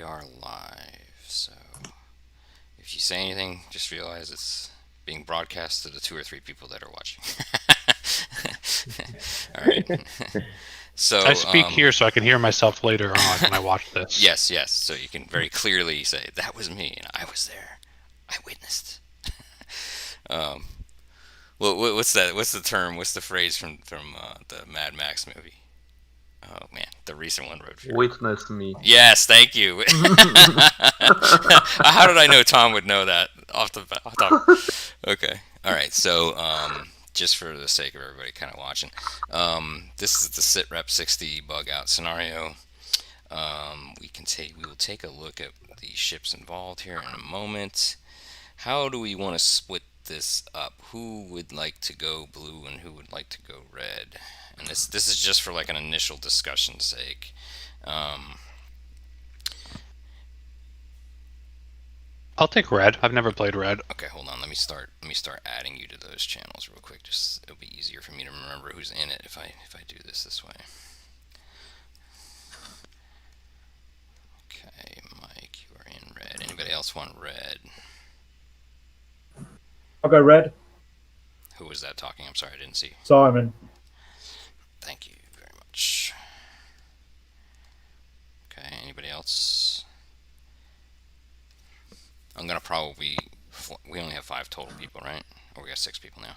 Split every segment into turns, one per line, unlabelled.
are live, so if you say anything, just realize it's being broadcast to the 2 or 3 people that are watching. All right.
I
So,
speak here so I can hear myself later on when I watch this.
yes, yes. So you can very clearly say that was me, and I was there. I witnessed. Um, what's that? What's the term? What's the phrase from the Mad Max movie? Oh man, the recent one, Road Fury.
Witness me.
Yes, thank you. How did I know Tom would know that off top? Okay, all right. So, just for the sake of everybody kind of watching, this is the sit rep 60 bug out scenario. We will take a look at the ships involved here in a moment. How do we want to split this up? Who would like to go blue and who would like to go red? And this is just for like an initial discussion's sake. Um,
I'll take red. I've never played red.
okay, hold on. Let me start adding you to those channels real quick. Just it'll be easier for me to remember who's in it if I do this way. Okay, Mike, you are in red. Anybody else want red?
I'll go red.
Who was that talking? I'm sorry, I didn't see.
Simon.
Thank you very much. Okay, anybody else? I'm gonna probably. We only have 5 total people, right? Or we got 6 people now.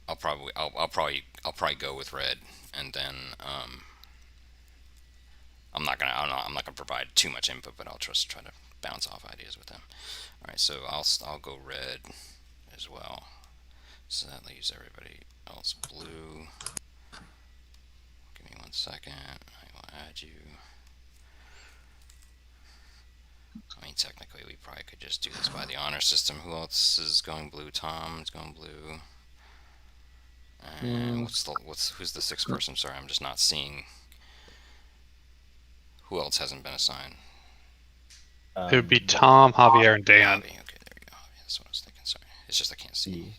I'll probably go with red, and then I'm not gonna provide too much input, but I'll just try to bounce off ideas with them. All right, so I'll go red as well. So that leaves everybody else blue. Give me 1 second. I will add you. I mean, technically, we probably could just do this by the honor system. Who else is going blue? Tom is going blue. And who's the 6th person? Sorry, I'm just not seeing. Who else hasn't been assigned?
It would be Tom, Javier, and Dan.
Bobby. Okay, there we go. That's what I was thinking. Sorry, it's just I can't see.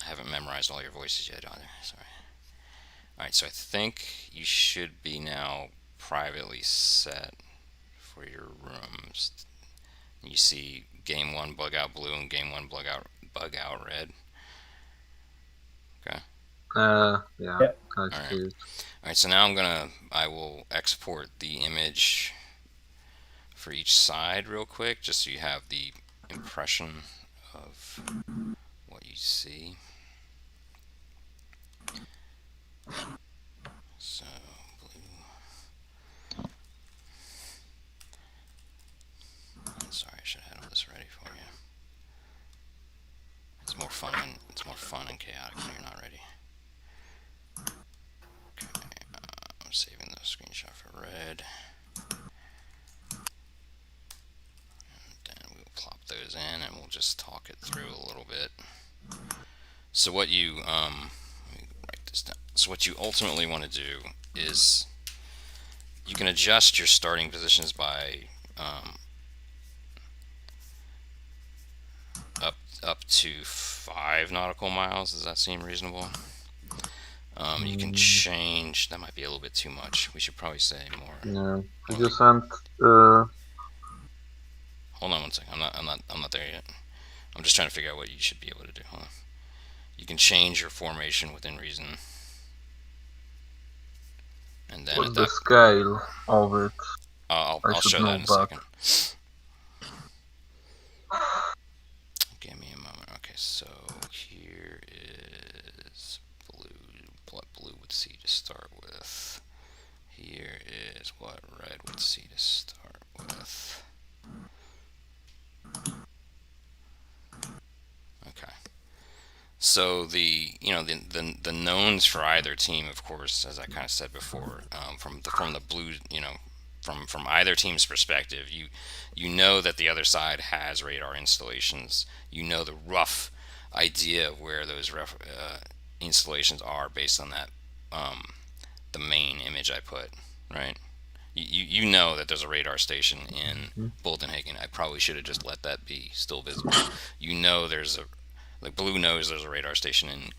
I haven't memorized all your voices yet either. Sorry. All right, so I think you should be now privately set for your rooms. You see game 1 bug out blue and game 1 bug out red. Okay.
Yeah,
Yep.
I
All
see
right.
it.
All right, so now I will export the image for each side real quick, just so you have the impression of what you see. So, blue. I'm sorry, I should have had all this ready for you. It's more fun and chaotic when you're not ready. Okay, I'm saving the screenshot for red. And we'll plop those in and we'll just talk it through a little bit. So what you let me write this down. So what you ultimately want to do is you can adjust your starting positions by up to 5 nautical miles. Does that seem reasonable? You can change. That might be a little bit too much. We should probably say more.
Yeah. Did
Hold
you
on,
send
hold on 1 second. I'm not there yet. I'm just trying to figure out what you should be able to do. Hold on. You can change your formation within reason, and then
what's the scale of it?
I'll
I should
show that
know
in a
that.
second. Give me a moment. Okay, so here is blue. What blue would see to start with. Here is what red would see to start with. Okay. So the knowns for either team, of course, as I kind of said before, from the blue, from either team's perspective, you know that the other side has radar installations. You know the rough idea of where those installations are based on that the main image I put, right? You know that there's a radar station in
Mhm.
Boltenhagen. I probably should have just let that be still visible. You know there's a like blue knows there's a radar station in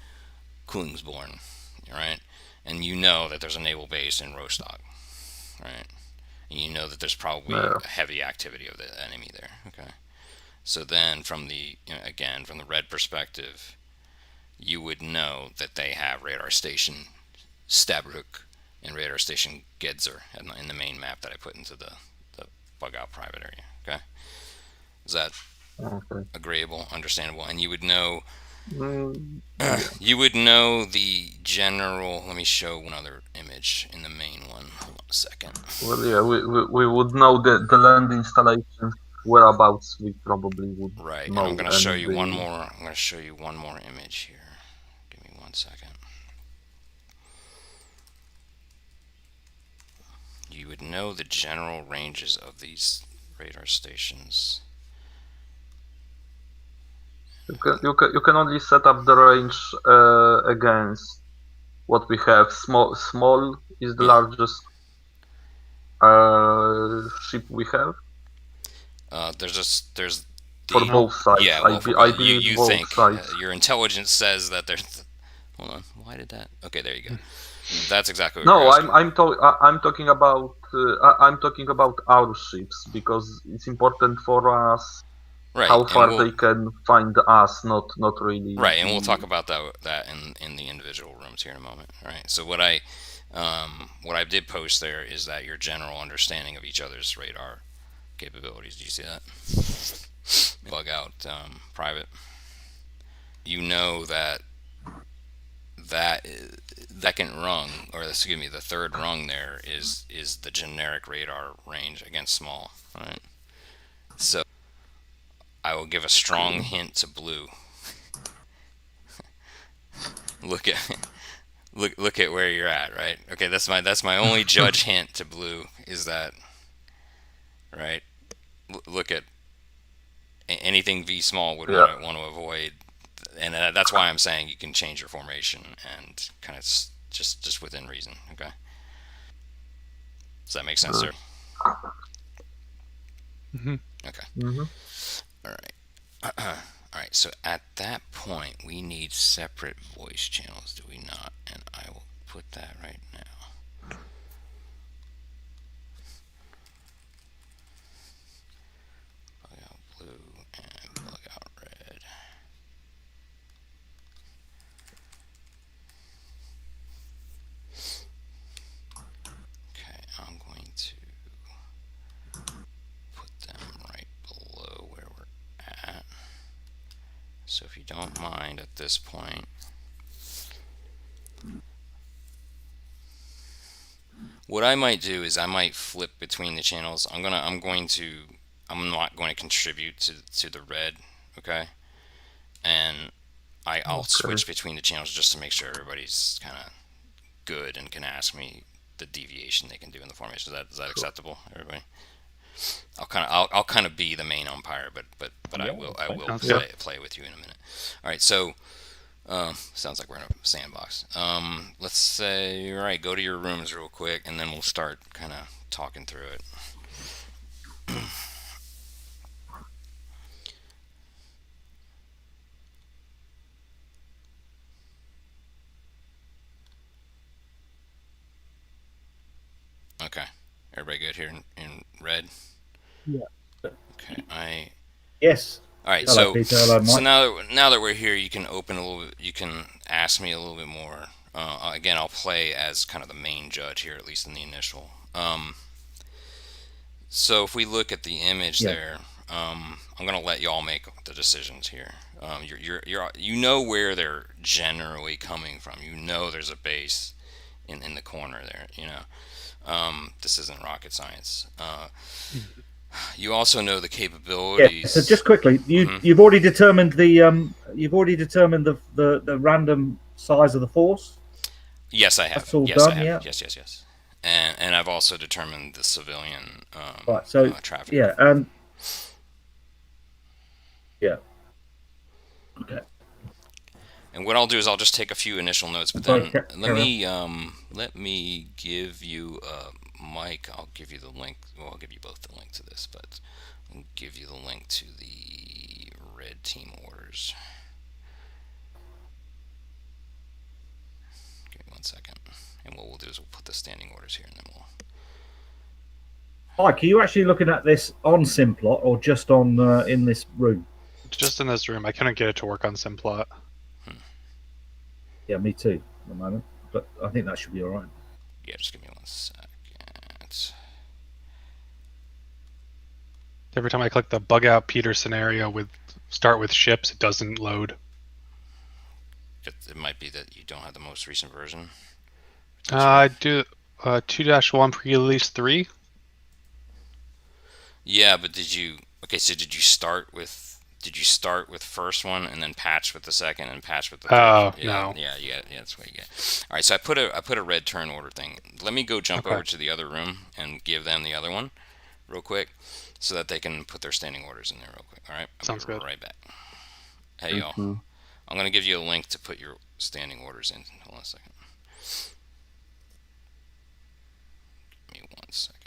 Koningsborn, right? And you know that there's a naval base in Rostock, right? And you know that there's probably
Yeah.
a heavy activity of the enemy there. Okay. So then, from the again from the red perspective, you would know that they have radar station Stabrook and radar station Gedzer in the main map that I put into the Bugout private area. Okay. Is that
Okay.
agreeable, understandable? And you would know
Yeah.
you would know the general. Let me show one other image in the main one. Hold on a second.
Well, yeah, we would know the land installations whereabouts. We probably would
Right, and I'm
know,
going to show
and
you one
the
more. I'm going to show you one more image here. Give me 1 second. You would know the general ranges of these radar stations.
you can only set up the range against what we have. Small is the
Yeah.
largest ship we have
There's
for
the
both sides.
yeah.
I
Well,
be,
for
I
both you
believe
you
both
think
sides.
your intelligence says that there's. Hold on. Why did that? Okay, there you go. That's exactly what you're
No,
asking.
I'm talking about I'm talking about our ships because it's important for us
Right,
how
and
far
we'll
they can find us, not really
right, and we'll talk
the.
about that in the individual rooms here in a moment. All right. So what I did post there is that your general understanding of each other's radar capabilities. Do you see that? Bug out private. You know that that second rung, or excuse me, the third rung there is the generic radar range against small. All right. So I will give a strong
Okay.
hint to blue. Look at look at where you're at, right? Okay, that's my only judge hint to blue is that right. Look at anything V small would
Yeah.
want to avoid, and that's why I'm saying you can change your formation and kind of just within reason. Okay, does that make sense,
Uh,
sir?
Hmm.
Okay,
mhm.
all right. All right, so at that point, we need separate voice channels, do we not? And I will put that right now. Bug out blue and bug out red. Okay, I'm going to put them right below where we're at. So if you don't mind at this point, what I might do is I might flip between the channels. I'm not going to contribute to the red, okay? And I'll
Okay.
switch between the channels just to make sure everybody's kind of good and can ask me the deviation they can do in the formation. Is that
Sure.
acceptable, everybody? I'll kind of be the main umpire, but
Yeah,
I
that's fine.
will
Sounds good.
play with you in a minute. All right, so sounds like we're in a sandbox. Let's say, all right, go to your rooms real quick, and then we'll start kind of talking through it. Okay, everybody good here in red?
Yeah.
Okay, I.
Yes.
All right,
Hello,
so
Peter. Hello, Mike.
now that we're here, you can open a little bit. You can ask me a little bit more. Again, I'll play as kind of the main judge here, at least in the initial. So if we look at the image
Yeah.
there, I'm gonna let y'all make the decisions here. You know where they're generally coming from. You know there's a base in the corner there. This isn't rocket science. You also know the
Yeah. So
capabilities.
just quickly,
Hmm.
you've already determined the random size of the force.
Yes, I have.
That's all
Yes, I
done.
have.
Yeah.
Yes, yes, yes. And I've also determined the civilian
Right. So
traffic.
yeah, and yeah. Okay.
And what I'll do is I'll just take a few initial notes, but
Sorry.
then
Carry on.
let me give you Mike. I'll give you the link. Well, I'll give you both the link to this, but I'll give you the link to the red team orders. Give me 1 second, and what we'll do is we'll put the standing orders here, and then we'll
Mike, are you actually looking at this on Simplot or just on in this room?
Just in this room. I couldn't get it to work on Simplot.
Yeah, me too at the moment. But I think that should be all right.
Yeah, just give me 1 second.
Every time I click the Bugout Peter scenario with start with ships, it doesn't load.
It might be that you don't have the most recent version.
I do 2-1 pre-release 3.
Yeah, but did you? Okay, so did you start with? Did you start with first one and then patch with the second and patch with the third?
Oh,
Yeah,
no.
yeah, that's what you get. All right, so I put a red turn order thing. Let me go jump over to the other room and give them the other one, real quick, so that they can put their standing orders in there real quick. All right,
Sounds good.
Right back. Hey y'all, I'm gonna give you a link to put your standing orders in. Hold on a second. Give me 1 second.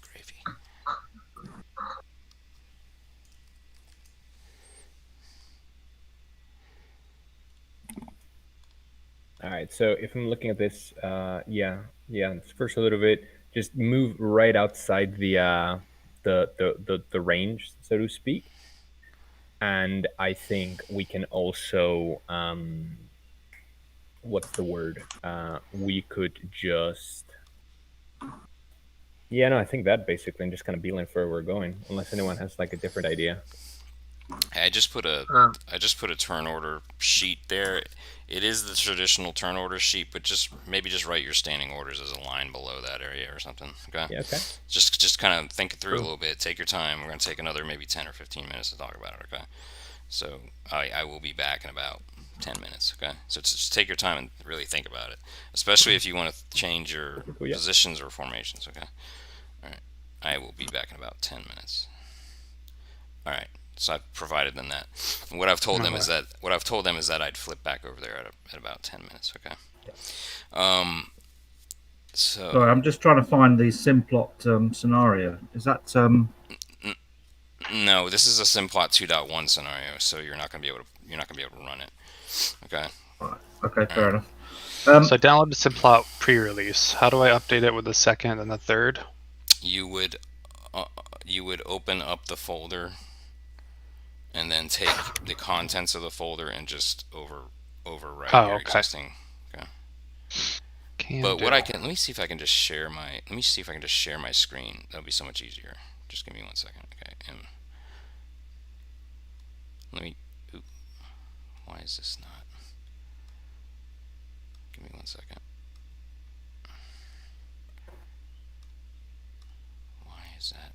Gravy.
All right, so if I'm looking at this, yeah. First a little bit, just move right outside the range, so to speak. And I think we can also, what's the word? We could just, yeah, no, I think that basically, I'm just kind of beeline for where we're going, unless anyone has like a different idea.
Hey, I just put a turn order sheet there. It is the traditional turn order sheet, but maybe just write your standing orders as a line below that area or something. Okay.
Yeah. Okay.
Just kind of think it through a little bit. Take your time. We're gonna take another maybe 10 or 15 minutes to talk about it. Okay. So I will be back in about 10 minutes. Okay. So just take your time and really think about it, especially if you want to change your positions or formations. Okay. All right. I will be back in about 10 minutes. All right. So I've provided them that. And what I've told them is that I'd flip back over there at about 10 minutes. Okay. So
Sorry, I'm just trying to find the Simplot scenario. Is that
no, this is a Simplot 2.1 scenario, so you're not gonna be able to run it. Okay.
right? Okay, fair enough.
So I downloaded Simplot pre-release. How do I update it with the second and the third?
You would open up the folder and then take the contents of the folder and just overwrite your existing. Okay. But let me see if I can just share my screen. That'll be so much easier. Just give me 1 second. Okay. And why is this not? Give me 1 second. Why is that?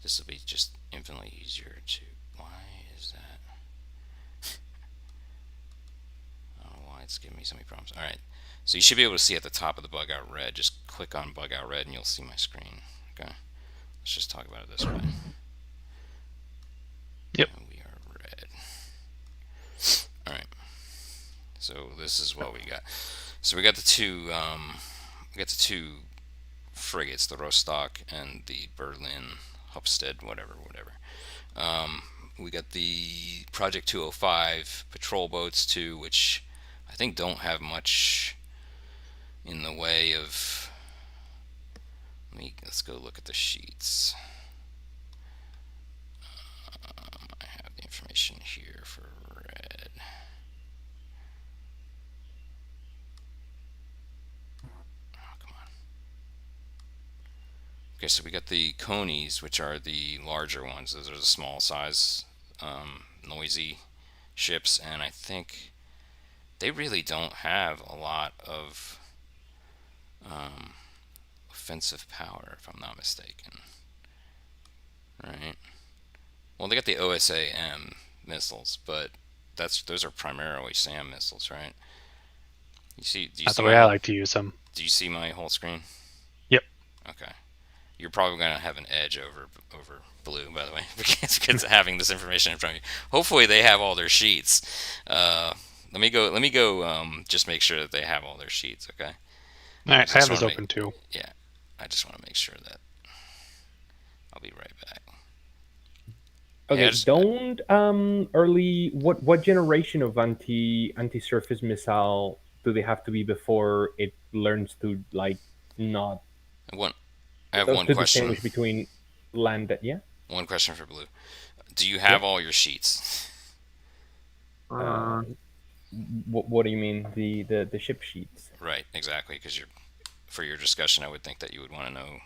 This will be just infinitely easier to. Why is that? I don't know why it's giving me so many problems. All right. So you should be able to see at the top of the Bugout Red. Just click on Bugout Red and you'll see my screen. Okay. Let's just talk about it this way.
Yep.
And we are red. All right. So this is what we got. So we got the two frigates, the Rostock and the Berlin, Hupstead, whatever. We got the Project 205 patrol boats too, which I think don't have much in the way of. Let's go look at the sheets. I have the information here for red. Oh, come on. Okay, so we got the conies, which are the larger ones. Those are the small size, noisy ships, and I think they really don't have a lot of offensive power, if I'm not mistaken. Right? Well, they got the OSAM missiles, but those are primarily SAM missiles, right?
That's the way I like to use them.
Do you see my whole screen?
Yep.
Okay. You're probably going to have an edge over blue, by the way, because of having this information in front of you. Hopefully they have all their sheets. Let me go. Just make sure that they have all their sheets. Okay.
All right. I have this open too.
Yeah. I just want to make sure that. I'll be right back.
Okay,
Yeah, just-
don't early. What generation of anti-surface missile do they have to be before it learns to like not
I have one
to
question.
distinguish between land? Yeah.
One question for Blue. Do you have all your sheets?
Uh, what do you mean the ship sheets?
Right, exactly. Because for your discussion, I would think that you would want to know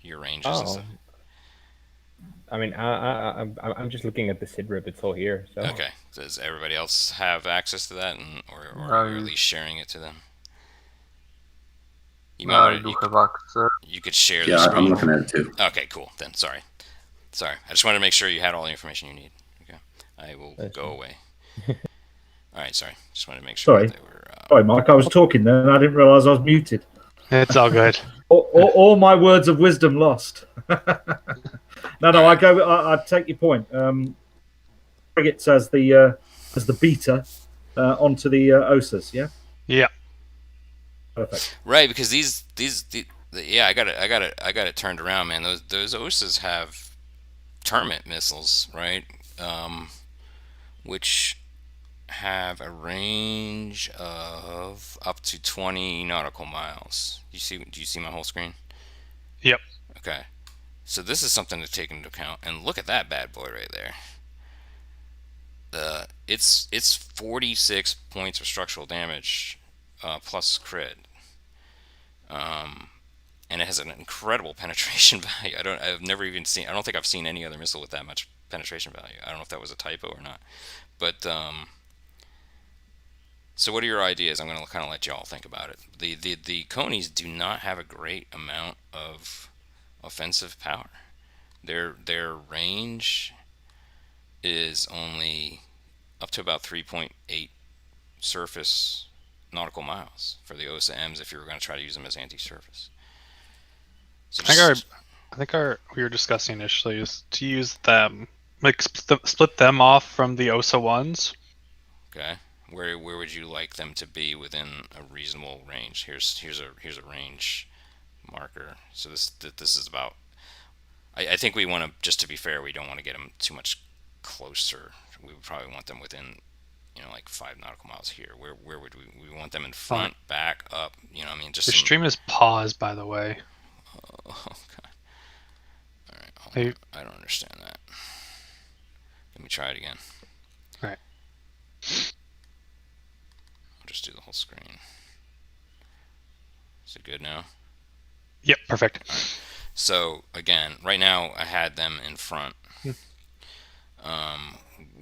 your ranges and
Oh,
stuff.
I mean, I'm just looking at the SIDRIP. It's all here. So
Okay. Does everybody else have access to that, or are you at least sharing it to them? You might
I
want
do
to.
have access.
You could share the
Yeah,
screen.
I'm looking at it too.
Okay, cool. Then sorry. I just wanted to make sure you had all the information you need. Okay. I will go away. All right. Sorry. Just wanted to make sure
Sorry.
that they were.
Sorry, Mike. I was talking then, and I didn't realise I was muted.
It's all good.
All my words of wisdom lost. No. I take your point. Frigates as the beta onto the OSAs. Yeah.
Yeah.
Perfect.
Right, because yeah, I got it turned around, man. Those OSAs have tournament missiles, right? Which have a range of up to 20 nautical miles. Do you see my whole screen?
Yep.
Okay. So this is something to take into account. And look at that bad boy right there. It's 46 points of structural damage plus crit. And it has an incredible penetration value. I don't think I've seen any other missile with that much penetration value. I don't know if that was a typo or not. But so what are your ideas? I'm going to kind of let y'all think about it. The Conies do not have a great amount of offensive power. Their range is only up to about 3.8 surface nautical miles for the OSA M's if you were going to try to use them as anti-surface. So
I think we were discussing initially is to use them, like split them off from the OSA ones.
Okay, where would you like them to be within a reasonable range? Here's a range marker. So this is about. I think we want to, just to be fair, we don't want to get them too much closer. We would probably want them within, like 5 nautical miles here. Where would we want them in front, back, up? I mean, just
the stream is paused, by the way.
Oh, okay. All right. I don't understand that. Let me try it again.
All right.
I'll just do the whole screen. Is it good now?
Yep. Perfect.
Right. So again, right now I had them in front.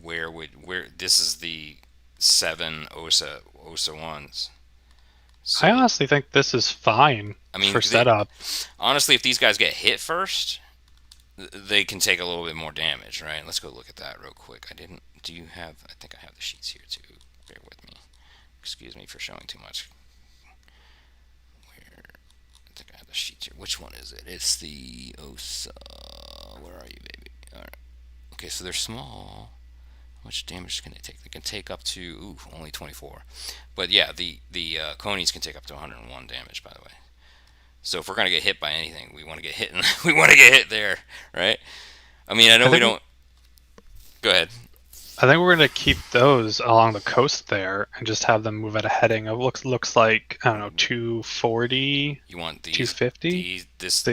Where this is the 7 OSA ones. So,
I honestly think this is fine for setup.
Honestly, if these guys get hit first, they can take a little bit more damage, right? Let's go look at that real quick. I think I have the sheets here too. Bear with me. Excuse me for showing too much. I think I have the sheets here. Which one is it? It's the OSA. Where are you, baby? All right. Okay, so they're small. How much damage can they take? They can take up to only 24. But yeah, the Conies can take up to 101 damage, by the way. So if we're gonna get hit by anything, we want to get hit we want to get hit there, right? I mean, I know we don't. Go ahead.
I think we're gonna keep those along the coast there and just have them move at a heading of looks like, I don't know, 240.
You want these
250?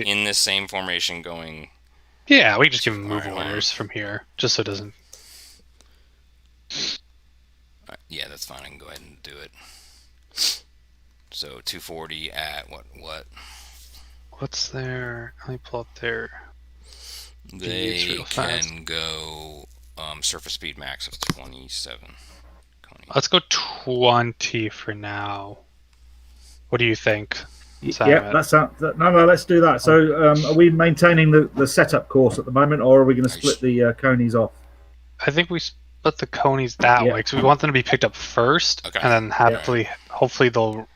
In this same formation going.
Yeah, we just give them move
Alright,
orders from here, just so it doesn't.
Yeah, that's fine. I can go ahead and do it. So 240 at what?
What's their? Let me pull up their.
They can go surface speed max of 27.
Let's go 20 for now. What do you think?
Yeah, that sounds. No, let's do that. So, are we maintaining the setup course at the moment, or are we going to split the Conies off?
I think we split the Conies that way because we want them to be picked up first, and then hopefully they'll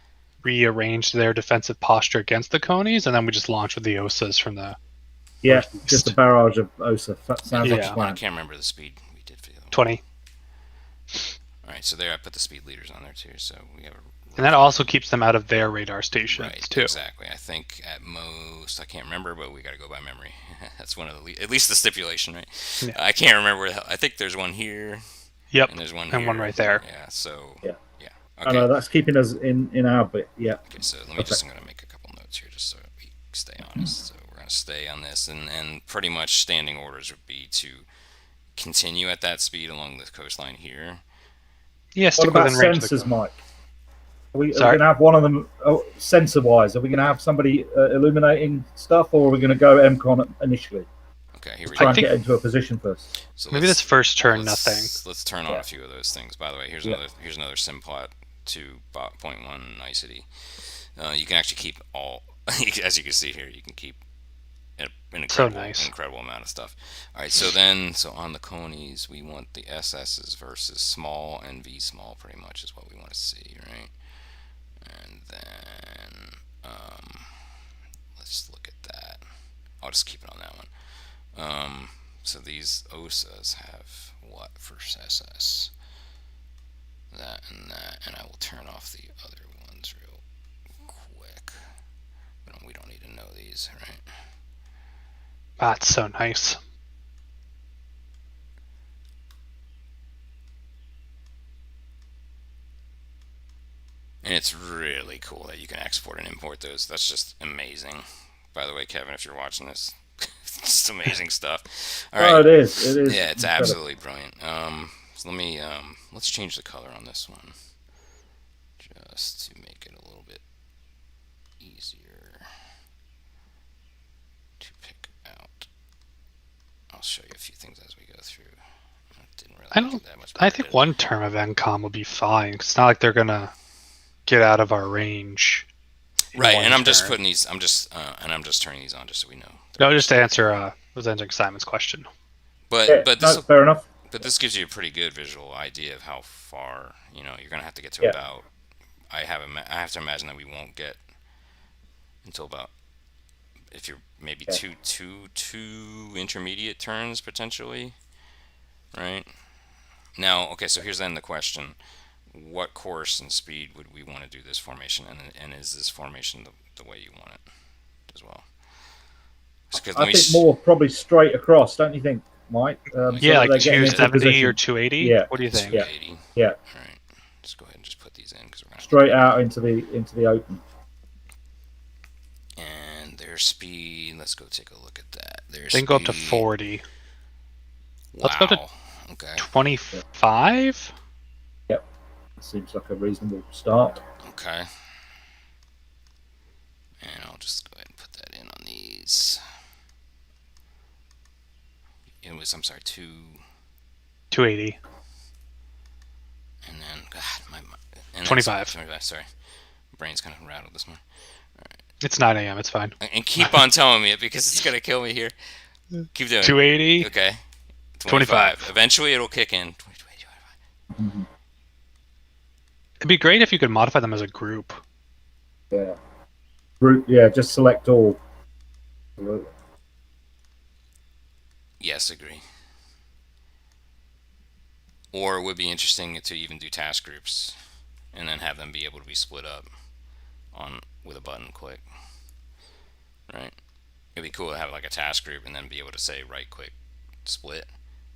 rearrange their defensive posture against the Conies, and then we just launch with the OSAs from the.
Yeah, just a barrage of OSA. That sounds like a
I
plan.
can't remember the speed we did for the other one.
20.
All right, so there I put the speed leaders on there too. So we have
And that also keeps them out of their radar stations,
right,
too.
Exactly. I think at most, I can't remember, but we got to go by memory. That's one of the, at least the stipulation, right?
Yeah.
I can't remember. I think there's one here.
Yep.
And there's one
and
here.
one right there.
Yeah. So.
Yeah.
Yeah.
I
Okay.
know that's keeping us in our bit. Yeah.
Okay. So let me just. I'm gonna make a couple notes here, just so we stay honest. So we're gonna stay on this, and pretty much standing orders would be to continue at that speed along the coastline here.
Yeah. Stick
What about
within range of the
sensors,
cone.
Mike? Are we going to have one of them sensor-wise? Are we going to have somebody illuminating stuff, or are we going to go MCON initially?
Okay, here we
Try
go.
and get into a position first.
So
Maybe this first turn, nothing.
Let's turn on a few of those things. By the way, here's another sim plot to 0.1 nicety. You can actually keep all, as you can see here, you can keep an incredible amount of stuff. All right, so on the conies, we want the SS's versus small and V small, pretty much is what we want to see, right? And then let's look at that. I'll just keep it on that one. So these OSAs have what for SS? That, and I will turn off the other ones real quick. We don't need to know these, right?
That's so nice.
And it's really cool that you can export and import those. That's just amazing. By the way, Kevin, if you're watching this, it's just amazing stuff. All right.
Oh, it is. It is.
Yeah, it's absolutely brilliant. So let's change the color on this one, just to make it a little bit easier to pick out. I'll show you a few things as we go through. Didn't really do that much.
I think one term of NCOM will be fine. It's not like they're gonna get out of our range.
Right, and I'm just putting these. I'm just turning these on just so we know.
No, just to answer. Was answering Simon's question.
But this
fair enough.
But this gives you a pretty good visual idea of how far you're gonna have to get to about. I have to imagine that we won't get until about, if you're maybe two intermediate turns potentially, right? Now, okay, so here's then the question: what course and speed would we want to do this formation, and is this formation the way you want it as well?
I think more probably straight across, don't you think, Mike?
Yeah, like 270 or 280.
Yeah.
What do you think?
280.
Yeah.
All right. Just go ahead and just put these in because we're gonna
straight out into the open.
And their speed. Let's go take a look at that.
Then go up to 40.
Wow.
Let's go to 25.
Yep. Seems like a reasonable start.
Okay. And I'll just go ahead and put that in on these. It was, I'm sorry,
280.
And then, God, and
25.
25, sorry. Brain's kind of rattled this morning.
Right. It's 9 a.m., it's fine.
And keep on telling me it because it's going to kill me here. Keep doing
280.
Okay.
25.
Eventually it'll kick in. 25.
Mm-hmm.
It'd be great if you could modify them as a group.
Yeah. Group, yeah, just select all. Absolutely.
Yes, agree. Or it would be interesting to even do task groups and then have them be able to be split up with a button click. Right? It'd be cool to have like a task group and then be able to say right click split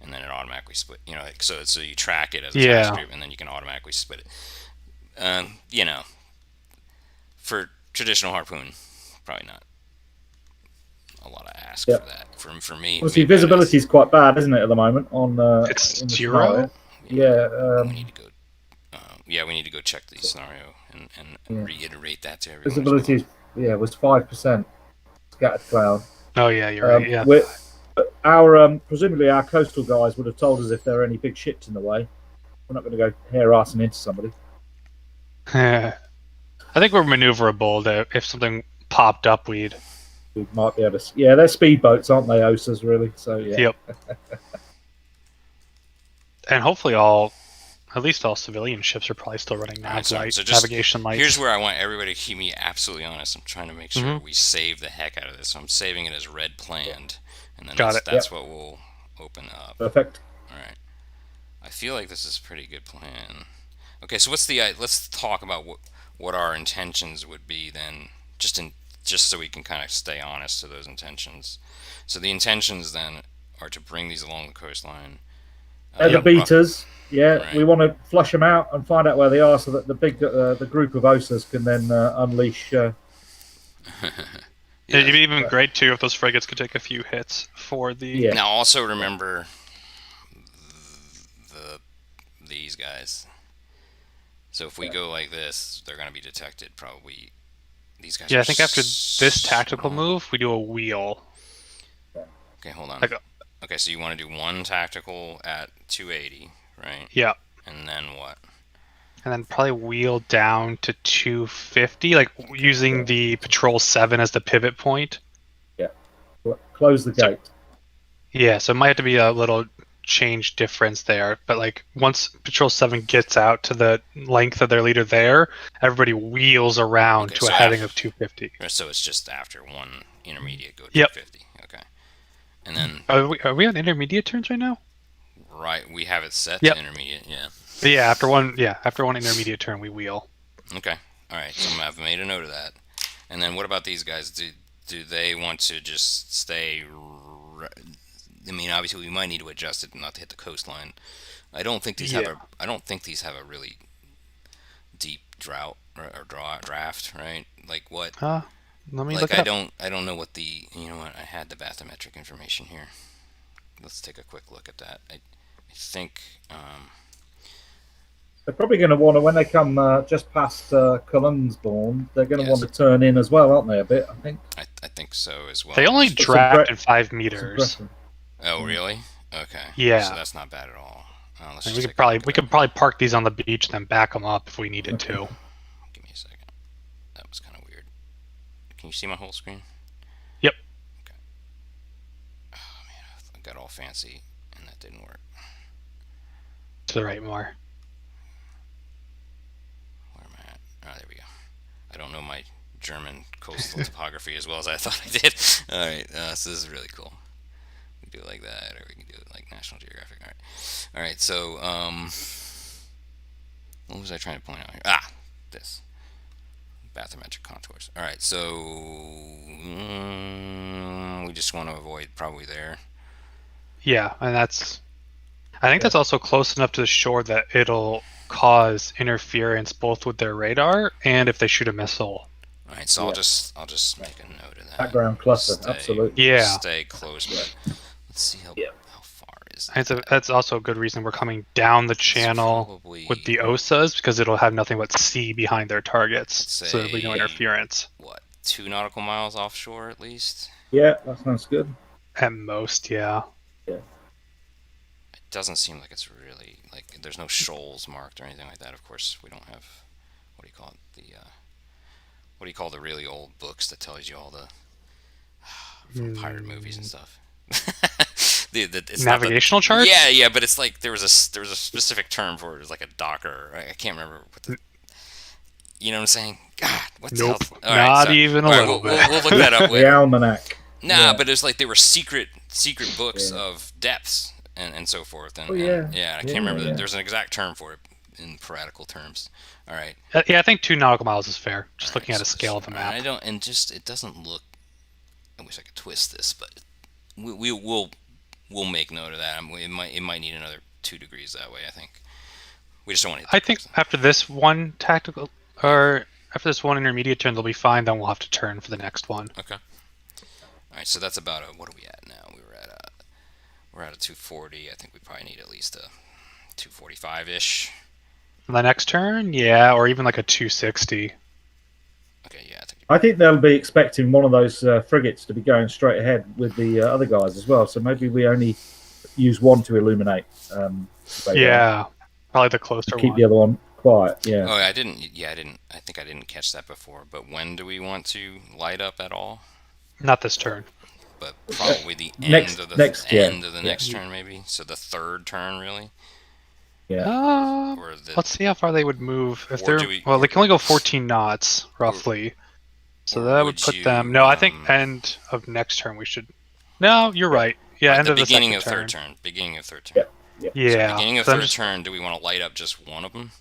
and then it automatically split. So you track it as a task group and then you can automatically split it. For traditional Harpoon, probably not a lot of ask for that. For me,
obviously visibility is quite bad, isn't it, at the moment? On
it's 0.
Yeah.
We need to go. We need to go check the scenario and reiterate that to everyone.
Visibility, was 5%. Scattered cloud.
Oh yeah, you're right. Yeah.
Our presumably our coastal guys would have told us if there are any big ships in the way. We're not going to go hair-assing into somebody.
I think we're maneuverable. That if something popped up, we
might be able to. Yeah, they're speedboats, aren't they? OSAs, really. So yeah.
Yep. And hopefully at least all civilian ships are probably still running navigation lights.
Here's where I want everybody to keep me absolutely honest. I'm trying to make sure we save the heck out of this. So I'm saving it as red planned, and then that's what we'll open up.
Perfect.
All right. I feel like this is a pretty good plan. Okay, so what's let's talk about what our intentions would be then, just so we can kind of stay honest to those intentions. So the intentions then are to bring these along the coastline.
The beaters. Yeah,
right.
We want to flush them out and find out where they are, so that the group of OSAs can then unleash.
It'd be even great too if those frigates could take a few hits for the.
Yeah. Now also remember these guys. So if we go like this, they're going to be detected probably. These guys.
Yeah, I think after this tactical move, we do a wheel.
Okay, hold on. Okay, so you want to do one tactical at 280, right?
Yeah.
And then what?
And then probably wheel down to 250, like using the Patrol 7 as the pivot point.
Yeah. Close the gate.
Yeah, so it might have to be a little change difference there. But like once Patrol 7 gets out to the length of their leader there, everybody wheels around to a heading of 250.
So it's just after one intermediate go 250. Yep. Okay. And then...
Are we on intermediate turns right now?
Right, we have it set to intermediate, yeah.
But yeah, after one intermediate turn, we wheel.
Okay, all right. So I've made a note of that. And then what about these guys? Do they want to just stay? I mean, obviously we might need to adjust it not to hit the coastline. I don't think these have a really deep drought or draft, right? Like what?
Let me look.
I don't know what the. You know what? I had the bathymetric information here. Let's take a quick look at that. I think.
They're probably going to want to, when they come just past Cullinsbourne, they're going to want to turn in as well, aren't they, a bit, I think?
I think so as well.
They only drafted 5 meters.
Oh, really? Okay.
Yeah.
So that's not bad at all.
We could probably park these on the beach and then back them up if we needed to.
Give me a second. That was kind of weird. Can you see my whole screen?
Yep.
Okay. Oh, man, I got all fancy, and that didn't work.
To the right more.
Oh, there we go. I don't know my German coastal topography as well as I thought I did. All right, so this is really cool. We can do it like that, or we can do it like National Geographic. All right. So what was I trying to point out here? This bathymetric contours. All right, so we just want to avoid probably there.
Yeah, and I think that's also close enough to the shore that it'll cause interference both with their radar and if they shoot a missile.
All right, so I'll just make a note of that.
Background cluster, absolutely.
Yeah.
Stay close, but let's see how far is
that. That's also a good reason we're coming down the channel with the OSAs, because it'll have nothing but sea behind their targets, so there'll be no interference.
What, 2 nautical miles offshore at least?
Yeah, that sounds good.
At most, yeah.
It doesn't seem like it's really, like, there's no shoals marked or anything like that. Of course, we don't have, what do you call it, what do you call the really old books that tells you all the from pirate movies and stuff?
It's navigational charts?
Yeah, but it's like there was a specific term for it. It was like a docker. Right? I can't remember what the. You know what I'm saying? God, what's
nope,
not
even a little bit.
We'll look that up later.
The almanac.
Nah, but it's like there were secret books of depths and so forth. And, I can't remember. There's an exact term for it in piratical terms. All right.
Yeah, I think 2 nautical miles is fair. Just looking at a scale of the map.
It doesn't look. I wish I could twist this, but we'll make note of that. It might need another 2 degrees that way. I think we just don't want to.
I think after this one tactical, or after this one intermediate turn, they'll be fine. Then we'll have to turn for the next one.
Okay. All right. So that's about what are we at now? We're at a 240. I think we probably need at least a 245-ish.
The next turn, yeah, or even like a 260.
Okay, yeah.
I think they'll be expecting one of those frigates to be going straight ahead with the other guys as well. So maybe we only use one to illuminate.
Probably the closer one.
Keep the other one quiet. Yeah.
Oh, I didn't. I think I didn't catch that before. But when do we want to light up at all?
Not this turn.
But probably the
next
turn, maybe. So the third turn, really.
Yeah.
Let's see how far they would move. If they can only go 14 knots roughly. So that would put them. No, I think end of next turn we should. No, you're right. Yeah, end of the
beginning
second
of third turn. Beginning of third turn.
Yeah.
Yeah.
So beginning of third turn. Do we want to light up just one of them?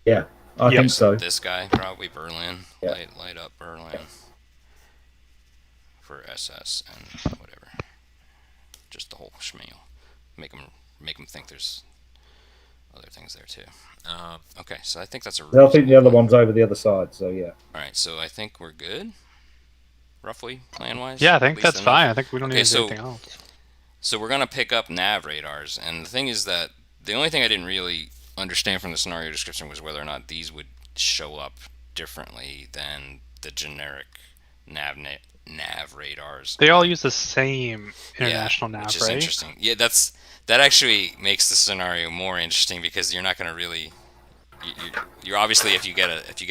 Yeah. I think so.
This guy, probably Berlin.
Yeah.
Light up Berlin for SS and whatever. Just the whole schmeal. Make them think there's other things there too. Okay, so I think that's a.
I think the other one's over the other side. So yeah.
All right, so I think we're good. Roughly plan wise.
Yeah, I think that's fine. I think we don't need anything else.
So we're gonna pick up nav radars, and the thing is that the only thing I didn't really understand from the scenario description was whether or not these would show up differently than the generic nav radars.
They all use the same international nav,
which is
right?
interesting. Yeah, that actually makes the scenario more interesting because you're not going to really. You're obviously if you get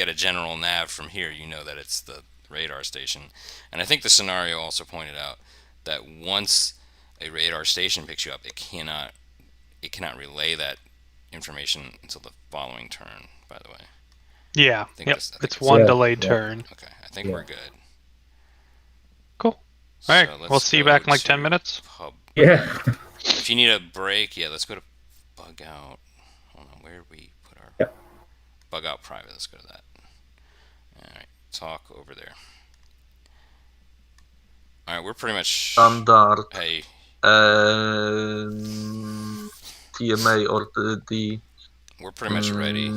a general nav from here, you know that it's the radar station, and I think the scenario also pointed out that once a radar station picks you up, it cannot relay that information until the following turn. By the way.
Yeah. It's one delayed turn.
Okay, I think we're good.
Cool. All right, we'll see you back in like 10 minutes.
Yeah.
If you need a break, let's go to Bugout. Hold on, where did we put our Bugout private? Let's go to that. All right, talk over there. All right, we're pretty much
standard.
Hey.
TMA or the.
We're pretty much ready.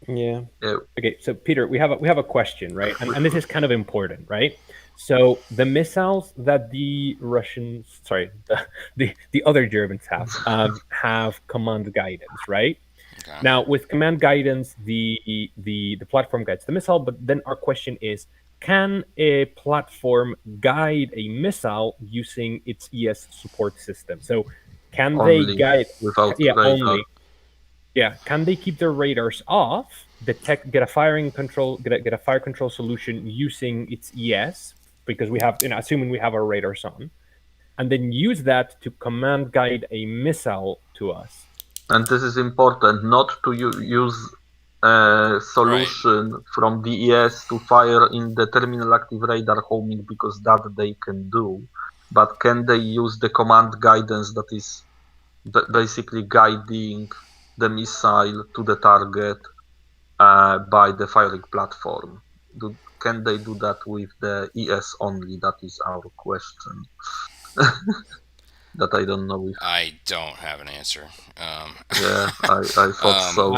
Yeah. Okay, so Peter, we have a question, right? And this is kind of important, right? So the missiles that the Russians, the other Germans have command guidance, right? Okay. Now with command guidance, the platform guides the missile, but then our question is, can a platform guide a missile using its ES support system? So can they guide
without radar.
Only? Yeah, can they keep their radars off, get a fire control solution using its ES, because we have, assuming we have our radars on, and then use that to command guide a missile to us?
And this is important, not to use a solution from the ES to fire in the terminal active radar homing, because that they can do, but can they use the command guidance that is basically guiding the missile to the target by the firing platform? Can they do that with the ES only? That is our question. That I don't know if...
I don't have an answer.
Yeah, I thought so.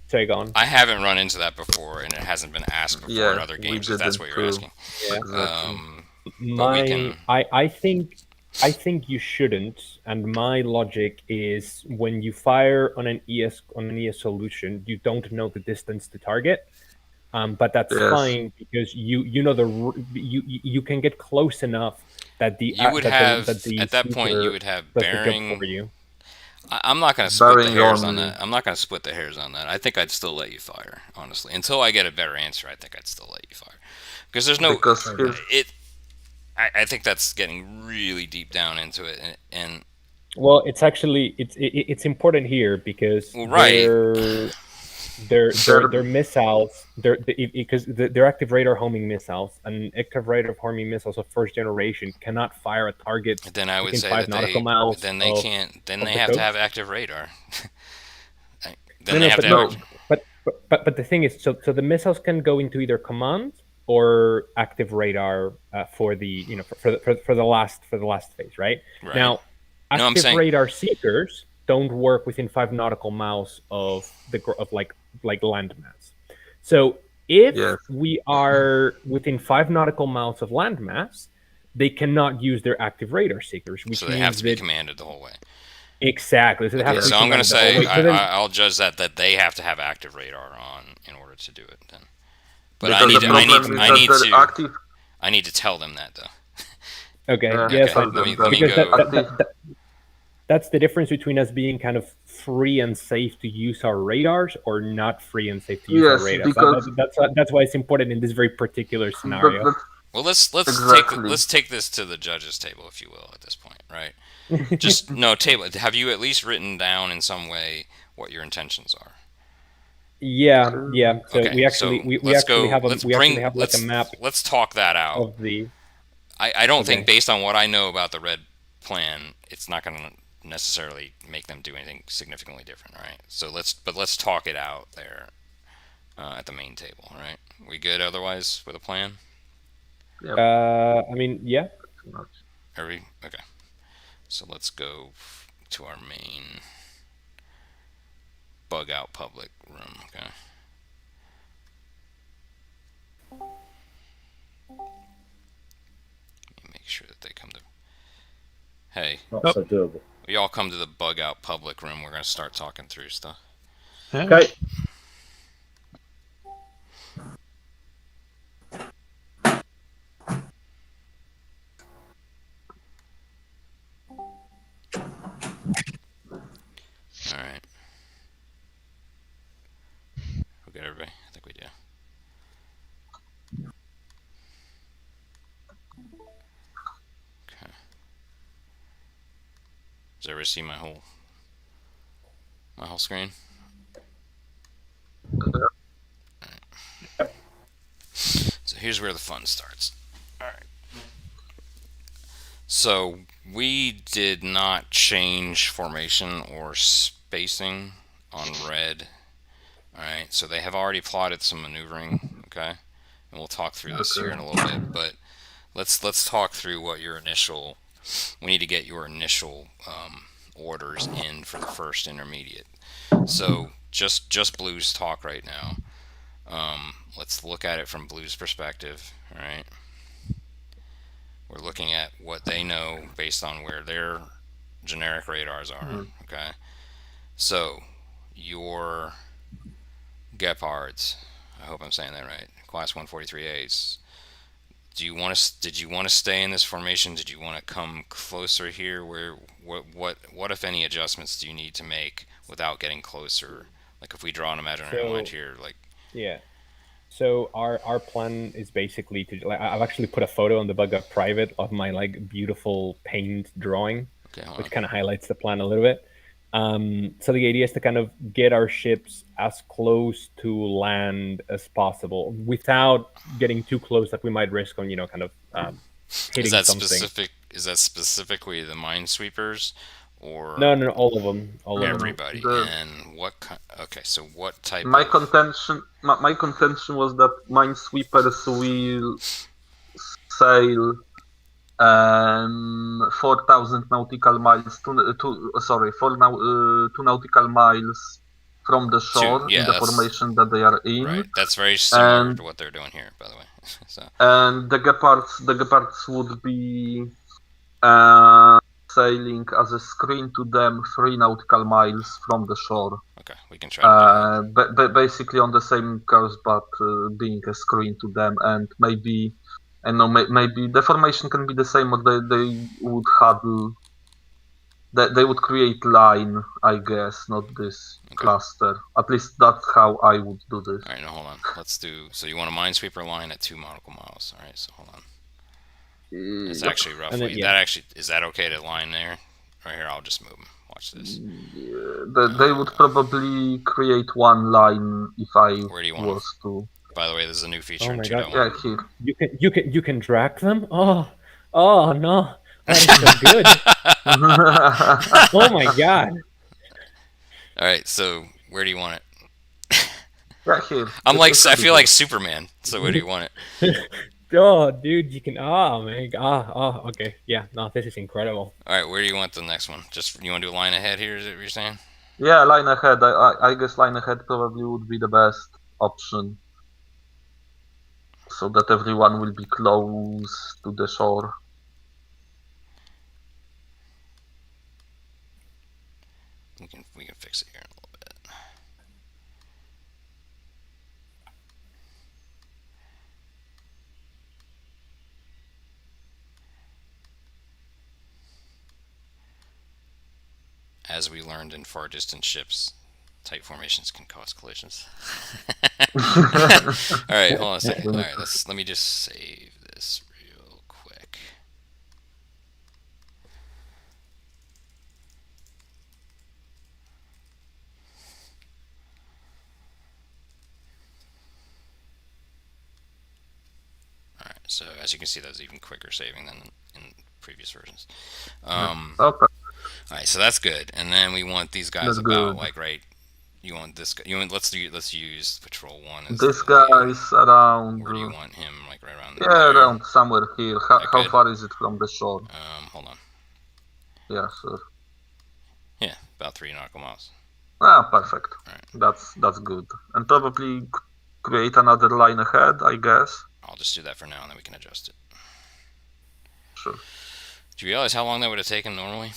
Sorry, go on. I haven't run into that before, and it hasn't been asked before in other games, if that's what you're asking.
Yeah.
Exactly. I think you shouldn't, and my logic is when you fire on an ES solution, you don't know the distance to target, but that's fine because you can get close enough that
at that point you would have bearing. For you. I'm not going to split the hairs on that. I'm not going to split the hairs on that. I think I'd still let you fire, honestly, until I get a better answer. I think I'd still let you fire because there's no I think that's getting really deep down into it, and
well, it's actually it's important here because their missiles, because they're active radar homing missiles, and active radar homing missiles of first generation cannot fire a target.
Then I would say that they can't. Then they have to have active radar.
But the thing is, so the missiles can go into either command or active radar for the for the last phase, right? Now, active radar seekers don't work within 5 nautical miles of landmass. So if we are within 5 nautical miles of landmass, they cannot use their active radar seekers.
So they have to be commanded the whole way.
Exactly. So,
so I'm going to say I'll judge that they have to have active radar on in order to do it then. But I need to tell them that though.
Okay. Yes. That's the difference between us being kind of free and safe to use our radars or not free and safe to use our radars. That's why it's important in this very particular scenario.
Well, let's take this to the judges' table, if you will, at this point, right? Just table. Have you at least written down in some way what your intentions are?
Yeah. So we actually have a map.
Let's talk that out.
Of the.
I don't think, based on what I know about the red plan, it's not going to necessarily make them do anything significantly different, right? So let's talk it out there at the main table, right? We good otherwise with a plan?
I mean, yeah.
Are we okay? So let's go to our main Bugout public room. Okay. Make sure that they come to. Hey.
Not so doable.
We all come to the Bugout public room. We're gonna start talking through stuff.
Yeah.
Okay.
All right. We got everybody? I think we do. Okay. Does everybody see my whole screen? Alright. So here's where the fun starts. Alright. So we did not change formation or spacing on red. Alright, so they have already plotted some maneuvering, okay? And we'll talk through this here in a little bit, but let's talk through what your initial. We need to get your initial orders in for the first intermediate. So just Blue's talk right now. Let's look at it from Blue's perspective. All right, we're looking at what they know based on where their generic radars are. Okay, so your Gepards, I hope I'm saying that right, Class 143As. Did you want to stay in this formation? Did you want to come closer here? What if any adjustments do you need to make without getting closer? Like if we draw an imaginary line here, like.
Yeah. So our plan is basically to. Like, I've actually put a photo on the Bugout private of my like beautiful paint drawing, which kind of highlights the plan a little bit. So the idea is to kind of get our ships as close to land as possible without getting too close that we might risk on, kind of hitting something.
Is that specifically the minesweepers, or
no, all of them,
everybody? And what? Okay, so what type?
My contention was that minesweepers will sail 4,000 nautical miles 2 nautical miles from the shore in the formation that they are in.
Right, that's very similar to what they're doing here, by the way.
And the Gepards would be sailing as a screen to them 3 nautical miles from the shore.
Okay, we can try.
Basically on the same course, but being a screen to them, and maybe. And no, maybe the formation can be the same, but they would huddle. They would create line, I guess, not this cluster. At least that's how I would do this.
All right, now hold on. Let's do. So you want a minesweeper line at 2 nautical miles? All right, so hold on. It's actually roughly. Is that okay to line there? Right here, I'll just move them. Watch this.
They would probably create one line if I was to.
By the way, this is a new feature in 2.1.
Yeah, here.
You can drag them. Oh no, that is so good. Oh my god.
All right, so where do you want it?
Right here.
I feel like Superman. So where do you want it?
Oh, dude, you can. Oh man. Okay. Yeah. No, this is incredible.
All right, where do you want the next one? Just you want to do a line ahead here? Is that what you're saying?
Yeah, line ahead. I guess line ahead probably would be the best option. So that everyone will be close to the shore.
We can fix it here in a little bit. As we learned in far distant ships, tight formations can cause collisions. All right, hold on a second. All right, let me just save this real quick. All right, so as you can see, that's even quicker saving than in previous versions.
Okay.
All right, so that's good. And then we want these guys
That's
about
good.
like right. You want this guy. You want let's use patrol 1 as
This
the
guy
lead.
is around.
Where do you want him? Like right around
Yeah,
there.
around somewhere here. How
Good?
far is it from the shore?
Hold on.
Yeah, sure.
Yeah, about 3 nautical miles.
Perfect.
Right.
That's good. And probably create another line ahead, I guess.
I'll just do that for now, and then we can adjust it.
Sure.
Do you realize how long that would have taken normally?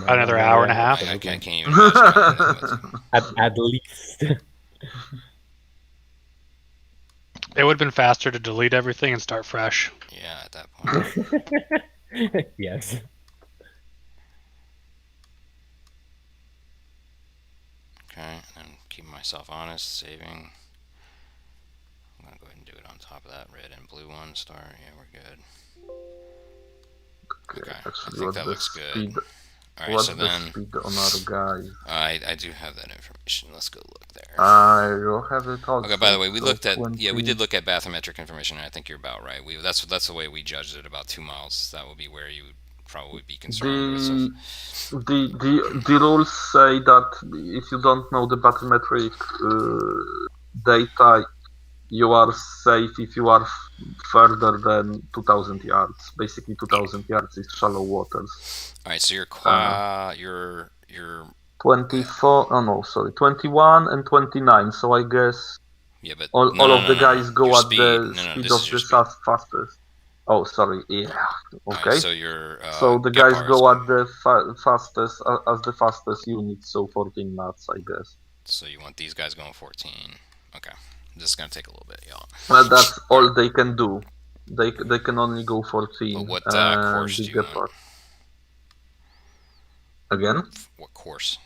Another hour and a half.
I can't even imagine.
At least.
It would have been faster to delete everything and start fresh.
Yeah, at that point.
Yes.
Okay, and then keeping myself honest, saving. I'm gonna go ahead and do it on top of that red and blue one star. Yeah, we're good. Okay, I think that looks good. All right,
What's
so
the
then
speed on our guys?
I do have that information. Let's go look there.
I will have it also.
Okay. By the way, we
So
looked at
20.
we did look at bathymetric information, and I think you're about right. That's the way we judged it. About 2 miles. That would be where you would probably be concerned with. So,
The rules say that if you don't know the bathymetric data, you are safe if you are further than 2,000 yards. Basically, 2,000 yards is shallow waters.
all right. So your
24. Oh no, sorry, 21 and 29. So I guess
yeah, but
all of the guys go
your
at
speed.
the
No,
speed
this
of
is your
the
speed.
fastest. Oh, sorry. Yeah. Okay.
Right, so your
So the
get
guys
bar
go
is-
at the fastest as the fastest unit. So 14 knots, I guess.
So you want these guys going 14. Okay. This is going to take a little bit, y'all.
Well, that's all they can do. They can only go 14.
But what course do you want?
Again?
What course?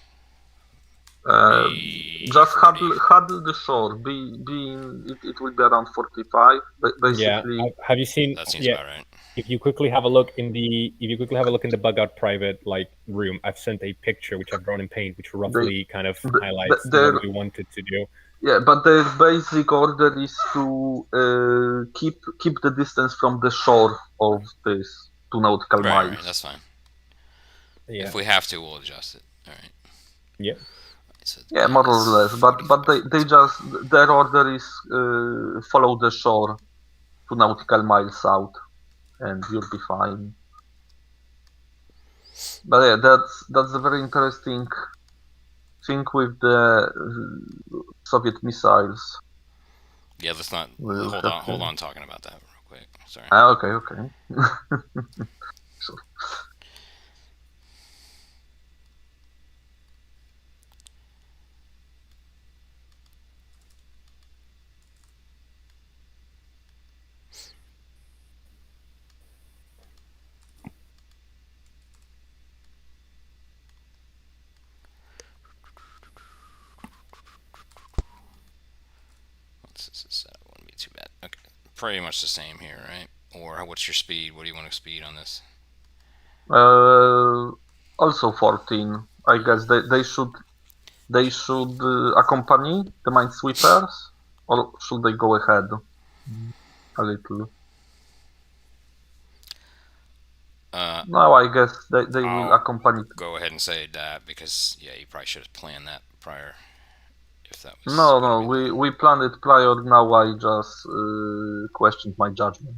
Just huddle the shore. It will be around 45. Basically.
Yeah. Have you seen?
That seems about right.
If you quickly have a look in the Bugout private room, I've sent a picture which I've drawn in paint, which roughly kind of highlights what we wanted to do.
Yeah, but the basic order is to keep the distance from the shore of this 2 nautical miles.
Right, that's fine.
Yeah.
If we have to, we'll adjust it. All right.
Yeah.
So
yeah, more or less. But they just their order is follow the shore 2 nautical miles south, and you'll be fine. But yeah, that's a very interesting thing with the Soviet missiles.
Yeah, let's not hold on talking about that real quick. Sorry.
Okay. Sure.
This is wouldn't be too bad. Okay, pretty much the same here, right? Or what's your speed? What do you want to speed on this?
Also 14. I guess they should accompany the minesweepers, or should they go ahead a little? No, I guess they will accompany.
Go ahead and say that because you probably should have planned that prior. If that was
No, we planned it prior. Now I just questioned my judgment.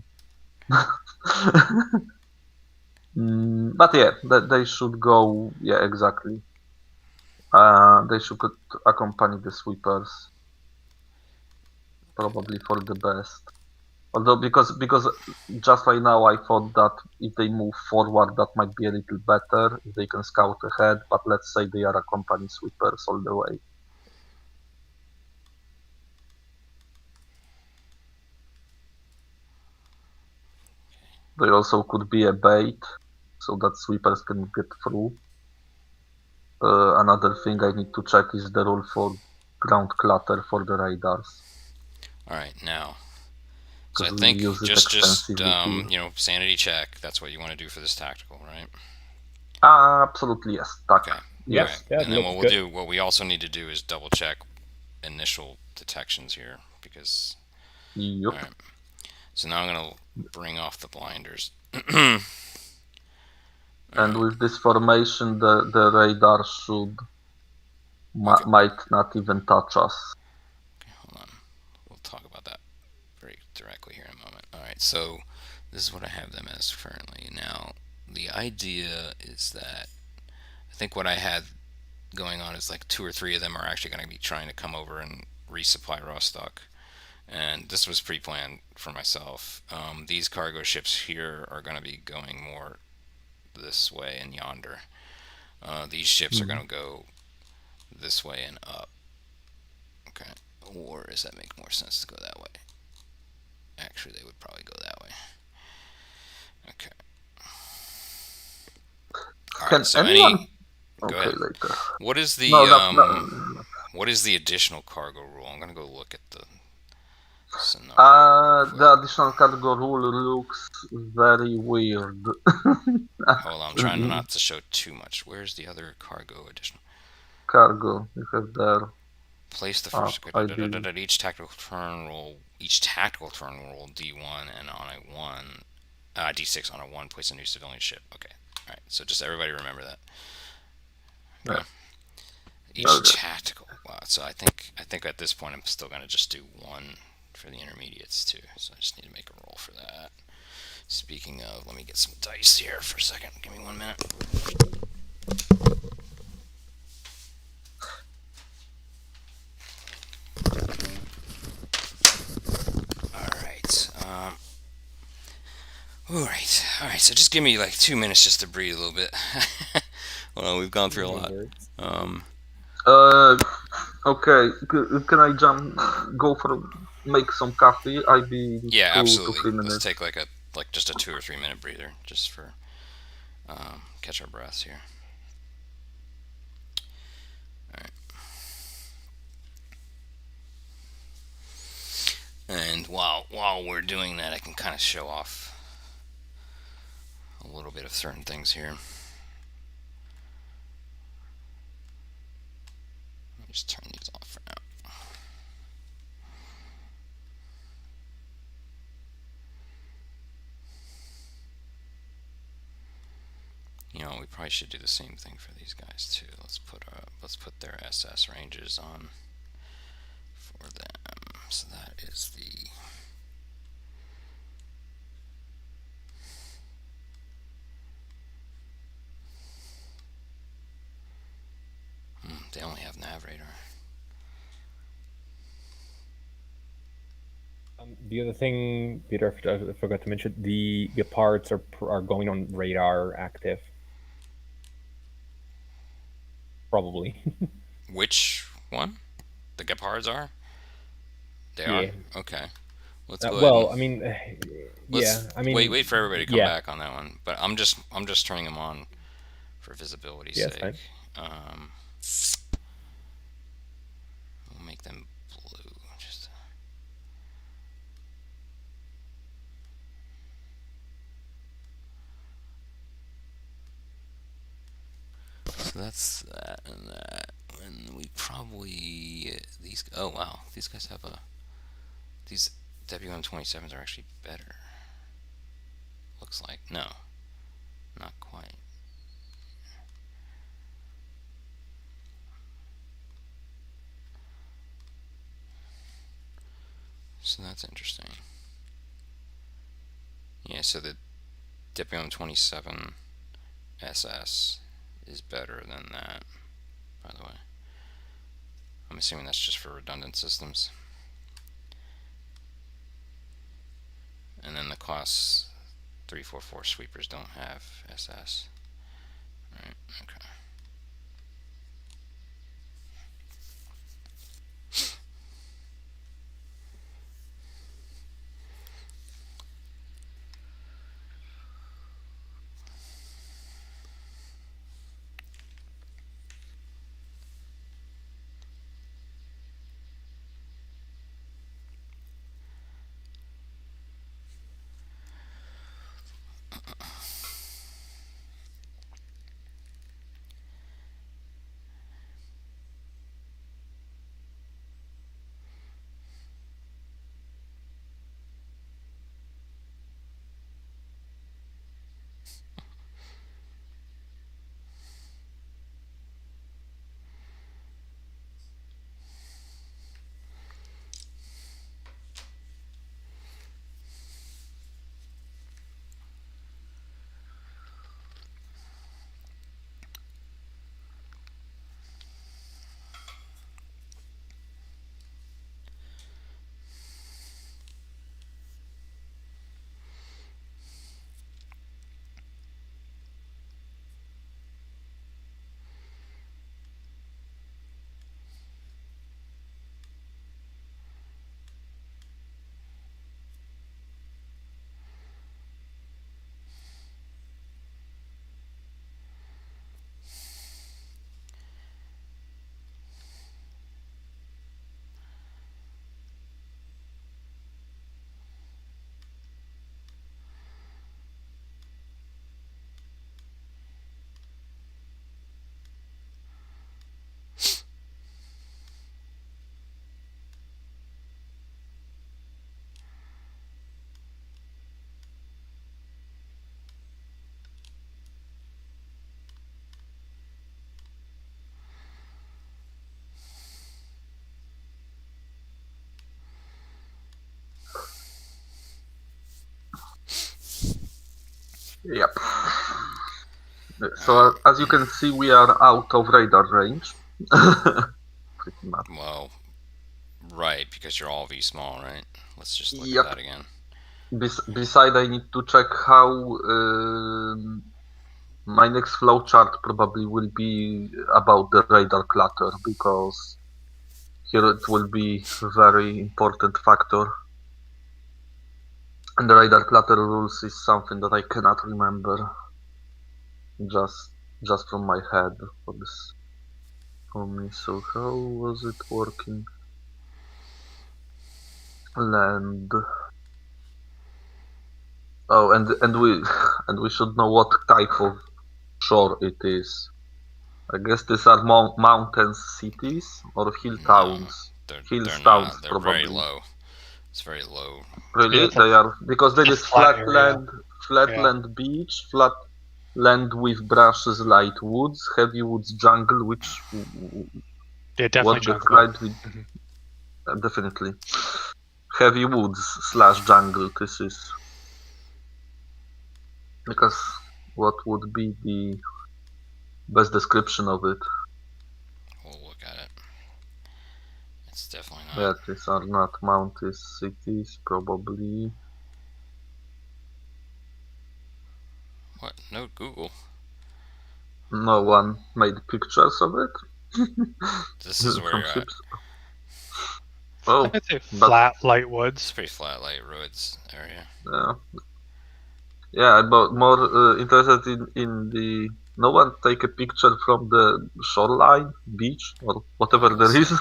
But yeah, they should go. Yeah, exactly. They should accompany the sweepers, probably for the best. Although because just right now I thought that if they move forward, that might be a little better if they can scout ahead. But let's say they are accompany sweepers all the way. They also could be a bait, so that sweepers can get through. Another thing I need to check is the rule for ground clutter for the radars.
All right, now. So I think just sanity check. That's what you want to do for this tactical, right?
Absolutely, yes.
Okay.
Yes.
Right. And then what we also need to do is double check initial detections here because.
Yep.
All right. So now I'm gonna bring off the blinders.
And with this formation, the radar might not even touch us.
Okay, hold on. We'll talk about that very directly here in a moment. All right, so this is what I have them as currently. Now, the idea is that I think what I had going on is like 2 or 3 of them are actually going to be trying to come over and resupply Rostock. And this was pre-planned for myself. These cargo ships here are going to be going more this way and yonder. These ships are going to go this way and up. Okay. Or does that make more sense to go that way? Actually, they would probably go that way. Okay. Alright, so
anyone...
Go
okay,
ahead.
later.
What is the
No.
What is the additional cargo rule? I'm gonna go look at the scenario.
The additional cargo rule looks very weird.
Hold on, I'm trying not to show too much. Where's the other cargo additional?
Cargo, you have there.
Place the first. Each tactical turn roll D1, and on a 1, D6 on a 1, place a new civilian ship. Okay. All right. So just everybody remember that. Okay.
Yeah.
Each tactical. Wow. So I think at this point I'm still gonna just do 1 for the intermediates too. So I just need to make a roll for that. Speaking of, let me get some dice here for a second. Give me 1 minute. All right. So just give me like 2 minutes just to breathe a little bit. Well, we've gone through a lot.
Okay. Can I make some coffee? I'll be
absolutely.
2 to 3 minutes.
Let's take just a 2 or 3 minute breather, just for catch our breaths here. All right. And while we're doing that, I can kind of show off a little bit of certain things here. Let me just turn these off for now. We probably should do the same thing for these guys too. Let's put their SS ranges on for them. So that is the they only have nav radar.
The other thing, Peter, I forgot to mention, the Gepards are going on radar active. Probably.
Which one? The Gepards are? They are? Okay. Let's go
well,
ahead.
I mean,
wait for everybody to come back on that one. But I'm just turning them on for visibility's sake.
Fine.
We'll make them blue. So that's that and that. And we probably oh wow, these guys have these WM27s are actually better. Looks like. No, not quite. So that's interesting. Yeah, so the WM27 SS is better than that, by the way. I'm assuming that's just for redundant systems. And then the class 344 sweepers don't have SS. Right, okay.
Yep. So as you can see, we are out of radar range. Pretty much.
Well, right, because you're all V small, right? Let's just look
Yep.
at that again.
Besides, I need to check how my next flowchart probably will be about the radar clutter, because here it will be a very important factor. And the radar clutter rules is something that I cannot remember just from my head for me. So how was it working? Land. Oh, and we should know what type of shore it is. I guess these are mountain cities or hill towns. Hill
They're
towns,
not. They're
probably.
very low. It's very low.
Really,
Yeah,
they are, because there
it's a
is
flat area.
flatland beach, flat land with brushes, light woods, heavy woods, jungle. Which
Yeah, definitely
what
jungle.
described with definitely heavy woods / jungle. This is because what would be the best description of it?
We'll look at it. It's definitely
Yeah,
not.
these are not mountain cities, probably.
What? No Google.
No one made pictures of it.
This is where
From
you're at.
ships. Oh,
I'd say
but
flat, light
It's
woods.
pretty flat, light roads area.
yeah, but more interested in the. No one take a picture from the shoreline, beach, or whatever
We'll
there is.
see.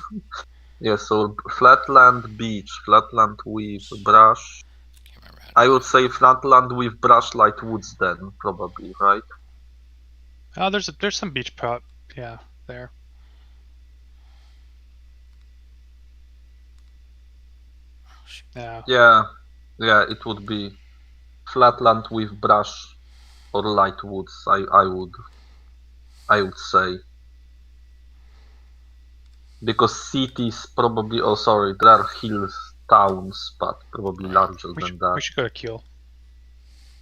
Yeah, so flatland beach, flatland with brush.
Can't remember how to
I
do
would
it.
say flatland with brush light woods then, probably, right?
Oh, there's some beach prop. Yeah, there. Yeah.
Yeah, it would be flatland with brush or light woods. I would say, because cities probably. Oh, sorry, there are hills, towns, but probably
Right.
larger
We
than that.
should go to Kiel.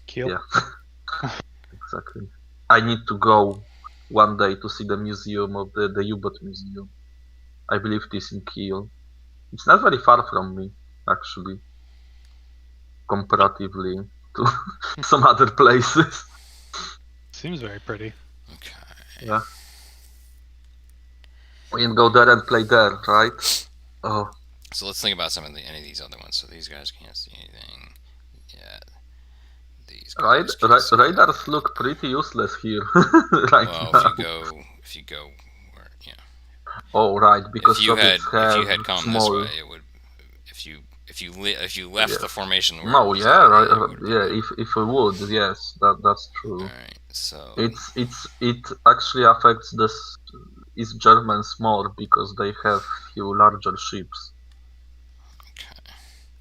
Kiel?
Yeah, exactly. I need to go one day to see the museum of the U-boat museum. I believe it is in Kiel. It's not very far from me, actually, comparatively to some other places.
Seems very pretty.
Okay.
Yeah. We can go there and play there, right? Oh,
So let's think about any of these other ones. So these guys can't see anything. Yeah. These guys can't see
radars
anything.
look pretty useless here right
Well,
now.
if you go, where, yeah.
Oh, right, because
If you
Soviets have
come
small.
this way, it would. If you left the formation where
No,
it was
yeah,
at,
right,
it would have
yeah.
been.
If we would, yes, that's true.
All right. So
It actually affects the East Germans more because they have few larger ships.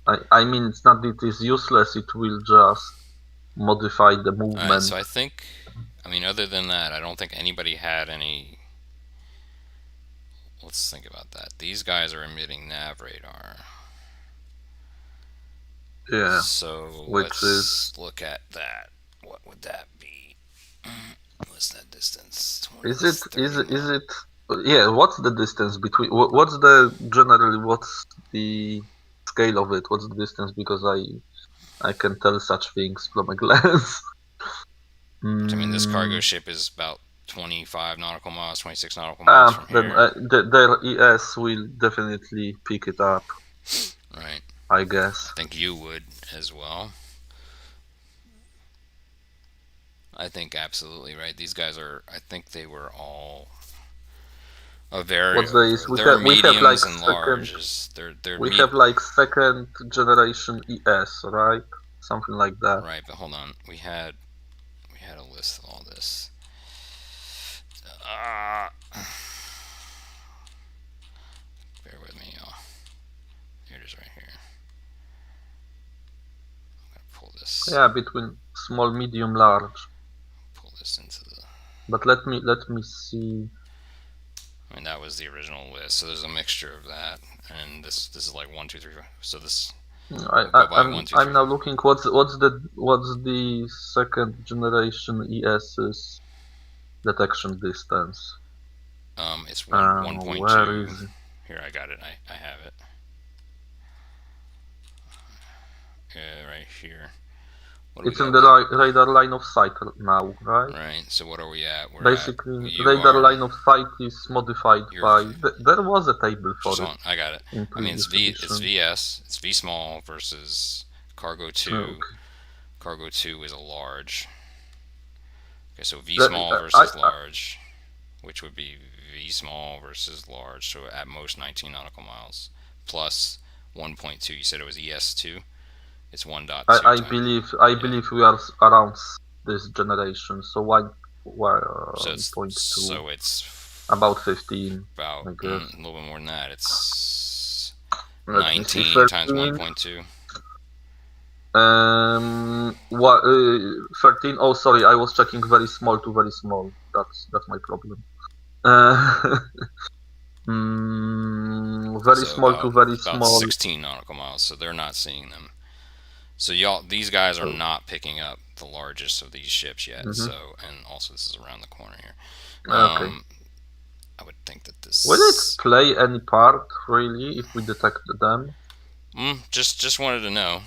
okay.
I mean, it's not that it is useless. It will just modify the movement.
All right. So I think, I mean, other than that, I don't think anybody had any. Let's think about that. These guys are emitting nav radar.
Yeah.
So
Which
let's
is
look at that. What would that be? What's that distance?
is it? Yeah. What's the distance between? What's the scale of it? What's the distance? Because I can tell such things from a glance.
I mean, this cargo ship is about 25 nautical miles, 26 nautical miles from here.
Then their ES will definitely pick it up.
Right.
I guess.
I think you would as well. I think absolutely right. These guys are. I think they were all a very.
What's the we
they're
have, we have like
and large.
We have like second generation ES, right? Something like that.
Right, but hold on. We had a list of all this. Bear with me, y'all. Here it is, right here. I'm gonna pull this.
Yeah, between small, medium, large.
Pull this into the.
But let me see.
I mean, that was the original list, so there's a mixture of that, and this is like 1, 2, 3, 4. So this
I'm now looking. What's the second generation ES's detection distance?
It's 1.2.
Where is it?
Here, I got it. I have it. Right here.
It's in the radar line of sight now, right?
Right. So what are we at?
Basically, radar line of sight is modified by. There was a table for it.
I got it. I mean, it's VS. It's V small versus Cargo 2. Okay. Cargo 2 is a large. Okay, so V small versus large, which would be V small versus large. So at most 19 nautical miles plus 1.2. You said it was ES2. It's 1.2.
I believe we are around this generation. So why
so it's
0.2?
So it's
about 15.
About
I guess.
A little bit more than that. It's 19 times 1.2.
13. Oh, sorry, I was checking very small to very small. That's my problem. Very small to very small.
About 16 nautical miles. So they're not seeing them. So these guys are not picking up the largest of these ships yet. Mm-hmm. So, and also this is around the corner here.
Okay.
I would think that this.
Will it play any part really if we detect them?
Just wanted to know.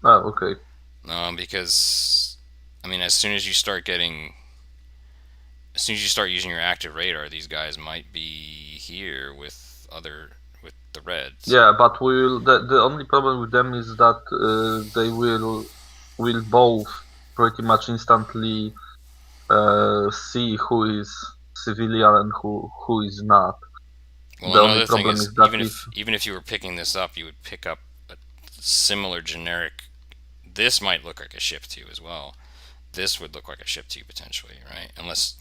Oh, okay.
Because, I mean, as soon as you start using your active radar, these guys might be here with the Reds.
Yeah, but the only problem with them is that they will both pretty much instantly see who is civilian and who is not.
Well, the only problem is that even if you were picking this up, you would pick up a similar generic. This might look like a ship to you as well. This would look like a ship to you potentially, right? Unless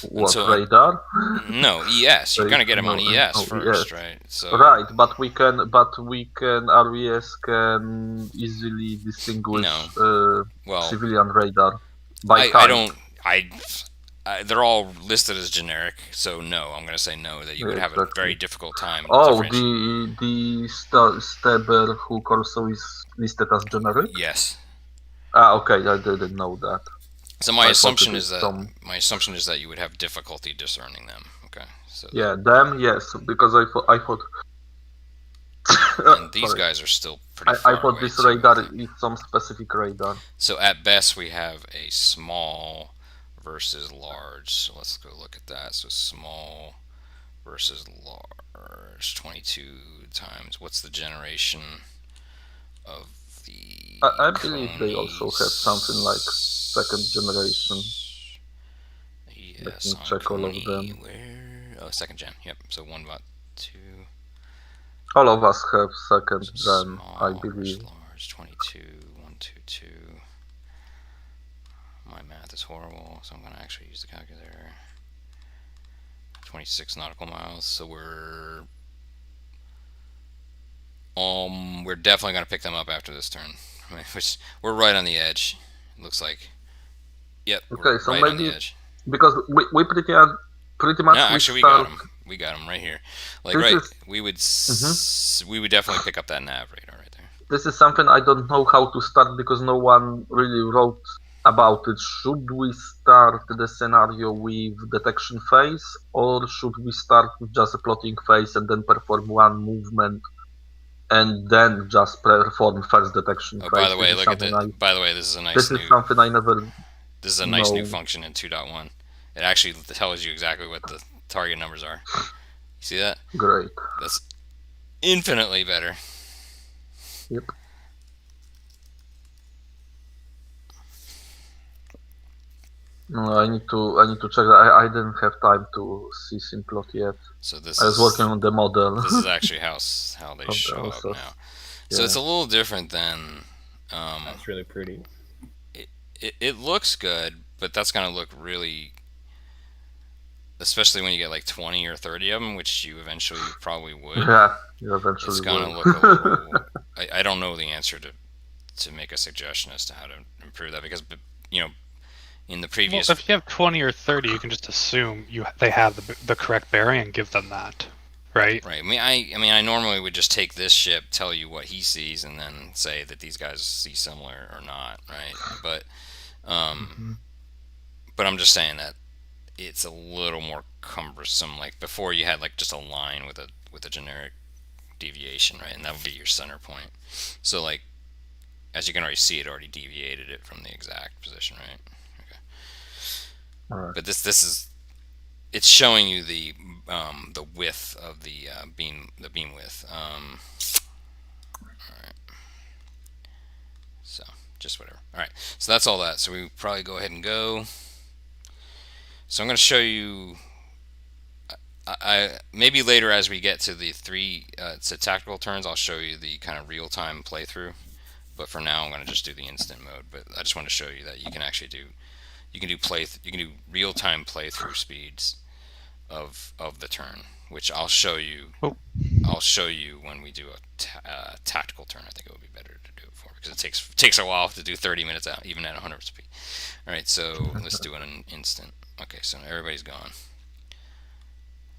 radar?
No, ES. You're gonna get them on ES first, right? So
right, but we can RES can easily distinguish civilian radar by type.
They're all listed as generic, so no. I'm gonna say no. That you would have a very difficult time.
Oh, the Stabber hook also is listed as generic.
Yes.
Okay, I didn't know that.
So my assumption is that you would have difficulty discerning them. Okay. So
yeah, them, yes, because I thought.
And these guys are still pretty far
I thought this radar is some specific radar.
So at best we have a small versus large. So let's go look at that. So small versus large. 22 times. What's the generation of the?
I believe they also have something like second generation.
Yes,
let me check all of them.
Second gen. Yep. So 1.2.
All of us have second gen, I believe.
Large 22, 122. My math is horrible, so I'm going to actually use the calculator. 26 nautical miles. So we're definitely going to pick them up after this turn. I mean, we're right on the edge. It looks like. Yep.
Okay, so
right
maybe
on the edge.
Because we pretty much.
No, actually, we got them. We got them right here. Like we would definitely pick up that nav radar right there.
This is something I don't know how to start because no one really wrote about it. Should we start the scenario with detection phase, or should we start with just a plotting phase and then perform one movement? And then just perform first detection.
Oh, by the way, by the way, this is a nice.
This is something I never.
This is a nice new function in 2.1. It actually tells you exactly what the target numbers are. You see that?
Great.
That's infinitely better.
Yep. No, I need to check that. I didn't have time to see Simplot yet.
So
I was working on the model.
This is actually how they show up now. So it's a little different than.
That's really pretty.
It looks good, but that's gonna look really. Especially when you get like 20 or 30 of them, which you eventually probably would.
Yeah, you eventually
it's gonna look a little. I don't know the answer to make a suggestion as to how to improve that because in the previous.
Well, if you have 20 or 30, you can just assume they have the correct bearing and give them that. Right.
Right. I normally would just take this ship, tell you what he sees, and then say that these guys see similar or not, right? But I'm just saying that it's a little more cumbersome. Like before, you had like just a line with a generic deviation, right? And that would be your center point. So like, as you can already see, it already deviated it from the exact position, right? Okay.
Alright.
But this is, it's showing you the width of the beam width. All right. So just whatever. All right. So that's all that. So we probably go ahead and go. So I'm going to show you. I maybe later as we get to the to tactical turns, I'll show you the kind of real time playthrough. But for now, I'm going to just do the instant mode. But I just want to show you that you can actually do you can do real time playthrough speeds of the turn, which I'll show you.
Oh.
I'll show you when we do a tactical turn. I think it would be better to do it for because it takes a while to do 30 minutes out, even at 100 speed. All right, so let's do it in an instant. Okay, so everybody's gone.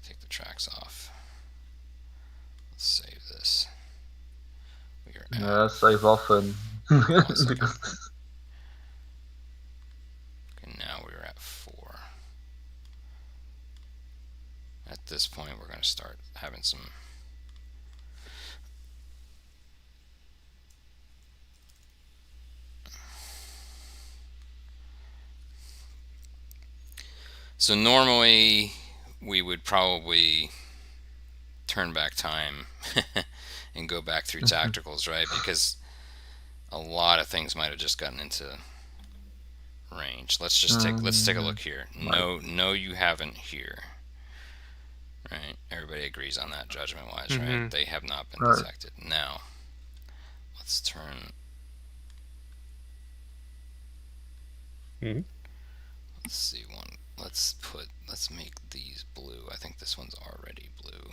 Take the tracks off. Let's save this. We are
Yeah, save often.
Okay, now we're at 4. At this point, we're going to start having some. So normally we would probably turn back time and go back through tacticals, right? Because a lot of things might have just gotten into range. Let's take a look here. No, you haven't here. Right? Everybody agrees on that judgment-wise, right? They have not been detected. Now, let's turn. Let's see one. Let's make these blue. I think this one's already blue.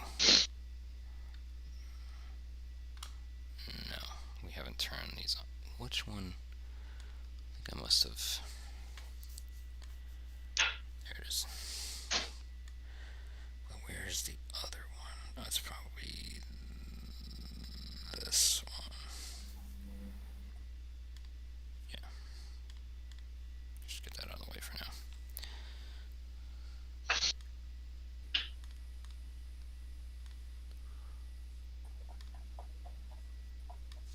No, we haven't turned these on. Which one? I think I must have. There it is. But where's the other one? Oh, it's probably this one. Yeah. Just get that out of the way for now.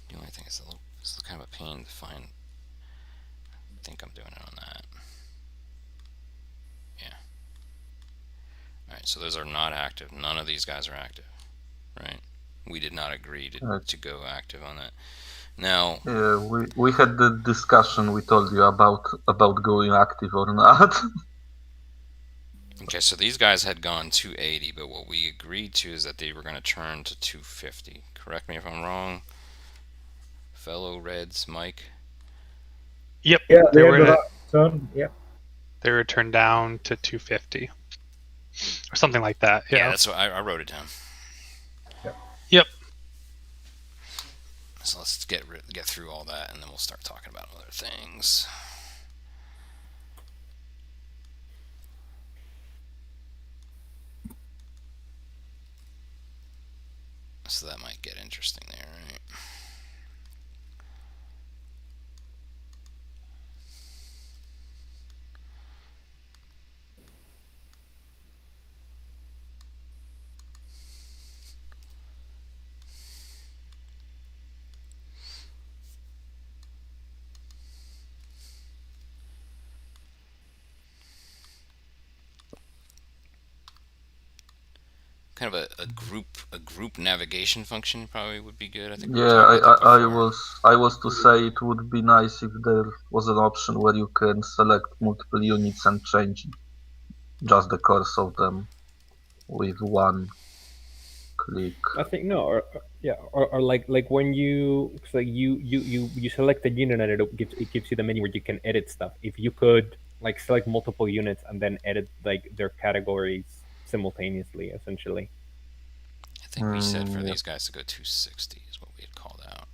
The only thing is it's kind of a pain to find. I think I'm doing it on that. Yeah. Alright, so those are not active. None of these guys are active. Right? We did not agree to go active on that. Now,
yeah, we had the discussion we told you about going active or not.
okay, so these guys had gone 280, but what we agreed to is that they were going to turn to 250. Correct me if I'm wrong, fellow Reds, Mike.
Yep.
Yeah, they were that turn. Yeah.
They were turned down to 250 or something like that. Yeah,
that's what I wrote it down.
Yep.
So let's get through all that, and then we'll start talking about other things. So that might get interesting there, right? Kind of a group navigation function probably would be good. I think.
Yeah, I was to say it would be nice if there was an option where you can select multiple units and change just the course of them with one click.
I think no, or like when you you select a unit and it gives you the menu where you can edit stuff. If you could like select multiple units and then edit like their categories simultaneously, essentially.
I think we said for these guys to go 260 is what we had called out.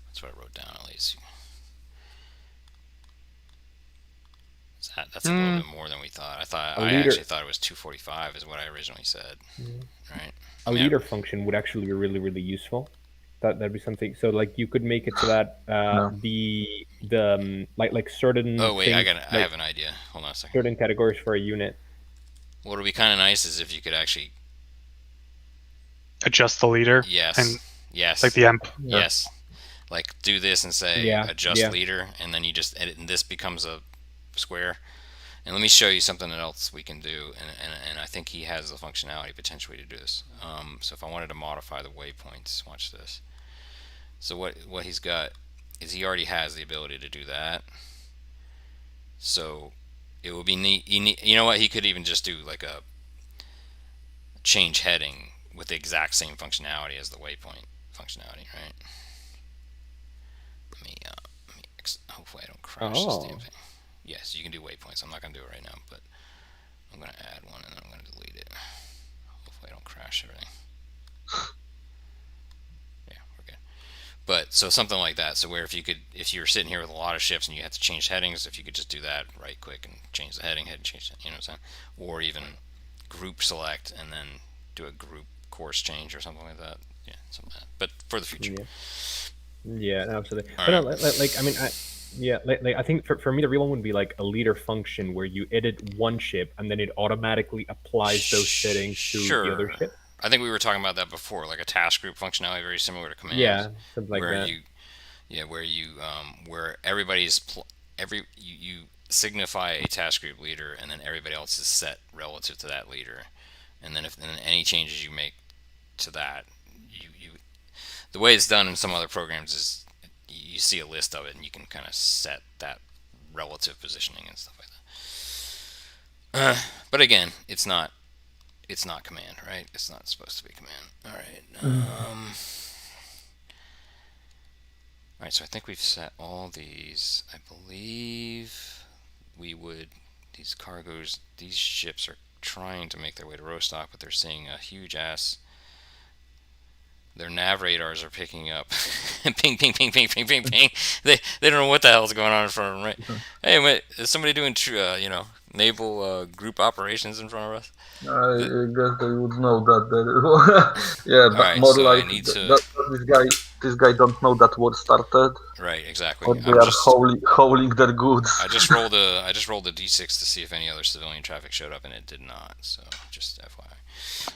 That's what I wrote down at least. That's a little bit more than we thought. I actually thought it was 245 is what I originally said. Right.
A leader function would actually be really, really useful. That'd be something. So like you could make it so that like certain.
Oh wait,
things,
I have an idea. Hold on a second.
Certain categories for a unit.
What would be kind of nice is if you could actually
adjust the leader.
Yes.
And
yes.
like the emp.
Yes. Like do this and say adjust leader, and then you just edit, and this becomes a square. And let me show you something else we can do, and I think he has the functionality potentially to do this. So if I wanted to modify the waypoints, watch this. So what he's got is he already has the ability to do that. So it would be neat. You know what? He could even just do like a change heading with the exact same functionality as the waypoint functionality, right? Let me hopefully I don't crash this damn thing. Yes, you can do waypoints. I'm not going to do it right now, but I'm going to add one and then I'm going to delete it. Hopefully I don't crash everything. Yeah, we're good. But so something like that. So where if you were sitting here with a lot of ships and you had to change headings, if you could just do that, right click and change the heading, change it, you know what I'm saying? Or even group select and then do a group course change or something like that. Yeah, something like that. But for the future.
Yeah, absolutely. But no, I think for me the real one would be like a leader function where you edit one ship and then it automatically applies those settings to the other ship.
I think we were talking about that before, like a task group functionality, very similar to commands.
Yeah, something like that.
Where everybody's you signify a task group leader, and then everybody else is set relative to that leader, and then any changes you make to that, the way it's done in some other programs is you see a list of it and you can kind of set that relative positioning and stuff like that. But again, it's not command, right? It's not supposed to be command. All right. All right. So I think we've set all these. I believe these cargoes, these ships are trying to make their way to Rostock, but they're seeing a huge ass. Their nav radars are picking up ping, ping, ping, ping, ping, ping, ping. They don't know what the hell's going on in front of them, right? Hey, wait, is somebody doing naval group operations in front of us?
I guess they would know that. Yeah, but
right,
more
so
like this guy don't know that war started.
Right, exactly.
Or they are hauling their goods.
I just rolled a d6 to see if any other civilian traffic showed up, and it did not. So just FYI.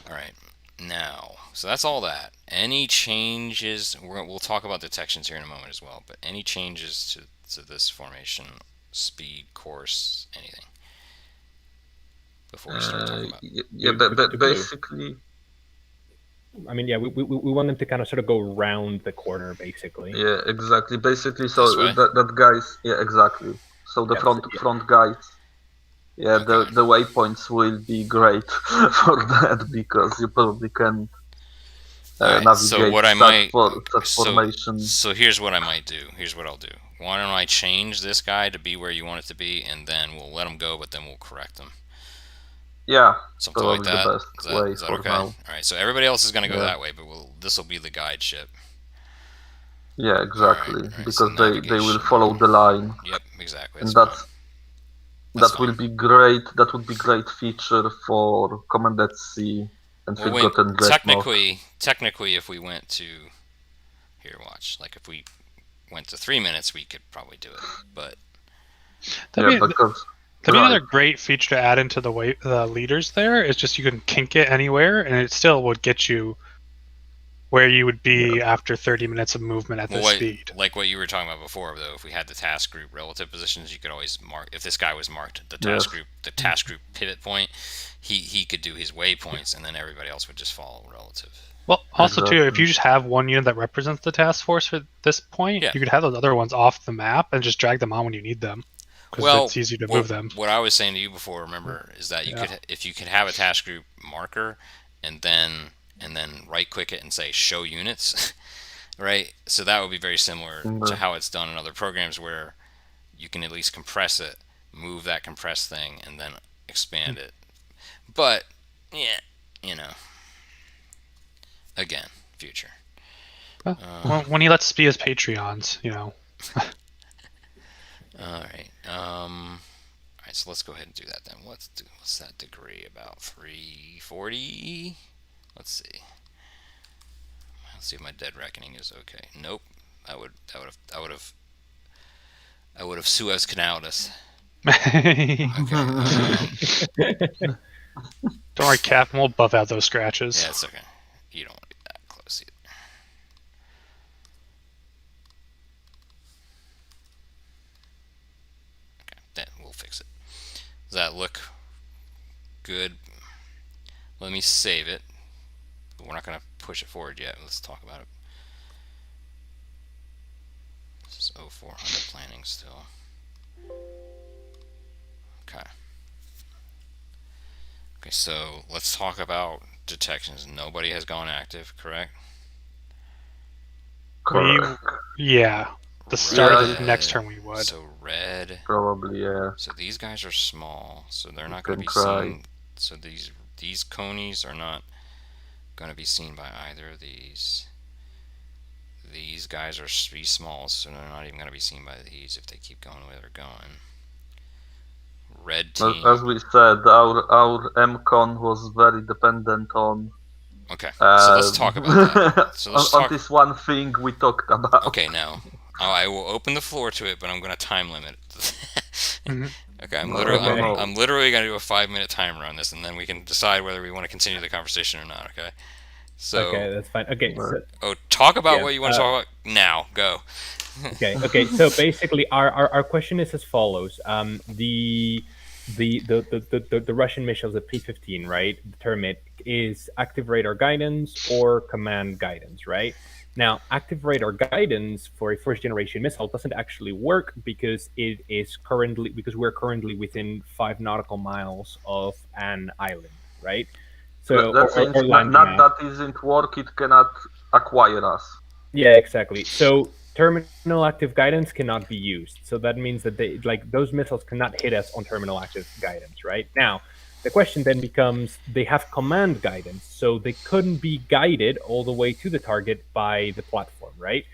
All right. Now, so that's all that. Any changes? We'll talk about detections here in a moment as well. But any changes to this formation, speed, course, anything before we start talking about?
Yeah, but basically.
I mean, yeah, we want them to kind of sort of go round the corner, basically.
Yeah, exactly. Basically, so that guys. Yeah, exactly. So the front guys. Yeah, okay. the waypoints will be great for that because you probably can navigate
so what I might,
formation.
So here's what I might do. Here's what I'll do. Why don't I change this guy to be where you want it to be, and then we'll let him go, but then we'll correct him.
Yeah,
something like that.
The best
Is that okay? Now. All right. So everybody else is going to go that way, but this will be the guide ship.
Yeah, exactly. All right, because so they will follow the line.
Yep, exactly.
And that will be great. That would be great feature for Command at Sea and Forgotten Dreadnought.
Technically, if we went to like if we went to 3 minutes, we could probably do it. But
that'd be another great feature to add into the leaders. There is just you can kink it anywhere, and it still would get you where you would be after 30 minutes of movement at this speed.
Like what you were talking about before, though, if we had the task group relative positions, you could always mark, if this guy was marked the task group pivot point, he could do his waypoints, and then everybody else would just follow relative.
Well, also, too, if you just have one unit that represents the task force for this point, you could have those other ones off the map and just drag them on when you need them. Because it's easy to move them.
What I was saying to you before, remember, is that if you could have a task group marker and then right click it and say show units, right? So that would be very similar to how it's done in other programs where you can at least compress it, move that compressed thing, and then expand it. But again, future.
Well, when he lets us be his Patreons,
All right. right, so let's go ahead and do that then. What's that degree? About 340. Let's see. Let's see if my dead reckoning is okay. Nope. I would have Suez Canaled us. Okay.
Don't worry, Captain. We'll buff out those scratches.
Yeah, it's okay. You don't want to be that close either. Okay, then we'll fix it. Does that look good? Let me save it. But we're not going to push it forward yet. Let's talk about it. This is 0400 planning still. Okay. Okay, so let's talk about detections. Nobody has gone active, correct?
Yeah. The start of the next turn we would.
So red.
Probably, yeah.
So these guys are small, so they're not going to be seen. So these conies are not going to be seen by either of these. These guys are small, so they're not even going to be seen by these if they keep going the way they're going. Red team.
As we said, our MCon was very dependent on.
Okay, so let's talk about that. So let's
on this one thing we talked about.
Okay, now I will open the floor to it, but I'm going to time limit it. Okay, I'm literally going to do a 5-minute timer on this, and then we can decide whether we want to continue the conversation or not. Okay. So.
Okay, that's fine. Okay. So,
talk about what you want to talk about now. Go.
Okay. So basically, our question is as follows: the Russian missiles, the P-15, right? The Termit is active radar guidance or command guidance, right? Now, active radar guidance for a first-generation missile doesn't actually work because we're currently within 5 nautical miles of an island, right? So
that means not that isn't work; it cannot acquire us.
Yeah, exactly. So terminal active guidance cannot be used. So that means that those missiles cannot hit us on terminal active guidance, right? Now, the question then becomes, they have command guidance, so they couldn't be guided all the way to the target by the platform, right?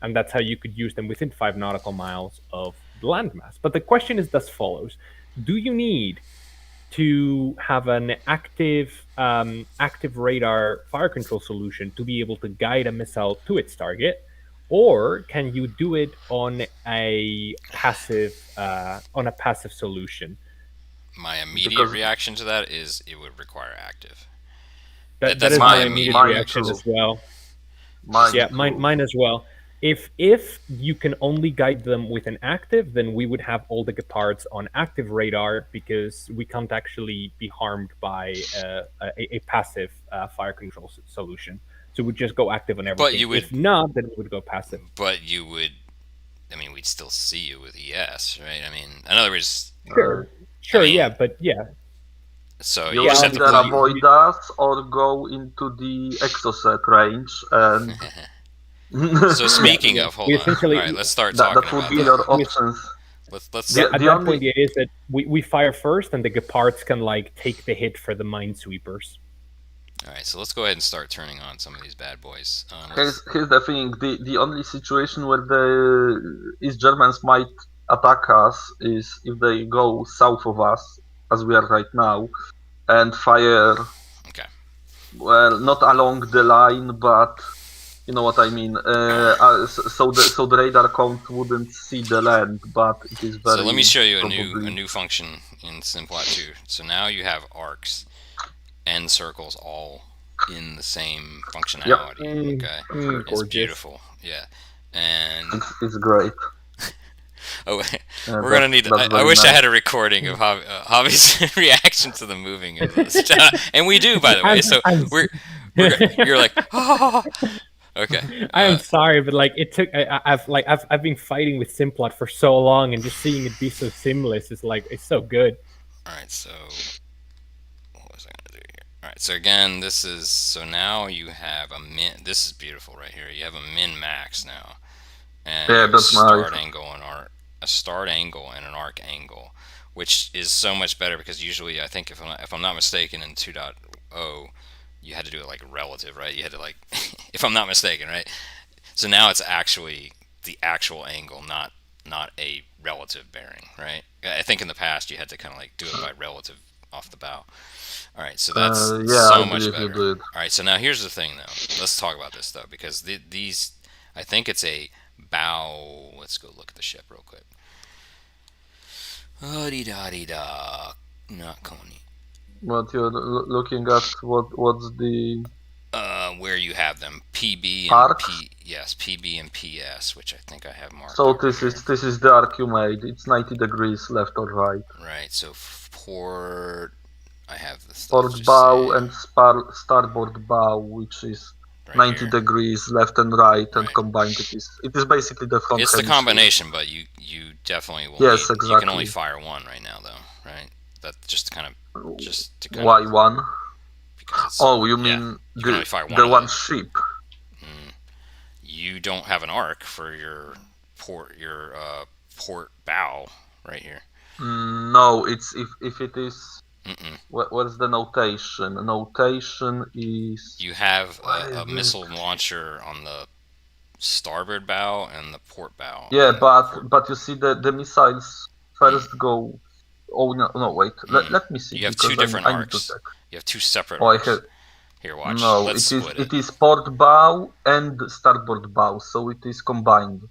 And that's how you could use them within 5 nautical miles of the landmass. But the question is thus follows: do you need to have an active radar fire control solution to be able to guide a missile to its target, or can you do it on a passive solution?
My immediate reaction to that is it would require active.
That is my immediate reaction as well. Mine as well. If you can only guide them with an active, then we would have all the Gepards on active radar because we can't actually be harmed by a passive fire control solution. So we'd just go active on everything. If not, then we would go passive.
But you would, we'd still see you with ES, right? In other words...
Sure, but yeah.
So
you
just have
either avoid us or go into the exocet range and...
So speaking of, hold on. All right, let's start talking about that.
That would be your options.
At that point, the idea is that we fire first, and the Gepards can take the hit for the minesweepers.
All right, so let's go ahead and start turning on some of these bad boys.
Here's the thing: the only situation where the East Germans might attack us is if they go south of us, as we are right now, and fire.
Okay.
Well, not along the line, but. You know what I mean? So the radar count wouldn't see the land, but it is very.
So let me show you a new function in Simplot 2. So now you have arcs and circles all in the same functionality.
Yep.
Okay, it's beautiful. Yeah, and
it's great.
We're gonna need. I wish I had a recording of Javi's reaction to the moving of this, and we do, by the way. So you're like, oh. Okay.
I am sorry, but it took. I've been fighting with Simplot for so long, and just seeing it be so seamless is it's so good.
All right, so what was I gonna do here? All right, so again, so now you have a min. This is beautiful right here. You have a min max now, and
that's
start
nice.
angle and a start angle and an arc angle, which is so much better because usually I think if I'm not mistaken in 2.0. You had to do it relative, right? You had to if I'm not mistaken, right? So now it's actually the actual angle, not not a relative bearing, right? I think in the past you had to kind of like do it by relative off the bow. All right, so that's so much better. All right, so now here's the thing, though. Let's talk about this though, because these, I think it's a bow. Let's go look at the ship real quick. Oh, da. Not Coney.
But you're looking at what's the
where you have them, PB and
Parks?
P. Yes, PB and PS, which I think I have marked.
So this is the arc you made. It's 90 degrees left or right.
Right. So port, I have the
port bow and starboard bow, which is
right
90
here.
degrees left and right, and combined it is basically the front.
It's the combination, but you definitely will.
Yes,
need,
exactly.
You can only fire one right now, though, right? That just to kind of
why one?
Because
you mean
you can only fire one
the one ship?
You don't have an arc for your port bow right here.
No, it's if it is. What's the notation? Notation is
you have a missile launcher on the starboard bow and the port bow.
Yeah, but you see the missiles first go. Oh no! Wait. Let me see.
You have two different arcs. You have two separate arcs. Here, watch.
No, it is port bow and starboard bow, so it is combined.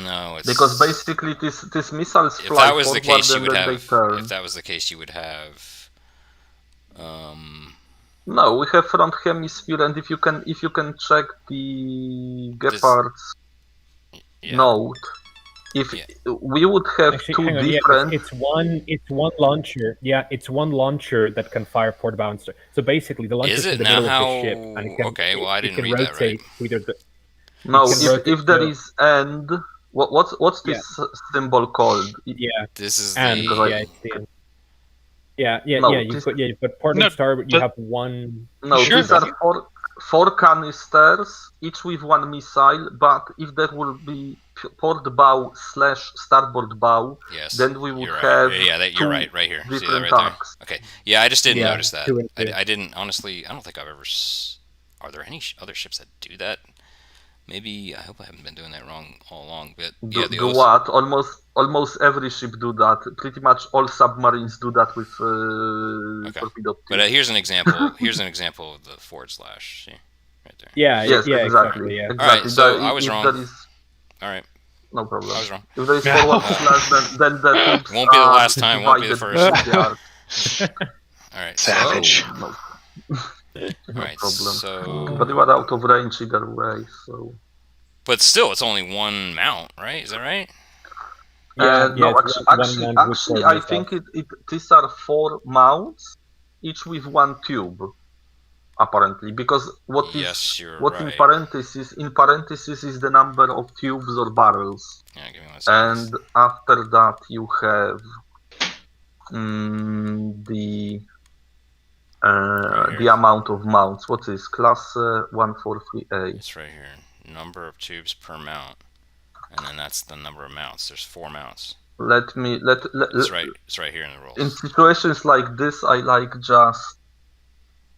No, it's
because basically this missiles fly.
If that was the case, you would have. If that was the case, you would have.
No, we have front hemisphere, and if you can check the Gepard's note, we would have two different.
It's one launcher. Yeah, it's one launcher that can fire port bow and start. So basically, the launcher is in the middle of the ship, and it can.
Okay, well I didn't read
that right.
Either
no, if there is end, what's this symbol called?
Yeah, this is
and
the.
But port and starboard, you have one.
No, these are four canisters, each with one missile. But if there will be port bow / starboard bow, then we would have.
Yeah, you're right here. See that right there? Okay. Yeah, I just didn't notice that. I didn't honestly. I don't think I've ever. Are there any other ships that do that? Maybe I hope I haven't been doing that wrong all along. But yeah,
do what? Almost every ship do that. Pretty much all submarines do that with torpedo tube.
But here's an example. Here's an example of the /. See, right there.
Yeah.
Yes,
yeah,
exactly.
Yeah.
Exactly.
All right. So I was wrong.
All
right.
No problem.
I was wrong.
If there is forward slash, then the tubes
won't be the last time. Won't be the first. All right.
Savage.
No
right,
problem.
So,
but you are out of range either way, so.
But still, it's only one mount, right? Is that right?
No, actually, I think these are 4 mounts, each with 1 tube, apparently. Because what
right.
in parentheses is the number of tubes or barrels.
Yeah, give me 1 second.
And after that, you have the amount of mounts. What is class 143A?
It's right here. Number of tubes per mount, and then that's the number of mounts. There's 4 mounts.
It's
right. It's right here in the rules.
In situations like this, I like just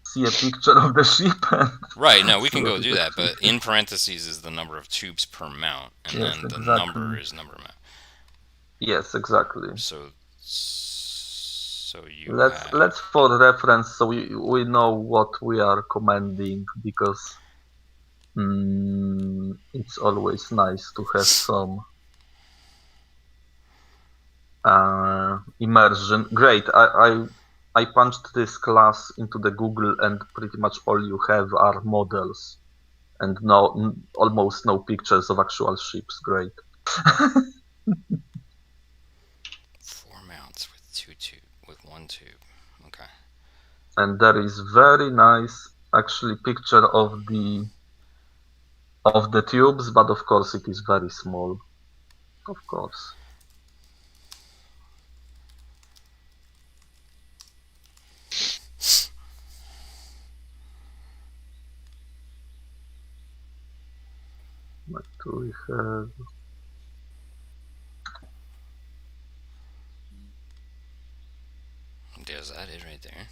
see a picture of the ship.
Right. No, we can go do that, but in parentheses is the number of tubes per mount, and then the number is number of mount.
Yes, exactly.
So you
let's for reference, so we know what we are commanding, because it's always nice to have some immersion. Great. I punched this class into the Google, and pretty much all you have are models, and almost no pictures of actual ships. Great.
4 mounts with 1 tube. Okay.
And there is very nice, actually, picture of the tubes, but of course it is very small. Of course. What do we have?
There's that is right there.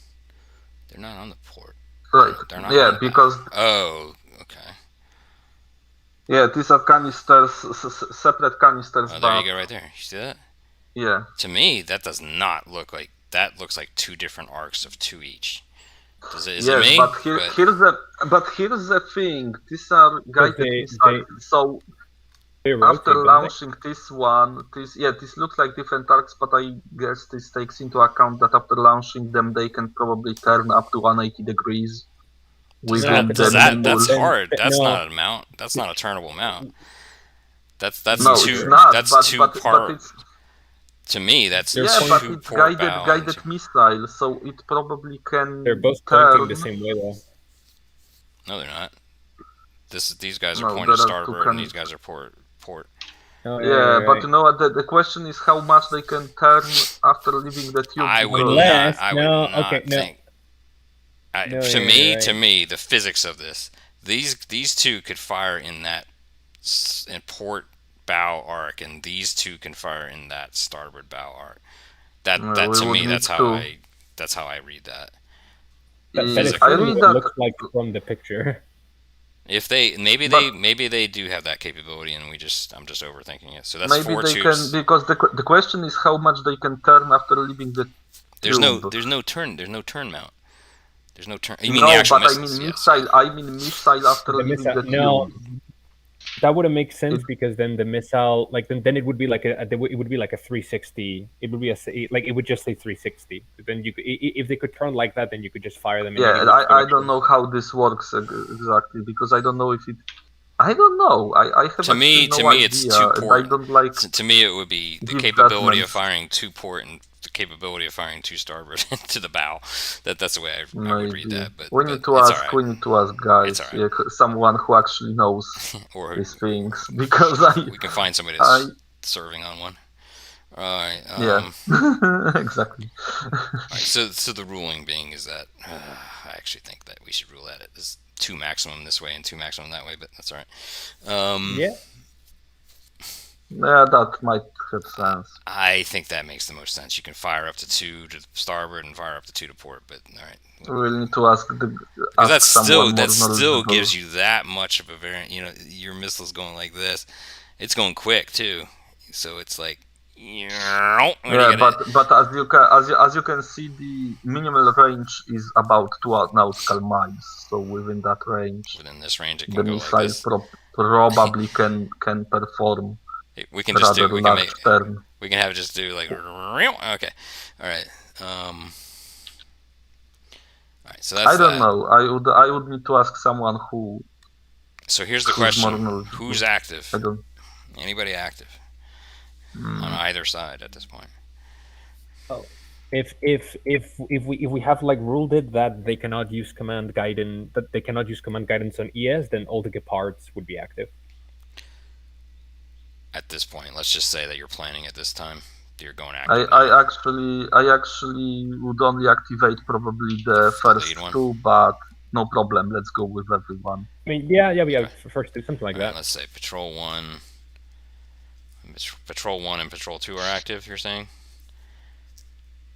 They're not on the port.
Right.
They're not
yeah, because.
Oh, okay.
Yeah, these are canisters, separate canisters.
Oh, there you go, right there. You see that?
Yeah.
To me, that does not look like. That looks like 2 different arcs of 2 each. Is
Yes,
it me?
but here's the thing. These are guided missiles. So after launching this one, this looks like different arcs, but I guess this takes into account that after launching them, they can probably turn up to 180 degrees.
That's hard. That's not a mount. That's not a turnable mount. That's two. That's two part. To me, that's
but it's guided missile, so it probably can.
They're both pointing the same way, though.
No, they're not. These guys are pointing starboard, and these guys are port.
Oh, yeah, but you know what? The question is how much they can turn after leaving the tube.
I would not think. To me, the physics of this, these two could fire in that in port bow arc, and these two can fire in that starboard bow arc. That to me, that's how I read that.
That is what it looks like from the picture.
If maybe they do have that capability, and I'm just overthinking it. So that's
maybe
4
they
tubes.
Can, because the question is how much they can turn after leaving the.
There's no turn mount. There's no turn. You mean
no,
the actual
but
missiles?
I mean missile after leaving the tube.
No, that wouldn't make sense because then the missile, like then it would be like it would be like a 360. It would be it would just say 360. Then you could, if they could turn like that, then you could just fire them.
Yeah, I don't know how this works exactly because I don't know if it. I don't know. I have
to me it's 2 port.
I don't like.
To me, it would be the capability of firing 2 port and the capability of firing 2 starboard to the bow. That's the way I would read that. But
we need to ask. We need to ask guys, someone who actually knows these things, because
we can find somebody that's serving on one. All right.
Yeah. Exactly.
All right. So the ruling being is that I actually think that we should rule at it as 2 maximum this way and 2 maximum that way, but that's all right.
Yeah, that might have sense.
I think that makes the most sense. You can fire up to 2 to starboard and fire up to 2 to port, but all right.
We'll need to ask
because that still gives you that much of a variant. You know, your missile's going like this. It's going quick too, so it's like.
Yeah, but as you can see, the minimal range is about 2 nautical miles. So within that range,
within this range, it can
the
go
missile
like this.
Probably can perform.
We can just do. We can have it just do like. Okay, all right. All right. So that's.
I don't know. I would need to ask someone who.
So here's the question: who's active? Anybody active? On either side at this point.
Oh, if we have like ruled it that they cannot use command guidance on ES, then all the Gepards would be active.
At this point, let's just say that you're planning at this time. You're going active.
I actually would only activate probably the first 2, but no problem. Let's go with everyone.
I mean, yeah. First 2, something like that.
Let's say Patrol 1. Patrol 1 and Patrol 2 are active, you're saying?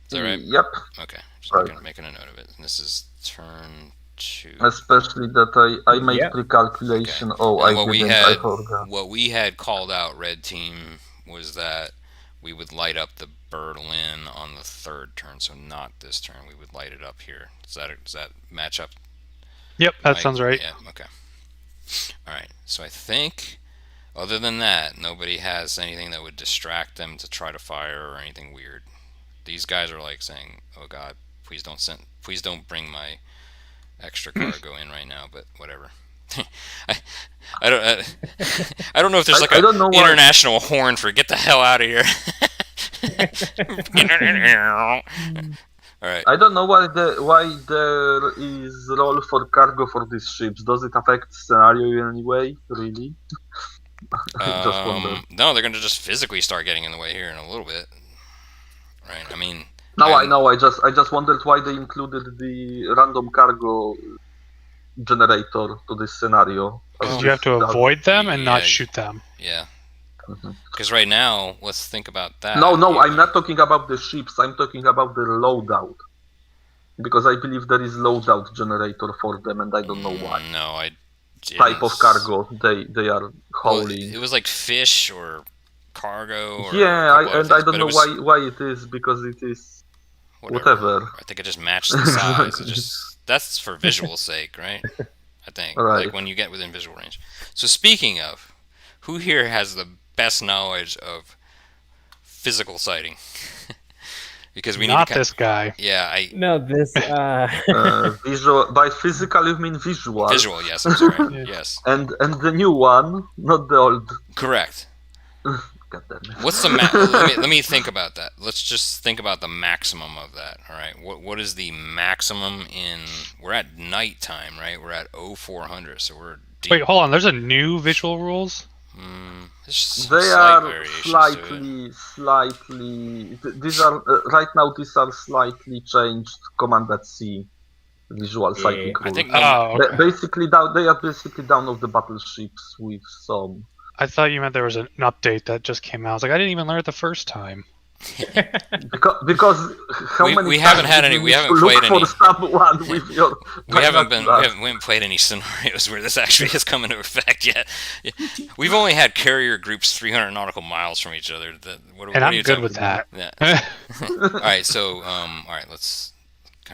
Is that right?
Yep.
Okay. Just making a note of it. And this is turn 2.
Especially that I made pre-calculation. Okay. Oh, I forgot.
What we had called out, Red Team, was that we would light up the Berlin on the 3rd turn, so not this turn. We would light it up here. Does that match up?
Yep, that sounds right.
Yeah, okay. All right. So I think... Other than that, nobody has anything that would distract them to try to fire or anything weird. These guys are like saying, "Oh God, please don't bring my extra cargo in right now." But whatever. I don't know if there's like an international horn for "Get the hell out of here." All right.
I don't know why there is role for cargo for these ships. Does it affect scenario in any way? Really?
No, they're going to just physically start getting in the way here in a little bit, right? I mean,
I know. I just wondered why they included the random cargo generator to this scenario.
Because you have to avoid them and not shoot them.
Yeah. Because right now, let's think about that.
No, I'm not talking about the ships. I'm talking about the loadout. Because I believe there is loadout generator for them, and I don't know why.
No,
type of cargo they are hauling.
Well, it was like fish or cargo. Or
yeah, I don't know
was,
why it is, because it is whatever.
I think it just matched the size. That's for visual sake, right? I think like when you get within visual range. So speaking of, who here has the best knowledge of physical sighting? Because we
not
need to
this guy.
Yeah,
visual. By physical you mean visual.
Visual, yes. I'm sorry.
Yeah.
Yes.
And the new one, not the old.
Correct.
God damn it.
What's the let me think about that. Let's just think about the maximum of that. All right. What is the maximum in? We're at nighttime, right? We're at 0400, so we're deep.
Wait, hold on. There's a new visual rules.
They are slightly. These are right now. These are slightly changed Command at Sea visual sighting rules.
I think.
Okay.
Basically, they are basically down of the battleships with some.
I thought you meant there was an update that just came out. I was like, I didn't even learn it the first time.
because
we haven't had any. We haven't played any.
Someone with your
we haven't played any scenarios where this actually has come into effect yet. We've only had carrier groups 300 nautical miles from each other.
And I'm good with that.
Yeah. All right. So all right. Let's.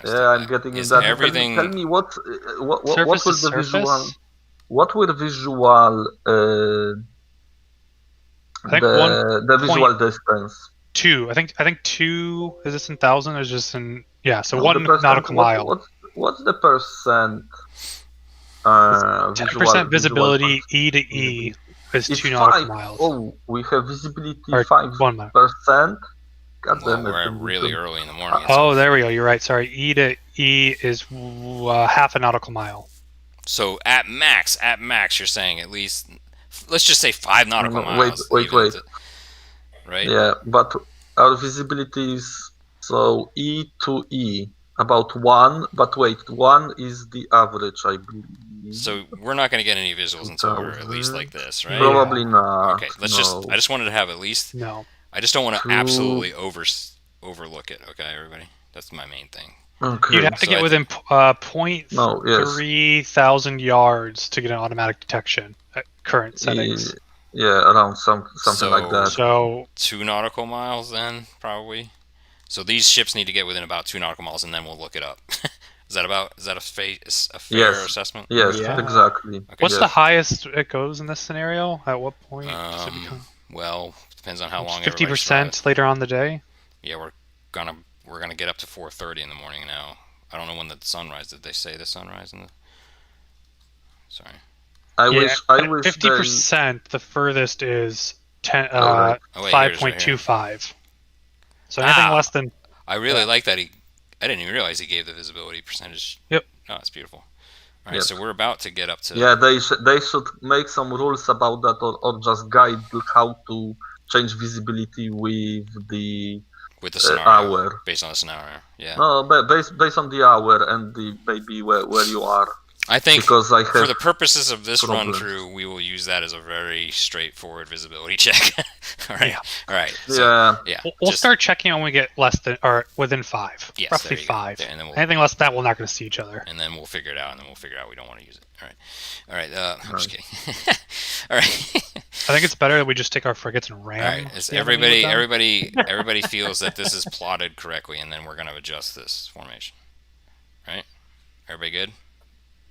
I'm getting in that.
Everything.
Tell me what was the
surface?
visual? What were visual?
I think
the visual distance.
2. I think 2. Is this in thousand or is just in? Yeah. So 1 nautical mile.
What's the percent?
10% visibility. E to E is 2 nautical miles.
Oh, we have visibility
Or
5%. God damn it!
We're really early in the morning.
Oh, there we go. You're right. Sorry. E to E is half a nautical mile.
So at max, you're saying at least. Let's just say 5 nautical miles.
Wait.
Right?
Yeah, but our visibility is so E to E about 1. But wait, 1 is the average, I believe.
So we're not going to get any visuals until we're at least like this, right?
Probably not.
Okay, I just wanted to have at least.
No.
I just don't want to absolutely overlook it. Okay, everybody. That's my main thing.
Okay.
You'd have to get within 0.3 thousand yards to get an automatic detection at current settings.
Yeah, around something like that.
So
2 nautical miles then, probably. So these ships need to get within about 2 nautical miles, and then we'll look it up. Is that a fair assessment?
Yes, exactly.
Okay.
What's the highest it goes in this scenario? At what point does it become?
Well, depends on how long.
50% later on the day.
Yeah, we're gonna get up to 4:30 in the morning now. I don't know when the sunrise. Did they say the sunrise in the? Sorry.
I wish
50%. The furthest is 5.25. So anything less than.
I really like that I didn't even realize he gave the visibility percentage.
Yep.
No, it's beautiful. All right, so we're about to get up to.
Yeah, they should make some rules about that, or just guide how to change visibility with the
scenario,
hour.
Based on the scenario. Yeah.
No, based on the hour and the maybe where you are.
I think
because
for the purposes of this run through, we will use that as a very straightforward visibility check. All right.
Yeah.
All right. So, yeah.
We'll start checking when we get less than or within 5.
Yes,
roughly 5.
And then
anything less than that, we're not going to see each other.
And then we'll figure it out. And then we'll figure out we don't want to use it. All right. I'm just kidding. All right.
I think it's better that we just take our frigates and ram.
All right. Everybody feels that this is plotted correctly, and then we're going to adjust this formation. Right? Everybody good?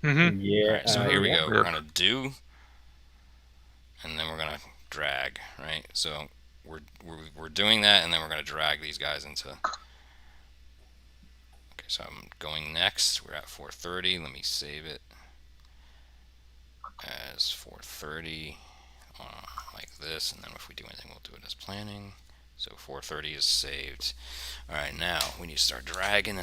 Mm-hmm.
Yeah.
All right, so here we go.
Yep.
We're gonna do, and then we're gonna drag. Right. So we're doing that, and then we're gonna drag these guys into. Okay. So I'm going next. We're at 4:30. Let me save it as 4:30, like this, and then if we do anything, we'll do it as planning. So 4:30 is saved. All right. Now we need to start dragging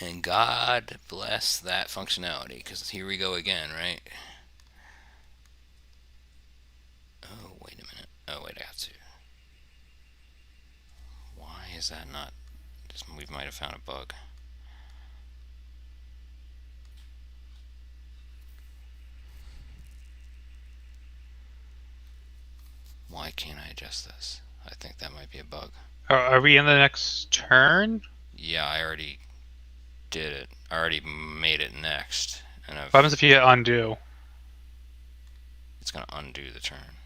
and God bless that functionality, because here we go again, right? Oh, wait a minute. Oh, wait, I have to. Why is that not? We might have found a bug. Why can't I adjust this? I think that might be a bug.
Are we in the next turn?
Yeah, I already did it. I already made it next. And
What happens if you hit undo?
It's going to undo the turn.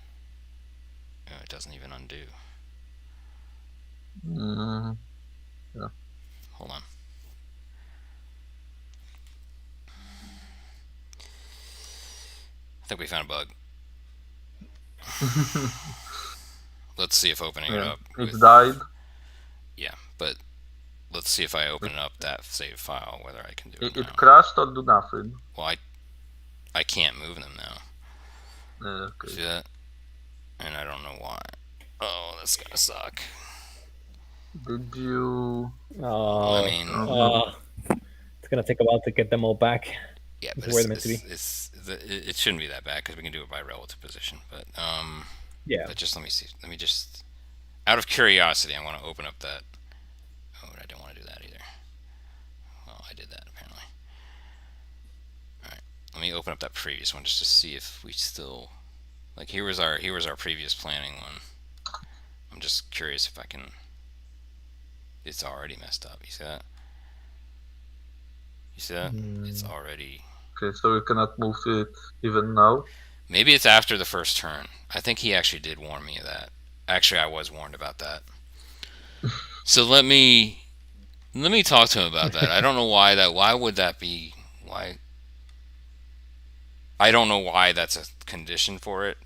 Oh, it doesn't even undo.
Yeah.
Hold on. I think we found a bug. Let's see if opening it up.
It died.
Yeah, but let's see if I open up that save file, whether I can do it.
It crashed or do nothing.
Well, I can't move them now.
Okay.
See that? And I don't know why. Oh, that's gonna suck.
Did you?
Oh,
I mean,
it's gonna take a while to get them all back.
yeah, but
where they're meant to be.
It shouldn't be that bad because we can do it by relative position. But
Yeah.
But just let me see. Let me just, out of curiosity, I want to open up that. Oh, I didn't want to do that either. Well, I did that apparently. All right, let me open up that previous one just to see if we still, like, here was our previous planning one. I'm just curious if I can. It's already messed up. You see that? You see that? It's already.
Okay, so we cannot move it even now.
Maybe it's after the first turn. I think he actually did warn me of that. Actually, I was warned about that. So let me talk to him about that. I don't know why that. Why would that be? Why? I don't know why that's a condition for it.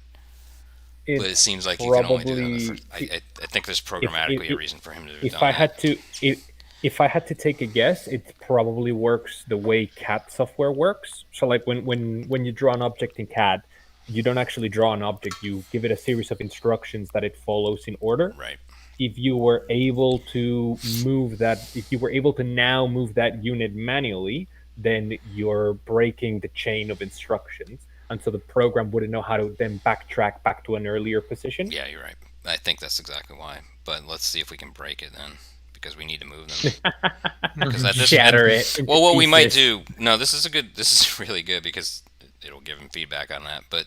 But it seems like you can only do that on the first. I think there's programmatically a reason for him to.
If I had to take a guess, it probably works the way CAD software works. So, like when you draw an object in CAD, you don't actually draw an object. You give it a series of instructions that it follows in order.
Right.
If you were able to now move that unit manually, then you're breaking the chain of instructions. And so the program wouldn't know how to then backtrack back to an earlier position.
Yeah, you're right. I think that's exactly why. But let's see if we can break it then, because we need to move them. Because
Shatter it.
Well, what we might do. No, this is really good because it'll give him feedback on that. But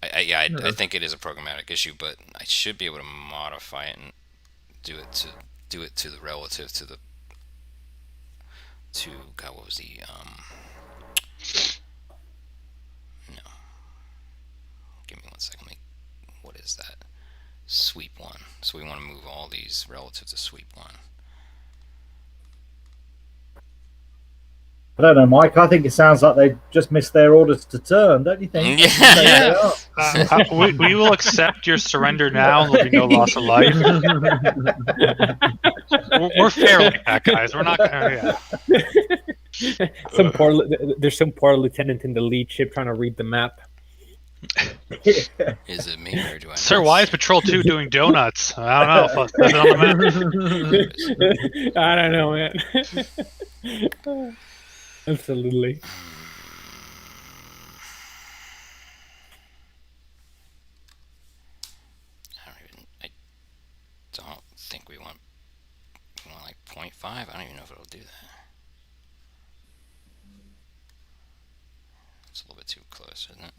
I think it is a programmatic issue. But I should be able to modify it and do it to the relative to God. What was the No. Give me 1 second. What is that? Sweep 1. So we want to move all these relative to sweep 1.
I don't know, Mike. I think it sounds like they just missed their orders to turn, don't you think?
Yeah.
We will accept your surrender now, and there'll be no loss of life. We're fair like that, guys. We're not gonna. Yeah.
There's some poor lieutenant in the lead ship trying to read the map.
Is it me or do I?
Sir, why is Patrol 2 doing donuts? I don't know. If I on the map.
I don't know, man. Absolutely.
I don't think we want like 0.5. I don't even know if it'll do that. It's a little bit too close, isn't it?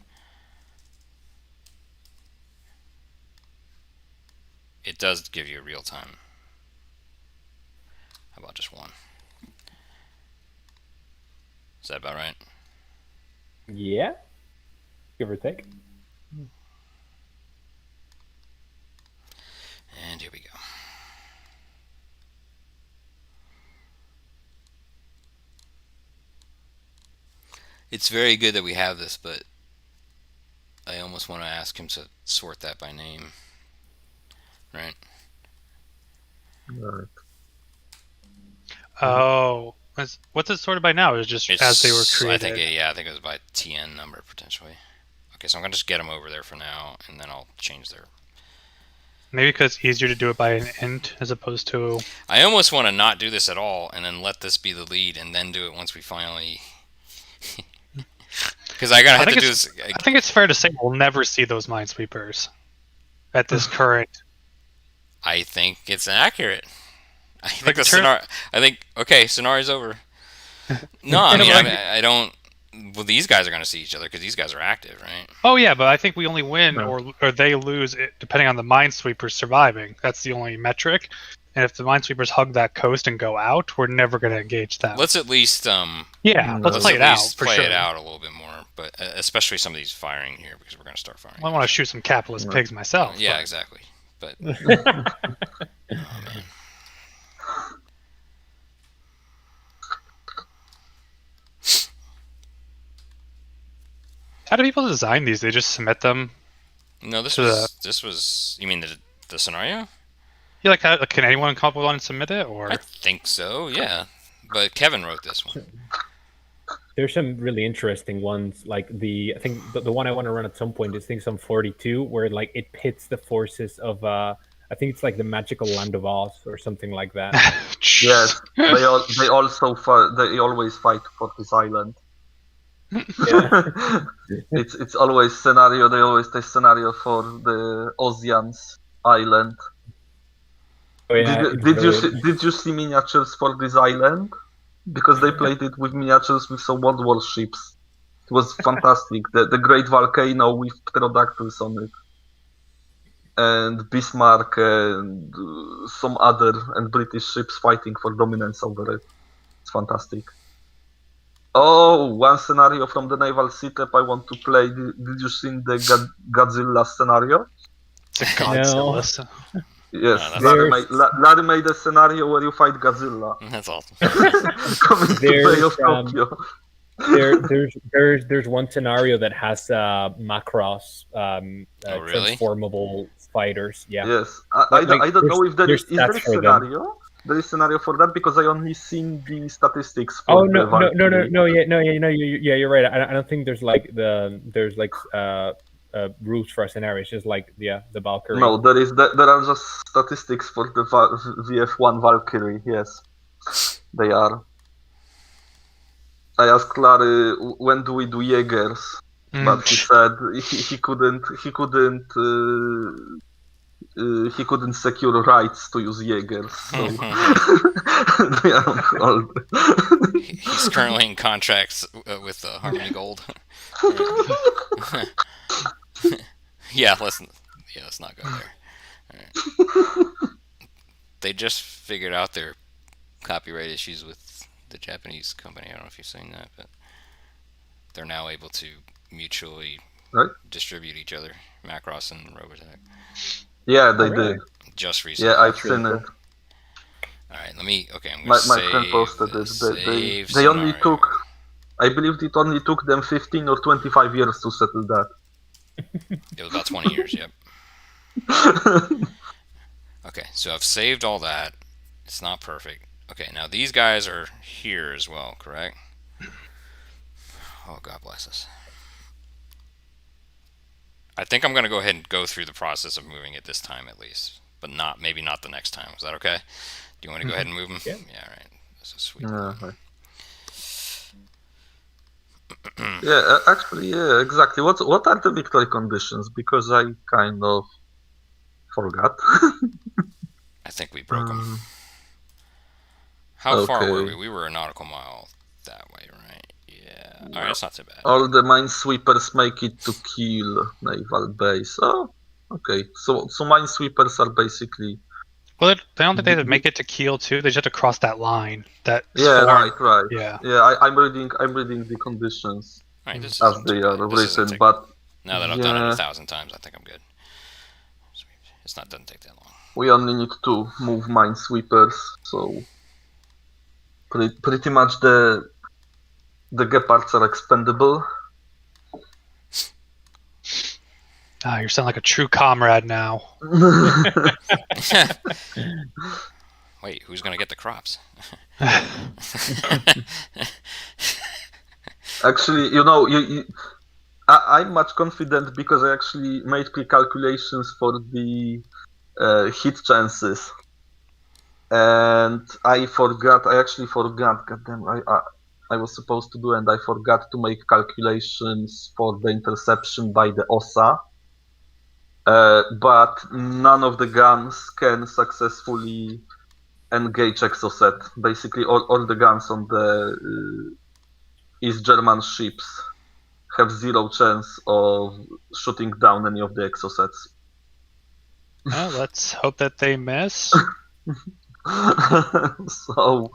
It does give you real time. How about just 1? Is that about right?
Yeah. Give or take.
And here we go. It's very good that we have this, but I almost want to ask him to sort that by name. Right?
Right.
Oh. What's it sorted by now? Is just as they were created?
I think it was by TN number, potentially. Okay, so I'm going to just get them over there for now, and then I'll change their...
Maybe because it's easier to do it by an int as opposed to...
I almost want to not do this at all, and then let this be the lead, and then do it once we finally... Because I have to do this...
I think it's fair to say we'll never see those minesweepers at this current...
I think it's accurate. I think the scenario... okay, scenario's over. No, I mean, I don't... Well, these guys are going to see each other because these guys are active, right?
Oh yeah, but I think we only win or they lose depending on the minesweepers surviving. That's the only metric. And if the minesweepers hug that coast and go out, we're never going to engage them.
Let's at least
let's play it out for sure.
Play it out a little bit more, but especially some of these firing here because we're going to start firing.
Well, I want to shoot some capitalist pigs myself.
Yeah, exactly. But oh, man.
How do people design these? They just submit them?
No, this was. You mean the scenario?
Yeah, like can anyone come up with one and submit it? Or
I think so. Yeah, but Kevin wrote this one.
There's some really interesting ones, like I think the one I want to run at some point is some 42, where like it pits the forces of I think it's like the magical land of Oz or something like that.
Yes, they always fight for this island.
Yeah.
It's always scenario. They always take scenario for the Ozians island.
Oh, yeah,
did you see miniatures for this island? Because they played it with miniatures with some World War ships. It was fantastic. The Great Volcano with pterodactyls on it, and Bismarck and some other and British ships fighting for dominance over it. It's fantastic. Oh, one scenario from the Naval Setup I want to play. Did you see the Godzilla scenario?
It's a Godzilla.
No. Yes, Larry made a scenario where you fight Godzilla.
That's awesome.
Coming to Bay of Tokyo.
There's one scenario that has Macross transformable fighters. Yeah.
Yes, I don't know if there is there a scenario. There is scenario for that because I only seen the statistics. For
you're right. I don't think there's rules for a scenario. It's just like the Valkyrie.
No, there are just statistics for the VF1 Valkyrie. Yes, they are. I asked Larry when do we do Jaegers, but he said he couldn't secure rights to use Jaegers, so they are on hold.
He's currently in contracts with Harmony Gold. Yeah, let's not go there. All right. They just figured out their copyright issues with the Japanese company. I don't know if you've seen that, but they're now able to mutually distribute each other, Macross and Robotech.
Yeah, they did.
Just recently.
Yeah, I've seen it.
Alright, I'm gonna
my friend posted it. They only took, I believe it only took them 15 or 25 years to settle that.
It was about 20 years, yep. Okay, so I've saved all that. It's not perfect. Okay, now these guys are here as well, correct? Oh, God bless us. I think I'm going to go ahead and go through the process of moving it this time at least, but maybe not the next time. Is that okay? Do you want to go ahead and move them?
Yeah.
Yeah, all right. This is sweet.
Yeah, actually, yeah, exactly. What are the victory conditions? Because I kind of forgot.
I think we broke them. How far were we? We were a nautical mile that way, right? Yeah. All right, that's not too bad.
All the minesweepers make it to kill naval base. Oh, okay. So minesweepers are basically.
Well, I don't think they make it to Kiel too. They just have to cross that line. Right.
Yeah. Yeah, I'm reading the conditions
right,
as they are written, but
now that I've done it 1,000 times, I think I'm good. Doesn't take that long.
We only need to move minesweepers, so pretty much the Gepards are expendable.
Ah, you sound like a true comrade now.
Wait, who's gonna get the crops?
Actually, I'm much confident because I actually made pre-calculations for the hit chances, and I actually forgot. Goddamn, I was supposed to do, and I forgot to make calculations for the interception by the OSA. But none of the guns can successfully engage Exocet. Basically, all the guns on the East German ships have 0 chance of shooting down any of the exocets.
Well, let's hope that they miss.
So,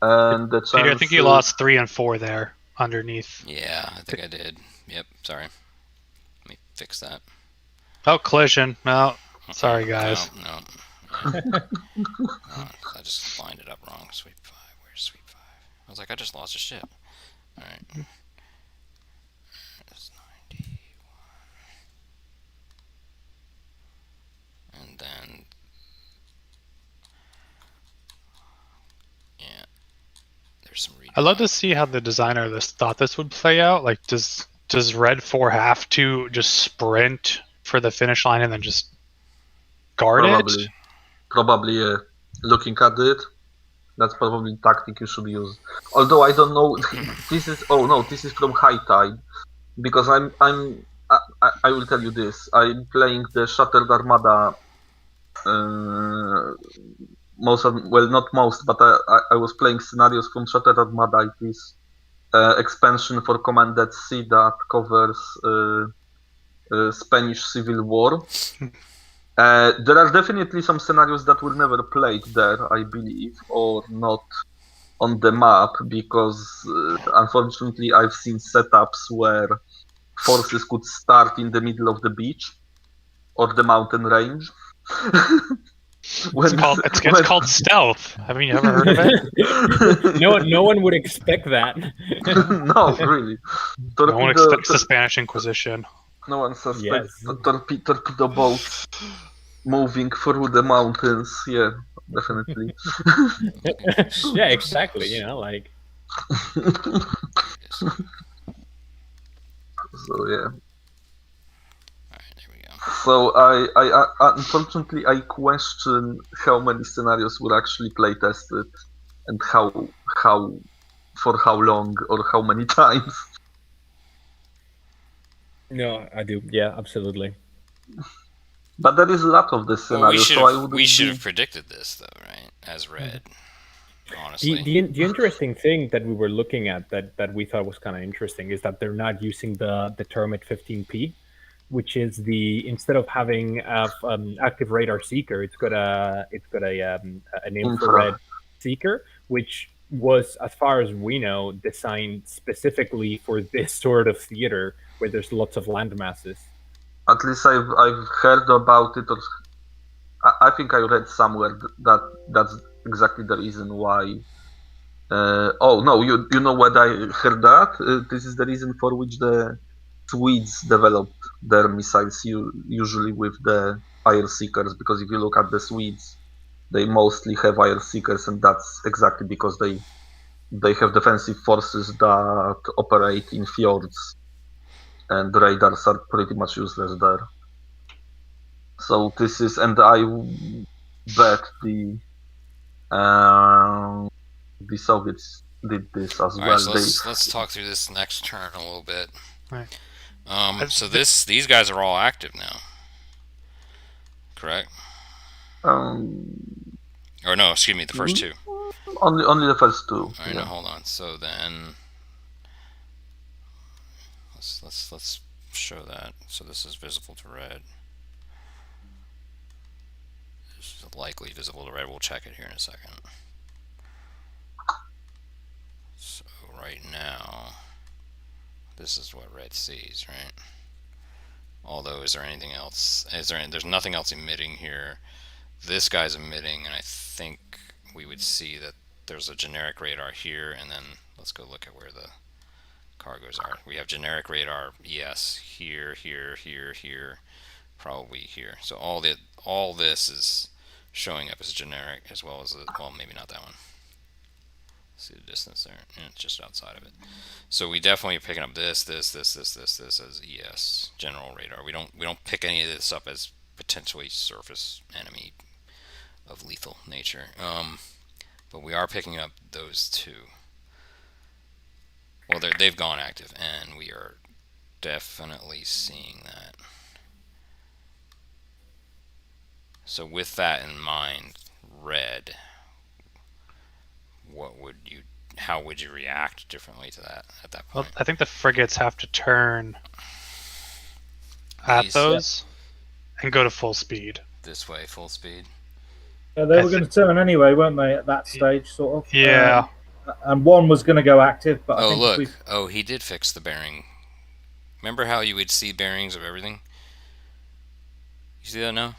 and the chance...
Peter, I think you lost 3 and 4 there underneath.
Yeah, I think I did. Yep, sorry. Let me fix that.
Oh, collision. No, sorry guys.
No. Oh, I just lined it up wrong. Sweep 5. Where's sweep 5? I was like, I just lost a ship. All right. That's 91. And then, yeah, there's some reading.
I'd love to see how the designer of this thought this would play out. Like, does Red 4 have to just sprint for the finish line and then just guard it?
Probably, looking at it, that's probably the tactic you should use. Although I don't know, this is from High Tide, because I will tell you this. I'm playing the Shattered Armada. Not most, but I was playing scenarios from Shattered Armada. It is expansion for Command at Sea that covers Spanish Civil War. There are definitely some scenarios that were never played there, I believe, or not on the map, because unfortunately I've seen setups where forces could start in the middle of the beach or the mountain range.
It's called stealth. Haven't you ever heard of it?
No one would expect that.
No, really.
No one expects the Spanish Inquisition.
No one suspects torpedo boats moving through the mountains. Yeah, definitely.
Yeah, exactly. You know, like.
So yeah.
There we go.
So I unfortunately I question how many scenarios were actually play tested, and how for how long or how many times.
No, I do. Yeah, absolutely.
But there is a lot of this scenario,
we should have predicted this, though, right? As Red, honestly.
The interesting thing that we were looking at that we thought was kind of interesting is that they're not using the term at 15p, which is instead of having active radar seeker, it's got an infrared seeker, which was, as far as we know, designed specifically for this sort of theater where there's lots of land masses.
At least I've heard about it, or I think I read somewhere that's exactly the reason why. You know what I heard that? This is the reason for which the Swedes developed their missiles usually with the fire seekers, because if you look at the Swedes, they mostly have fire seekers, and that's exactly because they have defensive forces that operate in fjords, and radars are pretty much useless there. So this is, and I bet the Soviets did this as well.
Right, so let's talk through this next turn a little bit.
Right.
So these guys are all active now, correct? Or no, excuse me, the first two.
Only the first two.
All right, now hold on. So then let's show that. So this is visible to Red. This is likely visible to Red. We'll check it here in a second. So right now, this is what Red sees, right? Although, is there anything else? There's nothing else emitting here. This guy's emitting, and I think we would see that there's a generic radar here, and then let's go look at where the cargoes are. We have generic radar, yes, here, probably here. So all this is showing up as generic, as well as well, maybe not that one. See the distance there, and it's just outside of it. So we definitely are picking up this as ES, general radar. We don't pick any of this up as potentially surface enemy of lethal nature. But we are picking up those two. Well, they've gone active, and we are definitely seeing that. So with that in mind, Red, what would you how would you react differently to that at that
Well,
point?
I think the frigates have to turn at those and go to full speed.
This way, full speed.
They were going to turn anyway, weren't they? At that stage, sort of.
Yeah.
And one was going to go active, but I think
look!
we've...
Oh, he did fix the bearing. Remember how you would see bearings of everything? You see that now?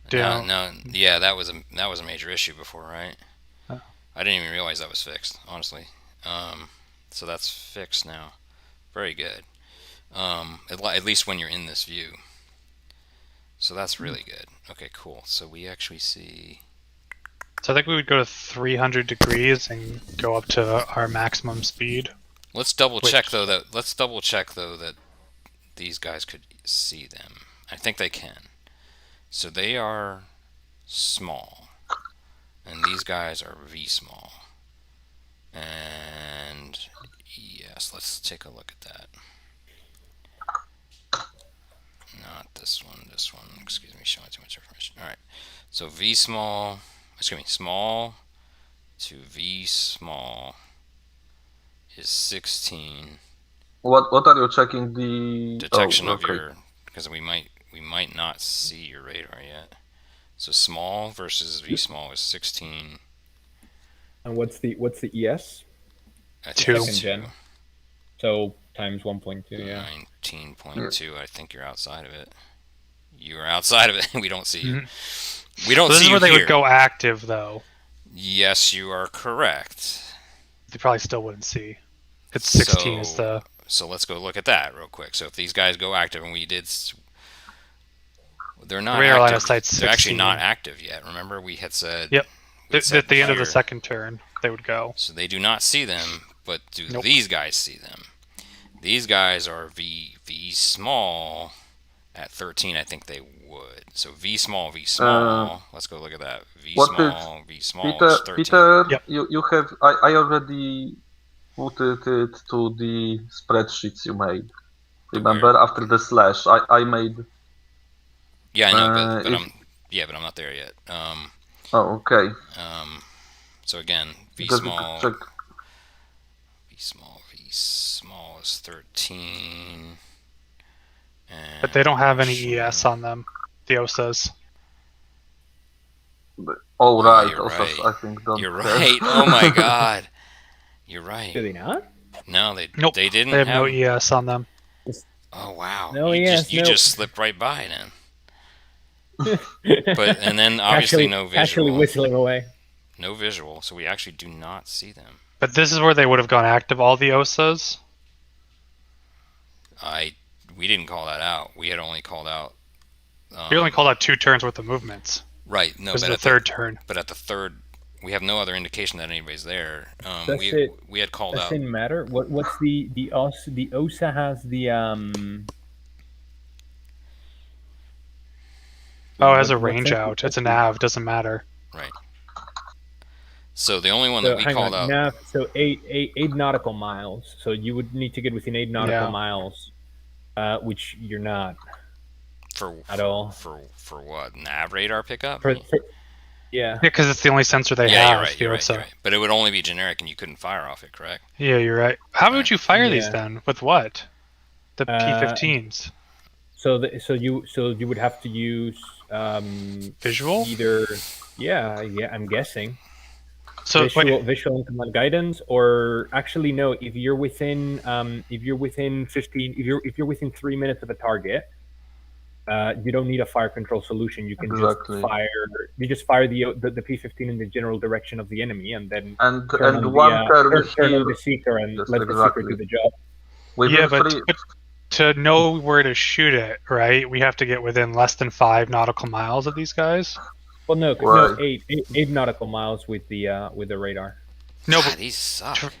Yeah.
No. Yeah, that was a major issue before, right?
Oh.
I didn't even realize that was fixed, honestly. So that's fixed now. Very good. At least when you're in this view. So that's really good. Okay, cool. So we actually see.
So I think we would go to 300 degrees and go up to our maximum speed.
Let's double check though that these guys could see them. I think they can. So they are small, and these guys are V small. And yes, let's take a look at that. Not this one. This one. Excuse me, showing too much information. All right. So V small. Excuse me, small to V small is 16.
What are you checking the
detection of your? Because we might not see your radar yet. So small versus V small is 16.
And what's the ES?
Two.
Second gen. So times 1.2, yeah.
19.2. I think you're outside of it. You are outside of it. We don't see you.
Mm-hmm.
We don't
this
see
is where
you
they
here.
would go active, though.
Yes, you are correct.
They probably still wouldn't see. It's 16 is the.
So let's go look at that real quick. So if these guys go active, and we did, they're not
Radar line
active.
of sight's 16.
They're actually not active yet. Remember, we had said.
Yep. At the end of the
here.
second turn, they would go.
So they do not see them, but do
Nope.
these guys see them? These guys are V small. At 13, I think they would. So V small. Let's go look at that. V small
Peter,
is 13.
Peter,
Yep.
you have. I already put it to the spreadsheets you made. Remember, after the slash, I made.
Yeah, I know, but I'm not there yet.
Oh, okay.
So again, V
Because
small.
check.
V small is 13. And
But they don't have any ES on them, the OSAs.
Oh, right.
you're
Also,
right.
I think don't.
You're right. Oh my God. You're right.
Do they not?
No, they didn't.
They have no ES on them.
Oh wow.
No
you
ES.
You just slipped right by then. And then obviously no visual.
Actually whistling away.
No visual, so we actually do not see them.
But this is where they would have gone active, all the OSAs.
We didn't call that out. We had only called out.
We only called out 2 turns worth of movements.
Right. No.
This is
but
the third turn.
But at the third, we have no other indication that anybody's there. We had called out.
Doesn't matter. What's the OSA? The OSA has the
Oh, it has a range out. It's a nav. Doesn't matter.
Right. So the only one that we called out.
Nav, so eight nautical miles. So you would need to get within 8 nautical miles, which you're not. At all.
For what? Nav radar pickup?
Yeah.
Because it's the only sensor they have.
You're right. But it would only be generic, and you couldn't fire off it, correct?
Yeah, you're right. How would you fire these then? With what? The P-15s.
So you would have to use
visual.
Either I'm guessing.
So
visual and command guidance, or actually no. If you're within 15, if you're within 3 minutes of a target, you don't need a fire control solution. You can just fire. You just fire the P-15 in the general direction of the enemy, and then turn on the seeker and let the seeker do the job.
But to know where to shoot it, right? We have to get within less than 5 nautical miles of these guys.
Well, no, eight nautical miles with the radar.
No, but these suck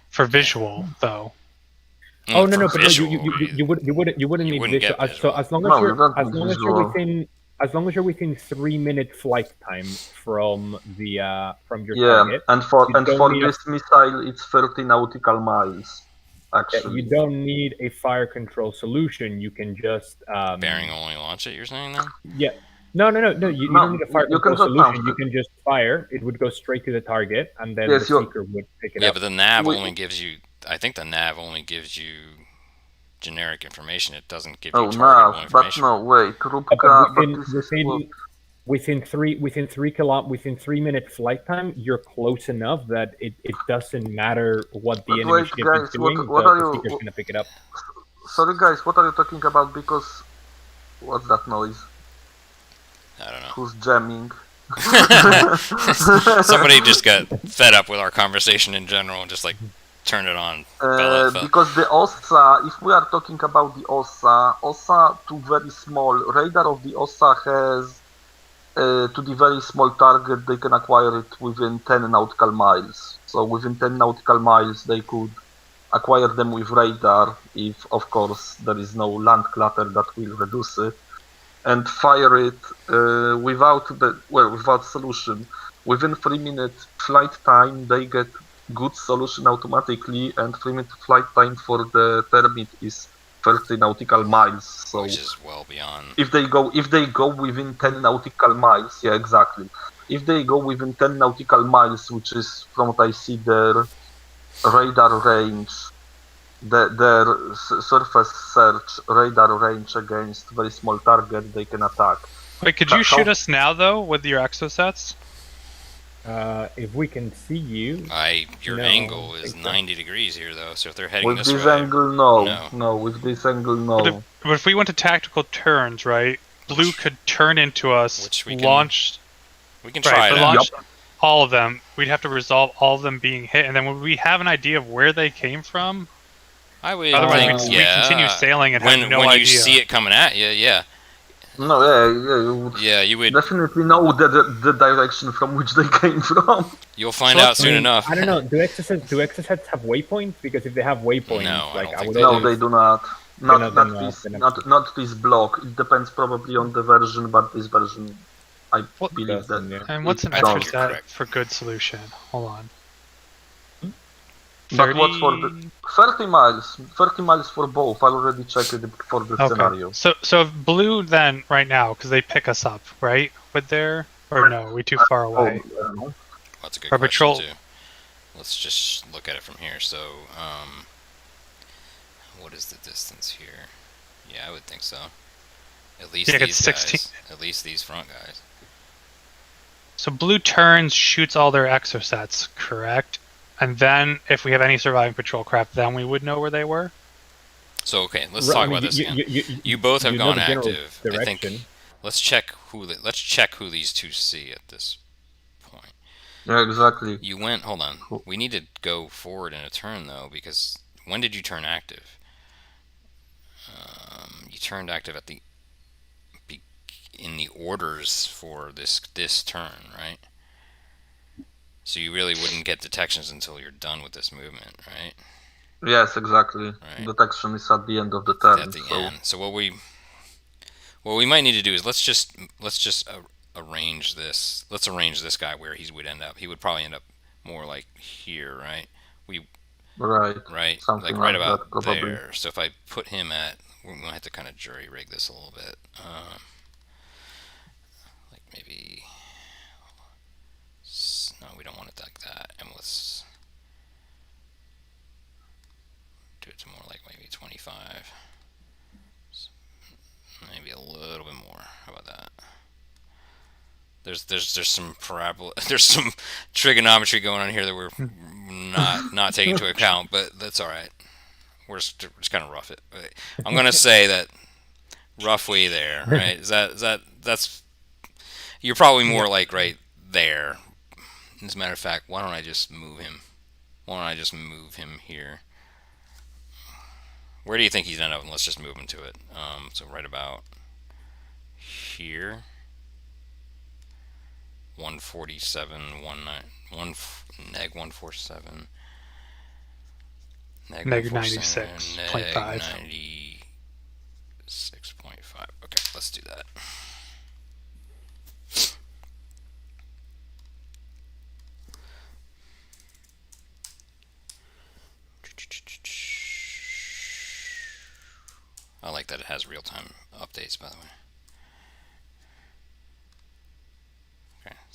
for visual though.
Oh no! But you wouldn't need visual. So as long as you're within 3 minute flight time from your target.
And for this missile, it's 30 nautical miles. Actually,
you don't need a fire control solution. You can just
bearing only launch it. You're saying then?
Yeah. No. You don't need to fire
You
from
can
post
just
solution.
bounce
You
it.
can just fire. It would go straight to the target, and then
Yes,
the seeker would pick it
Yeah,
up.
but the nav
We-
only gives you. I think the nav only gives you generic information. It doesn't give you
Oh,
targetable
no, but
information.
no, wait,
But
Rubka, but this is what...
within 3 minute flight time, you're close enough that it doesn't matter what the
But
enemy
wait,
ship
guys,
is doing.
what are
The seeker's
you...
gonna pick it up.
Sorry, guys, what are you talking about? Because... What's that noise?
I don't know.
Who's jamming?
Somebody just got fed up with our conversation in general and just like turned it on.
Because the OSA, if we are talking about the OSA to very small, radar of the OSA has to the very small target, they can acquire it within 10 nautical miles. So within 10 nautical miles, they could acquire them with radar, if of course there is no land clutter that will reduce it, and fire it without solution. Within 3 minute flight time, they get good solution automatically, and 3 minute flight time for the termite is 30 nautical miles. So
which is well beyond.
if they go within 10 nautical miles, yeah, exactly. If they go within 10 nautical miles, which is from what I see their radar range, their surface search radar range against very small target, they can attack.
Wait, could you shoot us now though with your exosets?
If we can see you,
Your
No,
angle
I
is
think so.
90 degrees here though. So if they're heading
With
this
this
way,
angle,
No.
no. With this angle,
But if we went to tactical turns, right? Blue could turn into us,
Which we can
launch,
we can try
right?
it
But
out.
launch all of them. We'd have to resolve all of them being hit, and then would we have an idea of where they came from?
I would
Otherwise,
think,
we continue sailing and have no
when
idea.
you see it coming at you, yeah.
No, you would
You would.
definitely know the direction from which they came from.
You'll find out soon enough.
I don't know. Do exosets have waypoints? Because if they have waypoints,
No, I don't
I
think
would
they
always.
No, they do not. Not
They're
not this block. It depends probably on the version, but this version, I believe
doesn't,
that.
yeah.
And what's an
I don't.
extra set for good solution? Hold on.
But what for the 30 miles? 30 miles for both. I already checked it for the scenario.
So if blue then right now because they pick us up right with their or no we too far away.
I don't know.
That's a good
Our
question
patrol-
too. Let's just look at it from here. So, what is the distance here? Yeah, I would think so. At least
Yeah,
these
it's 16.
guys. At least these front guys.
So blue turns, shoots all their exosets, correct? And then if we have any surviving patrol craft, then we would know where they were.
So okay, let's talk about this again. You both have
you know
gone
the general
active. I think
direction.
let's check who these two see at this point.
Yeah, exactly.
You went. Hold on. We need to go forward in a turn though, because when did you turn active? You turned active at in the orders for this turn, right? So you really wouldn't get detections until you're done with this movement, right?
Yes, exactly.
Right.
Detection is at the end of the turn.
At the end. So what we might need to do is let's just arrange this. Let's arrange this guy where he would end up. He would probably end up more like here, right?
Right. Something
like right
like
about
that, probably.
there. So if I put him at, we're gonna have to kind of jury rig this a little bit. Like maybe. No, we don't want it like that. And let's do it to more like maybe 25. Maybe a little bit more. How about that? There's some parabola. There's some trigonometry going on here that we're not taking into account, but that's all right. We're just kind of rough it. I'm gonna say that roughly there, right? That's you're probably more like right there. As a matter of fact, why don't I just move him? Why don't I just move him here? Where do you think he's end up? And let's just move him to it. So right about here. 147, 147.
Neg 96.5.
96.5. Okay, let's do that. I like that it has real-time updates, by the way.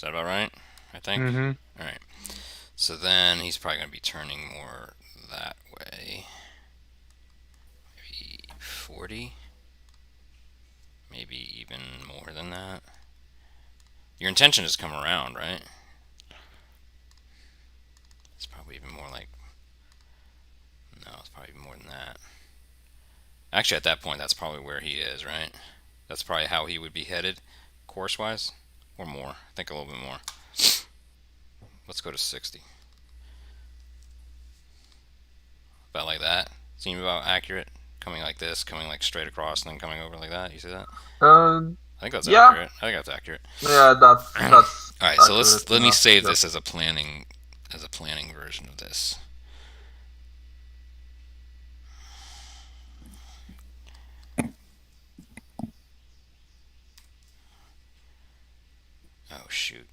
that about right? I think. All right. So then he's probably going to be turning more that way. Maybe 40. Maybe even more than that. Your intention is to come around, right? It's probably even more like... No, it's probably even more than that. Actually, at that point, that's probably where he is, right? That's probably how he would be headed, course-wise. Or more. I think a little bit more. Let's go to 60. About like that. Seem about accurate. Coming like this, coming like straight across, and then coming over like that. You see that? I think that's accurate. I think that's accurate.
Yeah, that's
all right. So let me save this as a planning version of this. Oh shoot.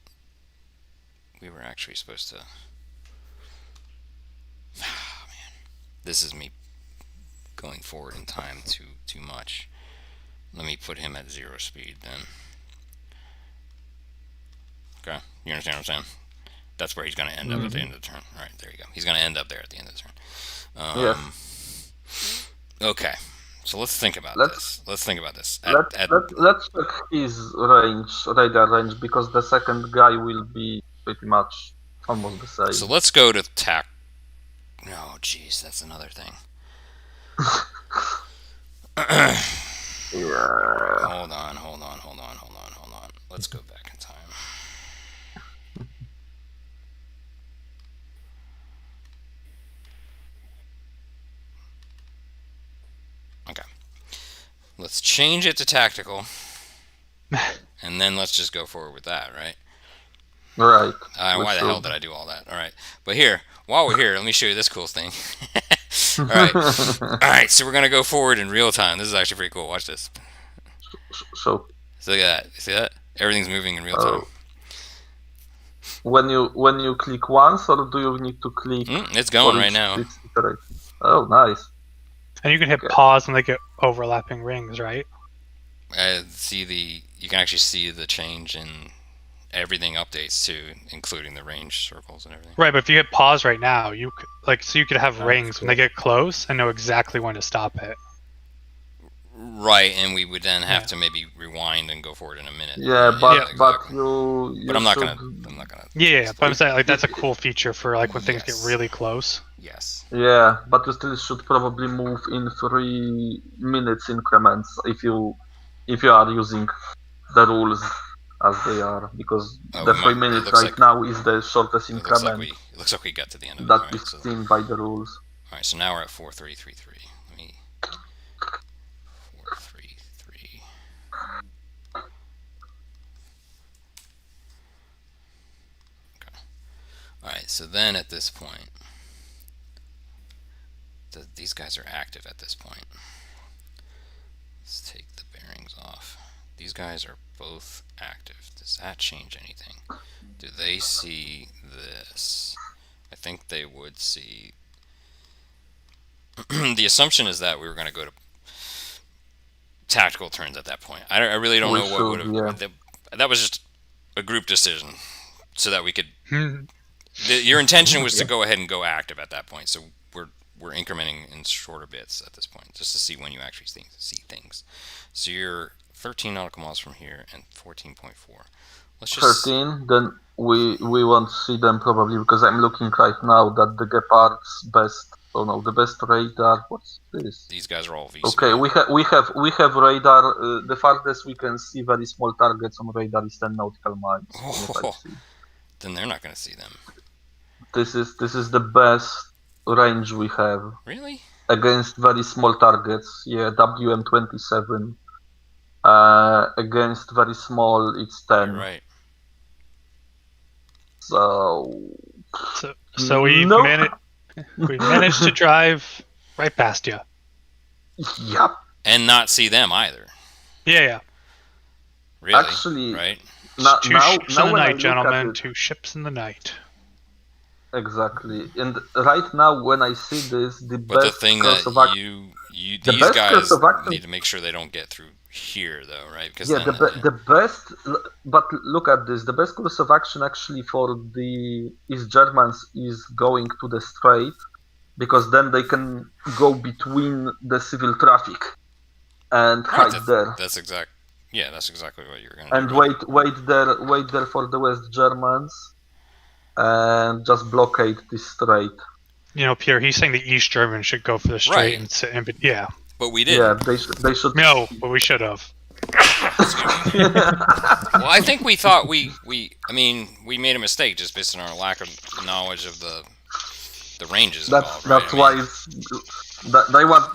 We were actually supposed to... Oh, man. This is me going forward in time too much. Let me put him at 0 speed then. Okay, you understand what I'm saying? That's where he's going to end up at the end of the turn. All right, there you go. He's going to end up there at the end of the turn. Okay, so let's think about this. Let's think about this.
Let's check his radar range, because the second guy will be pretty much almost the same.
So let's go to tack. Oh, jeez, that's another thing.
Yeah.
Hold on. Let's go back in time. Okay. Let's change it to tactical. And then let's just go forward with that, right?
Right.
Why the hell did I do all that? All right. But here, while we're here, let me show you this cool thing. All right. All right, so we're going to go forward in real time. This is actually pretty cool. Watch this.
So
look at that. See that? Everything's moving in real time.
When you click once, or do you need to click?
It's going right now.
Oh, nice.
And you can hit pause and they get overlapping rings, right?
You can actually see the change in everything updates too, including the range circles and everything.
Right, but if you hit pause right now, you could have rings when they get close and know exactly when to stop it.
Right, and we would then have to maybe rewind and go forward in a minute.
Yeah, but
exactly.
But
I'm not gonna.
Yeah, but I'm saying like that's a cool feature for like when things get really close.
Yes.
Yeah, but you still should probably move in 3 minutes increments if you are using the rules as they are, because the 3 minutes now is the shortest increment.
It looks like we got to the end of
that is seen by the rules.
All right, so now we're at 4333. Let me 433. Okay. All right, so then at this point, these guys are active at this point. Let's take the bearings off. These guys are both active. Does that change anything? Do they see this? I think they would see. The assumption is that we were going to go to tactical turns at that point. I really don't know what would have. That was just a group decision, so that we could. Your intention was to go ahead and go active at that point, so we're incrementing in shorter bits at this point, just to see when you actually see things. So you're 13 nautical miles from here and 14.4. Let's just
13. Then we won't see them probably, because I'm looking right now that the Gepard's best. Oh no, the best radar. What's this?
These guys are all VC.
Okay, we have radar. The farthest we can see very small targets on radar is 10 nautical miles.
Then they're not going to see them.
This is the best range we have.
Really?
Against very small targets. Yeah, WM27. Against very small, it's 10.
You're right.
So
we managed to drive right past you.
Yep.
And not see them either.
Yeah.
Really?
Actually,
right?
Two ships in the night, gentlemen. 2 ships in the night.
Exactly. And right now, when I see this, the
But the
best
thing
course
that
of action, the
these
best
guys
course of action,
need to make sure they don't get through here, though, right? Because
yeah,
then
the best. But look at this. The best course of action actually for the East Germans is going to the strait, because then they can go between the civil traffic and
right,
hide there,
that's exactly what you're gonna
and
do. Right?
wait there for the West Germans, and just blockade this strait.
You know, Pierre, he's saying the East Germans should go for the strait
Right.
and sit in. Yeah.
But we
Yeah,
didn't.
they should.
No, but we should have.
Well, I think we thought we made a mistake just based on our lack of knowledge of the ranges involved.
That's
right?
why they want.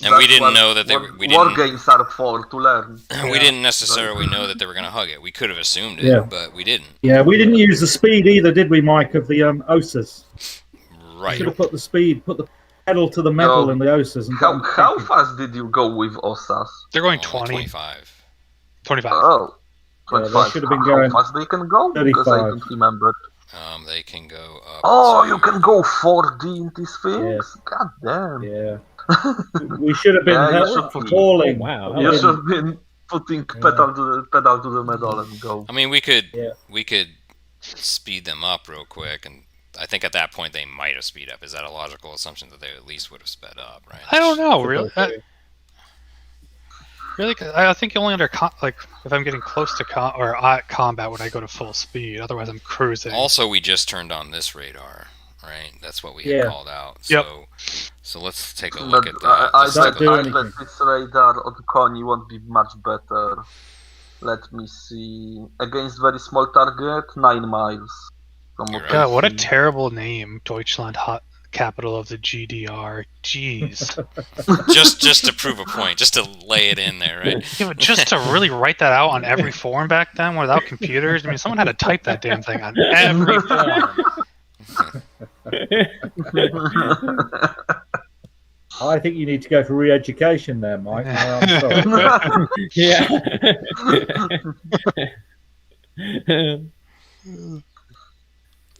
And we didn't know that
war games are for, to learn.
We didn't necessarily know that they were going to hug it. We could have assumed it,
Yeah.
but we didn't.
Yeah, we didn't use the speed either, did we, Mike, of the OSAs?
Right.
Should have put the pedal to the metal
No.
in the OSAs. And
How fast did you go with Osas?
They're going
Only
20.
25.
25.
Oh,
Yeah, they
25.
should have been going
How fast they can go? Because I
35.
don't remember.
They can go up.
Oh,
to-
you can go 4D in these things? God damn.
Yeah. We should have been
Yeah, you should put-
hauling.
wow.
You
Again,
should have been putting pedal to the metal and go.
I mean, we could
Yeah.
speed them up real quick, and I think at that point they might have speed up. Is that a logical assumption that they at least would have sped up, right?
I don't know, really. Really, 'cause I think only under if I'm getting close to at combat would I go to full speed. Otherwise, I'm cruising.
Also, we just turned on this radar, right? That's what we
Yeah.
had called out.
Yep.
So let's take a look
But
at that.
I
Let's take a look.
bet this radar on Connie won't be much better. Let me see. Against very small target, 9 miles. From
You're
what
right.
I
God, what a
see.
terrible name, Deutschland, capital of the GDR. Jeez.
just to prove a point, just to lay it in there, right?
Yeah, but just to really write that out on every form back then without computers. I mean, someone had to type that damn thing on every form.
I think you need to go for re-education there, Mike. I'm sorry.
Yeah.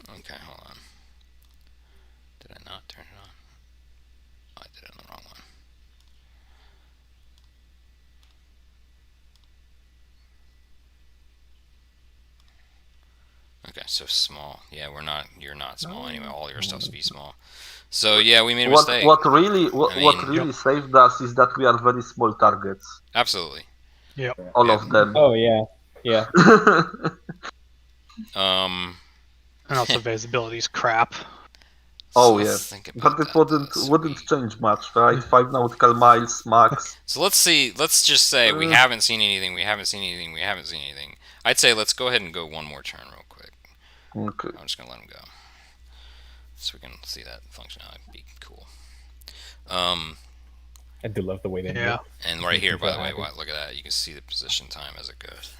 Okay, hold on. Did I not turn it on? Oh, I did it on the wrong one. Okay, so small. Yeah, you're not small anyway. All your stuff's be small. So yeah, we made a mistake.
What really
mean,
saved us is that we are very small targets.
Absolutely.
All of them.
Oh yeah. Yeah.
And also visibility's crap.
Oh,
let's
yeah.
think about
But it
that
wouldn't
this
change much, right? 5 nautical miles max.
So let's see. Let's just say we haven't seen anything. We haven't seen anything. We haven't seen anything. I'd say let's go ahead and go one more turn real quick.
Okay.
I'm just gonna let him go, so we can see that functionality. Be cool.
I do love the way they
Yeah.
look.
And right here, by the way,
Happy.
look at that. You can see the position time as it goes.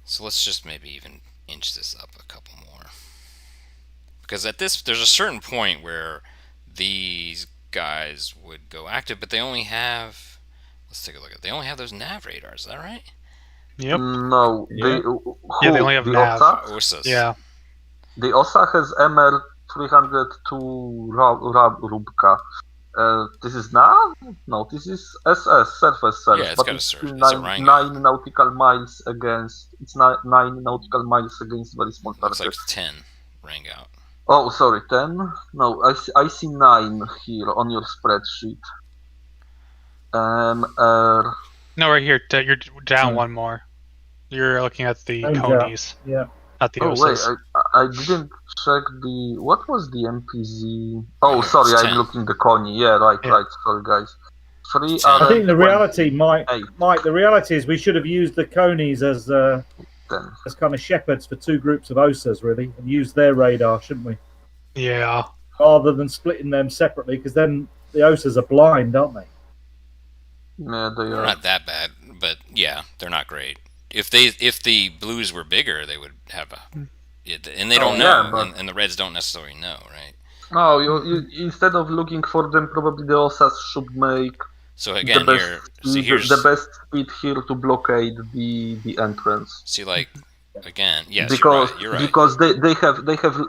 So let's just maybe even inch this up a couple more, because there's a certain point where these guys would go active, but they only have. Let's take a look at. They only have those nav radars. Is that right?
Yep.
No,
Yeah.
Yeah, they only have
the
nav.
OSA?
OSAs.
Yeah.
The OSA has MR 302 Rubka. This is nav? No, this is SS, surface self.
Yeah, it's
but
got a
it's
surf-
still
it's a Rango.
9 nautical miles against. It's 9 nautical miles against very small
Looks
targets.
like 10 rang out.
Oh, sorry, 10? No, I see 9 here on your spreadsheet.
No, right here. You're down one more. You're looking at the
Oh,
conies,
Yeah.
not the
Oh wait,
OSAs.
I didn't check the. What was the MPZ? Oh,
It's
sorry,
10.
I'm looking the Coney. Yeah, right. Sorry, guys. 3
10.
are
I think the reality, Mike,
28.
the reality is we should have used the conies as
10.
kind of shepherds for 2 groups of OSAs, really, and used their radar, shouldn't we?
Yeah.
Rather than splitting them separately, because then the OSAs are blind, aren't they?
Yeah, they
They're
are.
not that bad, but yeah, they're not great. If the blues were bigger, they would have a. And they don't
yeah,
know,
but-
and the reds don't necessarily know, right?
No, you instead of looking for them, probably the OSAs should make
So again,
the best
here, see
speed,
here's
the best speed here to blockade the entrance.
see like again, yes,
because
you're right.
because they have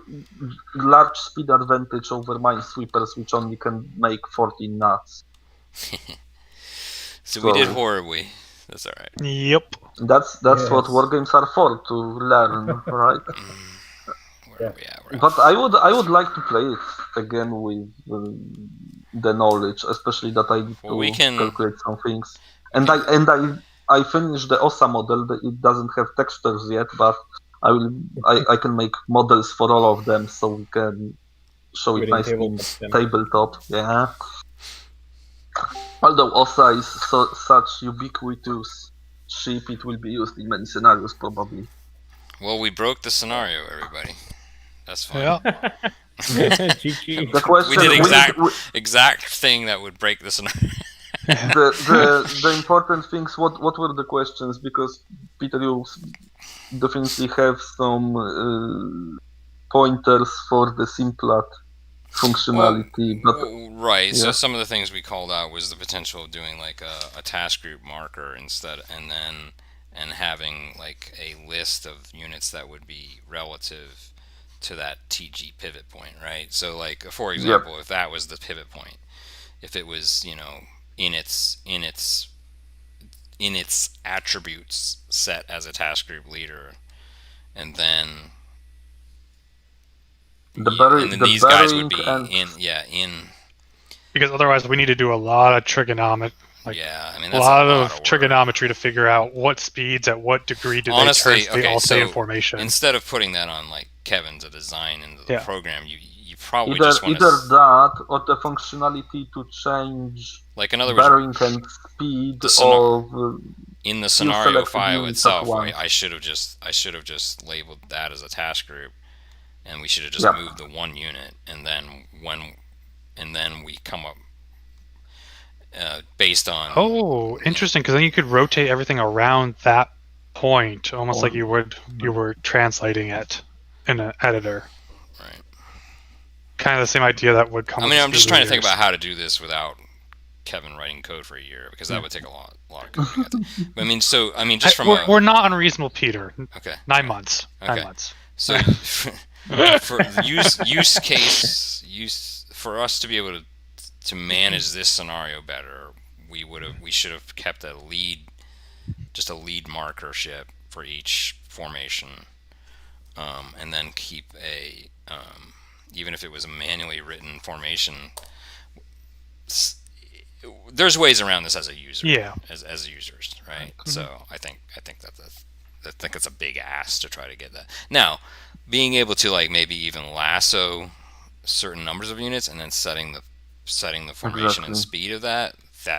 large speed advantage over minesweepers, which only can make 14 knots.
So we did horribly. That's all right.
Yep.
That's what wargames are for, to learn, right?
Where are we at?
But I would like to play it again with the knowledge, especially that I need to calculate some things. And I finished the OSA model. It doesn't have textures yet, but I can make models for all of them, so we can show it nicely in tabletop. Yeah. Although OSA is such ubiquitous ship, it will be used in many scenarios probably.
Well, we broke the scenario, everybody. That's fine.
Yeah.
The
question,
we did exact thing that would break the scenario.
the important things. What were the questions? Because Peter, you definitely have some pointers for the Simplat functionality.
Right. Yeah. So some of the things we called out was the potential of doing like a task group marker instead, and having like a list of units that would be relative to that TG pivot point, right? So like, for example, if that was the pivot point, if it was, in its attributes set as a task group leader, and then these guys would be in
because otherwise we need to do a lot of trigonometry.
That's
a lot of trigonometry to figure out what speeds at what degree do they all stay in formation.
Instead of putting that on like Kevin's a design into the program, you probably
either
just want
that or the functionality to change
like in other words,
bearing and speed of
in the scenario file itself. I should have just labeled that as a task group, and we should have just moved the one unit, and then we come up based on.
Oh, interesting! Because then you could rotate everything around that point, almost like you were translating it in an editor.
Right.
Kind of the same idea that would come.
I'm just trying to think about how to do this without Kevin writing code for a year, because that would take a lot of coding. Just from
we're not unreasonable, Peter.
Okay.
9 months.
Okay.
9 months.
So for use case for us to be able to manage this scenario better, we should have kept a lead marker ship for each formation, and then keep a even if it was a manually written formation. There's ways around this as a user, as users, right? Mm-hmm. So I think it's a big ask to try to get that. Now, being able to like maybe even lasso certain numbers of units and then setting the formation and speed of that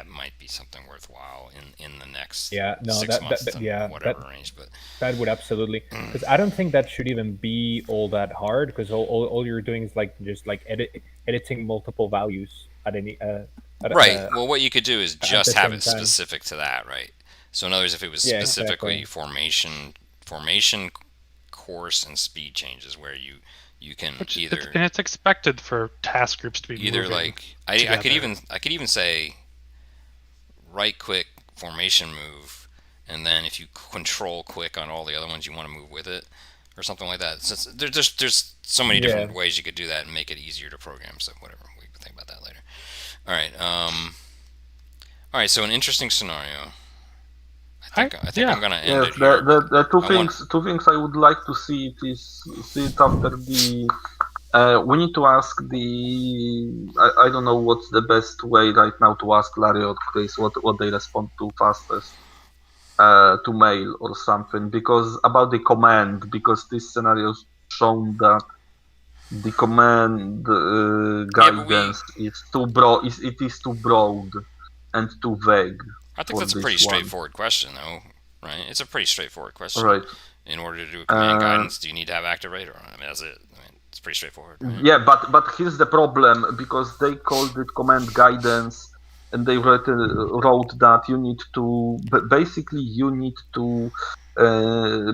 might be something worthwhile in the next 6 months, whatever range. But
that would absolutely, because I don't think that should even be all that hard, because all you're doing is like just like editing multiple values at any.
Right. Well, what you could do is just have it specific to that, right? So in other words, if it was specifically formation, course, and speed changes, where you can
and it's expected for task groups to be
either like I could even say right click formation move, and then if you control click on all the other ones you want to move with it, or something like that. So there's so many different ways you could do that and make it easier to program. So whatever, we can think about that later. All right. So an interesting scenario. I think I'm gonna end it here.
The two things I would like to see it after the. We need to ask the. I don't know what's the best way right now to ask Larry or Chris what they respond to fastest. To mail or something, because about the command, because this scenario shown that the command guidance is too broad. It is too broad and too vague.
I think that's a pretty straightforward question, though, right? It's a pretty straightforward question.
Right.
In order to do a command guidance, do you need to have active radar on? That's it. It's pretty straightforward. Right?
Yeah, but here's the problem, because they called it command guidance, and they wrote that you need to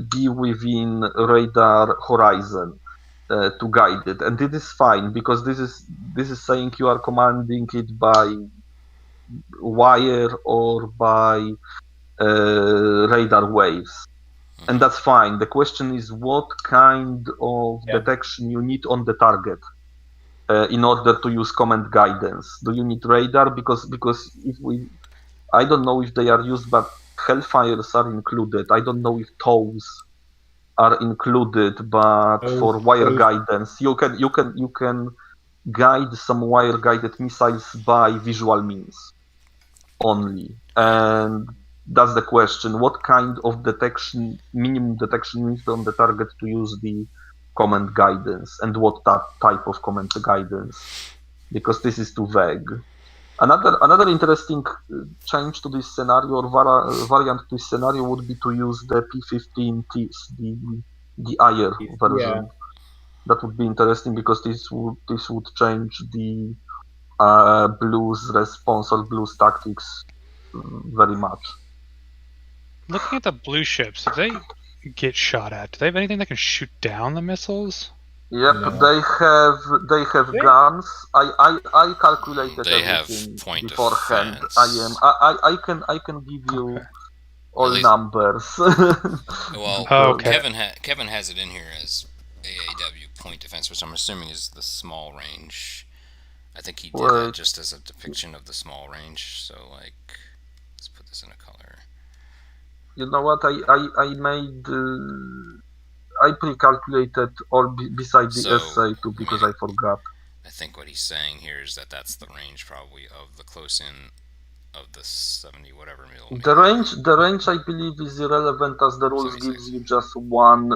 be within radar horizon to guide it, and it is fine, because this is saying you are commanding it by wire or by radar waves. and that's fine. The question is what kind of detection you need on the target in order to use command guidance. Do you need radar? Because if I don't know if they are used, but Hellfires are included. I don't know if TOWs are included, but for wire guidance, you can guide some wire guided missiles by visual means only. And that's the question. What kind of detection, minimum detection needs on the target to use the command guidance, and what type of command guidance? Because this is too vague. Another interesting change to this scenario, or variant to this scenario, would be to use the P15 the higher version. That would be interesting because this would change the Blues response or Blues tactics very much.
Looking at the blue ships, if they get shot at, do they have anything that can shoot down the missiles?
Yep, no. they have guns. I calculated
they
everything
have point
beforehand.
Defense.
I can give you all numbers.
Well, Kevin has it in here as AAW point defense, which I'm assuming is the small range. I think he did it just as a depiction of the small range. So like, let's put this in a color.
You know what? I made. I pre-calculated all besides the essay too because I forgot.
I think what he's saying here is that that's the range probably of the close-in of the 70 whatever millimeter.
The range I believe is irrelevant as the rules gives you just one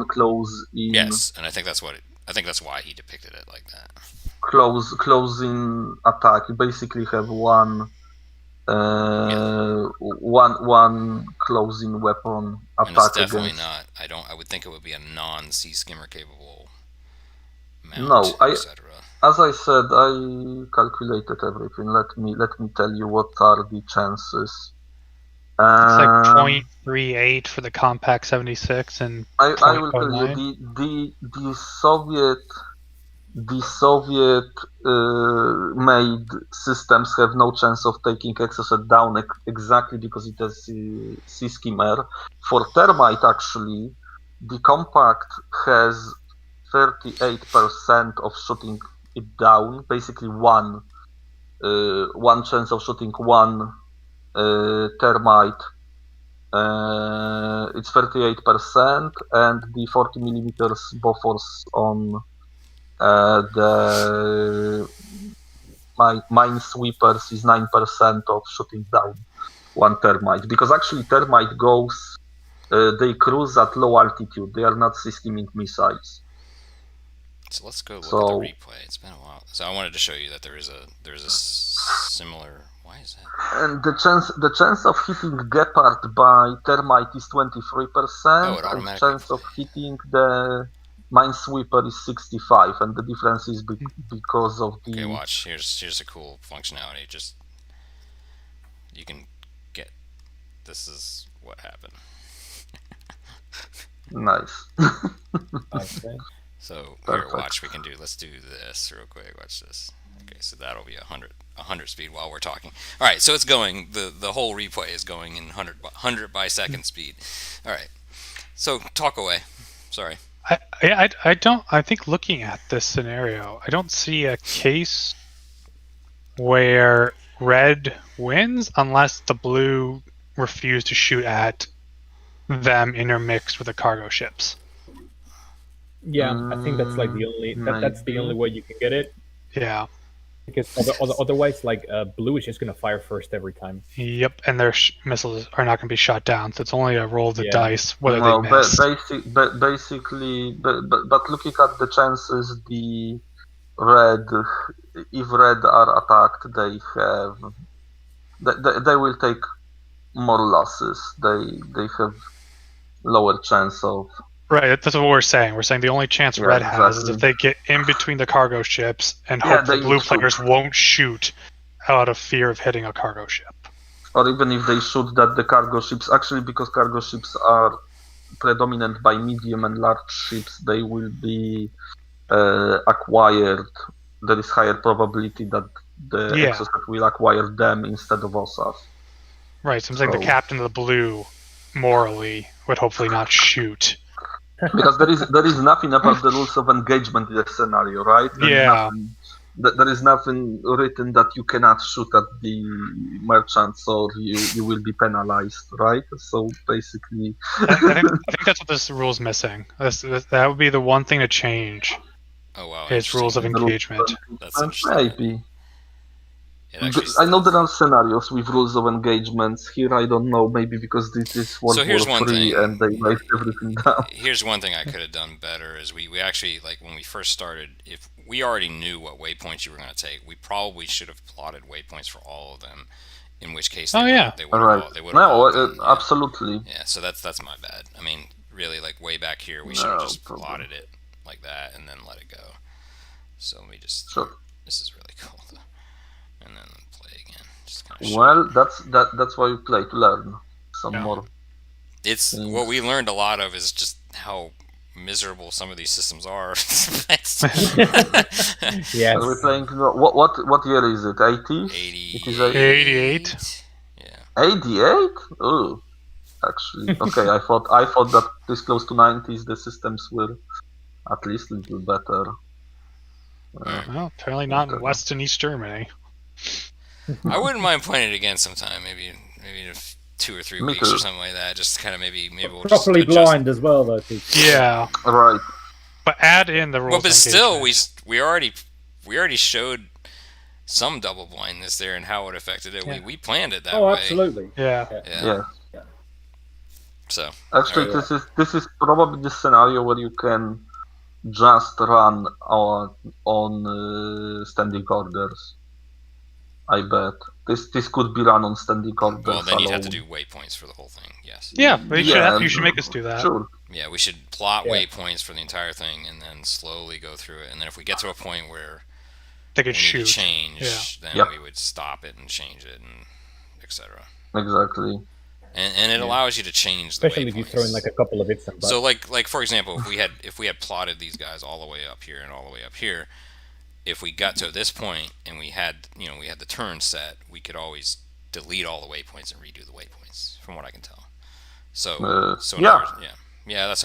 close in.
Yes, and I think that's why he depicted it like that.
Close in attack. You basically have one closing weapon attack.
And it's definitely not. I would think it would be a non-sea skimmer capable mount, etc.
As I said, I calculated everything. Let me tell you what are the chances.
It's like 0.38 for the compact 76 and
I will tell you the Soviet made systems have no chance of taking Exocet down exactly because it has sea skimmer. For Termite, actually, the compact has 38% of shooting it down. Basically, one chance of shooting one Termite. It's 38%, and the 40 millimeters Bofors on the Minesweepers is 9% of shooting down one Termite. Because actually Termite goes, they cruise at low altitude. They are not systemic missiles.
So let's go look at the replay. It's been a while. So I wanted to show you that there is a similar. Why is that?
And the chance of hitting Gepard by Termite is 23%. And the chance of hitting the Minesweeper is 65, and the difference is because of the.
Okay, watch. Here's a cool functionality. Just you can get. This is what happened.
Nice.
Okay. So here, watch. Let's do this real quick. Watch this. Okay, so that'll be 100 speed while we're talking. All right, so it's going. The whole replay is going in 100 by second speed. All right. So talk away. Sorry.
I think looking at this scenario, I don't see a case where red wins unless the blue refuse to shoot at them intermixed with the cargo ships.
Yeah, I think that's like the only that's the only way you can get it.
Yeah.
Because otherwise, like blue is just gonna fire first every time.
Yep, and their missiles are not gonna be shot down, so it's only a roll of the dice whether they miss.
Basically, but looking at the chances, the red, if red are attacked, they will take more losses. They have lower chance of.
Right, that's what we're saying. We're saying the only chance red has is if they get in between the cargo ships and hope the blue players won't shoot out of fear of hitting a cargo ship.
Or even if they shoot that the cargo ships, actually because cargo ships are predominant by medium and large ships, they will be acquired. There is higher probability that the Exocet will acquire them instead of OSAS.
Right, so I'm saying the captain of the blue morally would hopefully not shoot.
Because there is nothing about the rules of engagement in the scenario, right? There is nothing written that you cannot shoot at the merchants or you will be penalized, right? So basically,
I think that's what this rule's missing. That would be the one thing to change.
Oh wow!
Is rules of engagement.
That's interesting.
Maybe. I know there are scenarios with rules of engagements. Here, I don't know. Maybe because this is World War III and they write everything down.
Here's one thing I could have done better: is we actually, like, when we first started, if we already knew what waypoints you were going to take, we probably should have plotted waypoints for all of them. In which case, they would have
absolutely.
Yeah, so that's my bad. I mean, really, like, way back here, we should have just plotted it like that and then let it go. So let me just.
Sure.
This is really cool, though. And then play again. Just kind of
that's why you play, to learn some more.
It's what we learned a lot of is just how miserable some of these systems are.
Yes.
Are we playing? What year is it? 80?
80.
It is
88.
Yeah.
88? Oh, actually, okay. I thought that this close to 90s the systems were at least a little better.
Well, apparently not in West and East Germany.
I wouldn't mind playing it again sometime. Maybe in 2 or 3 weeks or something like that. Just kind of maybe we'll
properly
just
blind as well, though.
Yeah.
Right.
But add in the rules.
Well, but still, we already showed some double blindness there and how it affected it.
Yeah.
We planned it that way.
Oh, absolutely.
Yeah.
So
actually, this is probably the scenario where you can just run on standing orders. I bet this could be run on standing orders.
Well, then you'd
alone.
have to do waypoints for the whole thing. Yes.
Yeah, but you should make us do that.
Sure.
Yeah, we should plot waypoints for the entire thing and then slowly go through it. And then if we get to a point where
they could shoot,
change, then we would stop it and change it, and etc.
Exactly.
And it allows you to change,
especially
the
if you throw in like a couple of bits.
So like for example, if we had plotted these guys all the way up here and all the way up here, if we got to this point and we had the turn set, we could always delete all the waypoints and redo the waypoints, from what I can tell. So that's how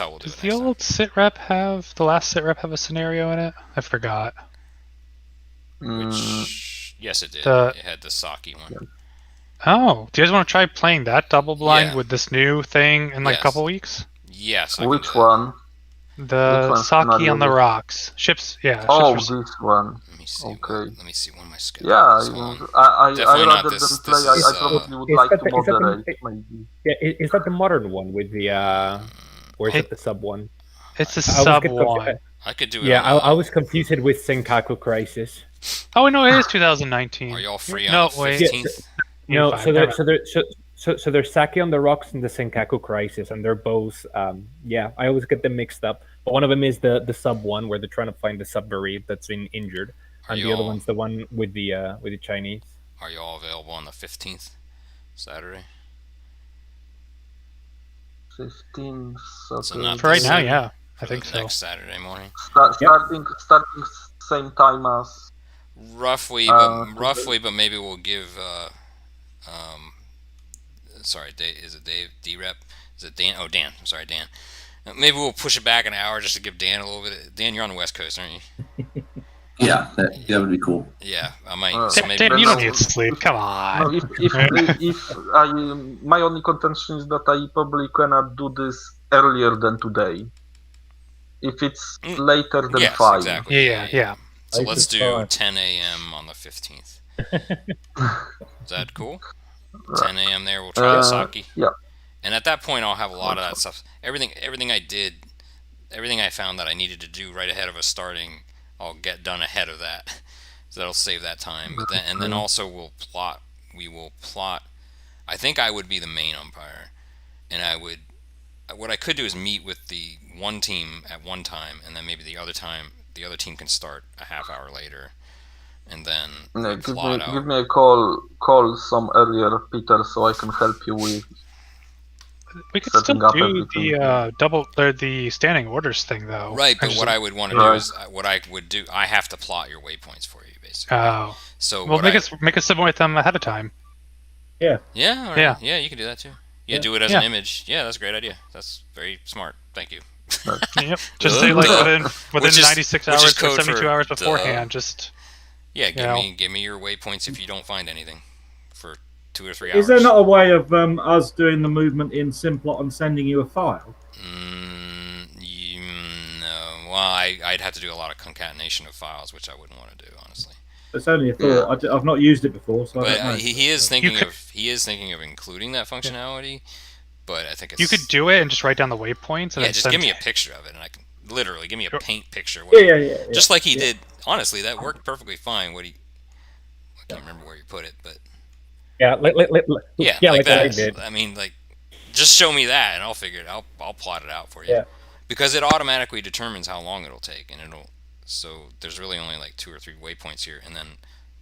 we'll do it.
Does the old sitrep have the last sitrep have a scenario in it? I forgot.
Which yes, it did. It had the Saki one.
Oh, do you guys want to try playing that double blind with this new thing in like a couple weeks?
Yes.
Which one?
The Saki on the rocks. Ships,
Oh, this one.
Let me see.
Okay.
Let me see when my schedule.
Yeah, I
not
rather
this.
than play. I probably would like to moderate. Maybe.
Yeah, is that the modern one with the or is it the sub one?
It's the sub one.
I could do it.
Yeah, I was confused with Senkaku Crisis.
Oh no, it is 2019.
Are y'all free on the 15th?
No, so there's Saki on the Rocks and the Senkaku Crisis, and they're both I always get them mixed up. But one of them is the sub one where they're trying to find the submarine that's been injured, and the other one's the one with the Chinese.
Are you all available on the 15th, Saturday?
15th.
So
for right now, yeah, I think so.
Next Saturday morning.
Starting same time as.
Roughly, but maybe we'll give. Sorry, is it Dave? D-Rep? Is it Dan? Oh, Dan. I'm sorry, Dan. Maybe we'll push it back an hour just to give Dan a little bit. Dan, you're on the West Coast, aren't you?
Yeah, that would be cool.
Yeah, I might. So maybe
Dan, you don't need sleep. Come on.
No, if my only contention is that I probably cannot do this earlier than today. If it's later than 5.
Exactly.
Yeah.
So let's do 10 a.m. on the 15th. Is that cool? 10 a.m. there. We'll try Saki.
Yeah.
And at that point, I'll have a lot of that stuff. Everything I did, everything I found that I needed to do right ahead of us starting, I'll get done ahead of that. So that'll save that time. But then also we will plot. I think I would be the main umpire, and what I could do is meet with the one team at one time, and then maybe the other team can start a half hour later, and then
give me a call some earlier, Peter, so I can help you with.
We could still do the standing orders thing, though.
Right, but what I would want to do is I have to plot your waypoints for you, basically.
Oh.
So
make us submit them ahead of time.
Yeah, you can do that too. Yeah, do it as an image. Yeah, that's a great idea. That's very smart. Thank you.
Yep. Just say like within 96 hours or 72 hours beforehand. Just
give me your waypoints if you don't find anything for 2 or 3 hours.
Is there not a way of us doing the movement in Simplot and sending you a file?
No. Well, I'd have to do a lot of concatenation of files, which I wouldn't want to do, honestly.
It's only a thought. I've not used it before, so I
But
don't know.
he is thinking of including that functionality. But I think
you could do it and just write down the waypoints. And
just give me a picture of it, and I can literally give me a paint picture. Just like he did. Honestly, that worked perfectly fine. I can't remember where you put it, but like that. I did. I mean, like, just show me that, and I'll figure it out. I'll plot it out for you.
Yeah.
Because it automatically determines how long it'll take, and so there's really only like 2 or 3 waypoints here, and then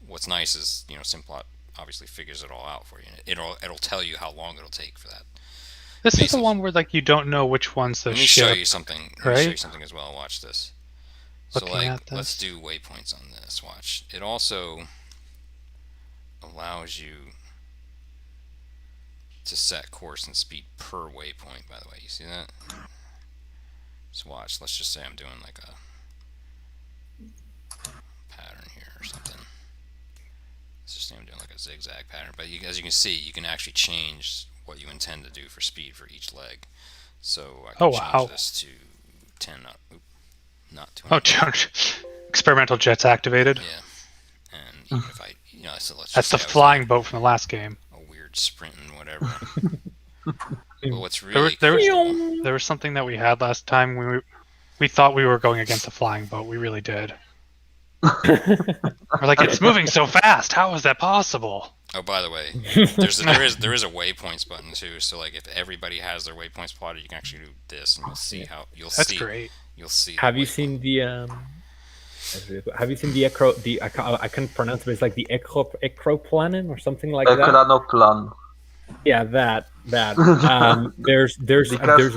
what's nice is Simplot obviously figures it all out for you. It'll tell you how long it'll take for that.
This is the one where like you don't know which one's the ship.
Let me show you something. Let me show you something as well. Watch this. So let's do waypoints on this. Watch. It also allows you to set course and speed per waypoint. By the way, you see that? So watch. Let's just say I'm doing like a pattern here or something. Let's just say I'm doing like a zigzag pattern. But as you can see, you can actually change what you intend to do for speed for each leg. So I can change this to 10 not 200.
Experimental jets activated.
Yeah. And even if I so let's
that's the flying boat from the last game.
A weird sprint and whatever. But what's really
there was something that we had last time we thought we were going against a flying boat. We really did. We're like, it's moving so fast. How is that possible?
Oh, by the way, there is a waypoints button too. So like, if everybody has their waypoints plotted, you can actually do this, and you'll see how
That's great.
You'll see.
Have you seen the acro? I can't pronounce it. But it's like the acroplanin or something like that.
Ekranoplan.
Yeah, that. There's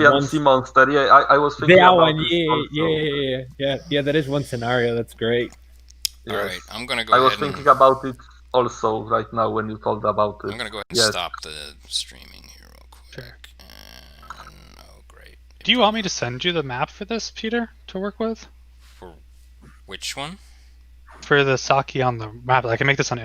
one
sea monster. Yeah, I was thinking
that
about
one.
Yeah.
That is one scenario. That's great.
All right, I'm gonna go.
I was thinking about it also right now when you told about it.
I'm gonna go ahead and stop the streaming here real quick. Great.
Do you want me to send you the map for this, Peter, to work with?
For which one?
For the Saki on the map. I can make this on